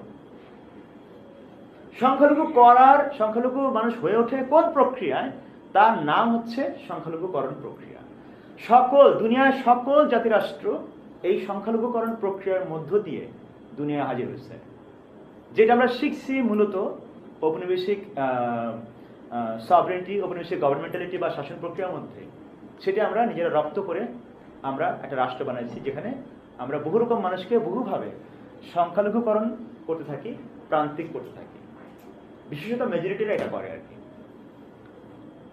সংখ্যালঘু মানুষ হয়ে ওঠে কোন প্রক্রিয়ায়? তার নাম হচ্ছে সংখ্যালঘুকরণ প্রক্রিয়া। দুনিয়ায় সকল জাতিরাষ্ট্র এই সংখ্যালঘুকরণ প্রক্রিয়ার মধ্য দিয়ে দুনিয়ায় হাজির হয়েছে। যেটা আমরা শিখছি মূলত ঔপনিবেশিক সভরেনিটি, ঔপনিবেশিক গভর্নমেন্টালিটি বা শাসন প্রক্রিয়ার মধ্যে, সেটা আমরা নিজেরা রপ্ত করে আমরা একটা রাষ্ট্র বানাইছি, যেখানে আমরা বহু রকম মানুষকে বহুভাবে সংখ্যালঘুকরণ করতে থাকি, প্রান্তিক করতে থাকি। বিশেষত মেজরিটিরা এটা করে আর কি,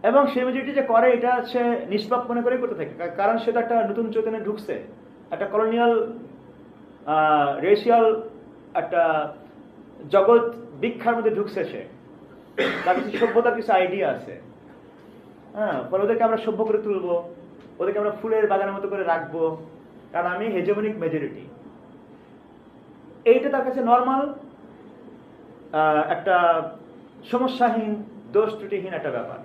এবং সেই মেজরিটি যে করে এটা সে নিষ্পাপ মনে করে করতে থাকে, কারণ সেটা একটা নতুন চৈতন্যে ঢুকছে, একটা কলোনিয়াল রেশিয়াল একটা জগৎ ভিক্ষার মধ্যে ঢুকছে। সে তার কিছু সভ্যতার কিছু আইডিয়া আছে, হ্যাঁ, ফলে ওদেরকে আমরা সভ্য করে তুলবো, ওদেরকে আমরা ফুলের বাগানের মতো করে রাখবো, কারণ আমি হেজেমনিক মেজরিটি। এইটা তার কাছে নর্মাল, একটা সমস্যাহীন, দোষ ত্রুটিহীন একটা ব্যাপার।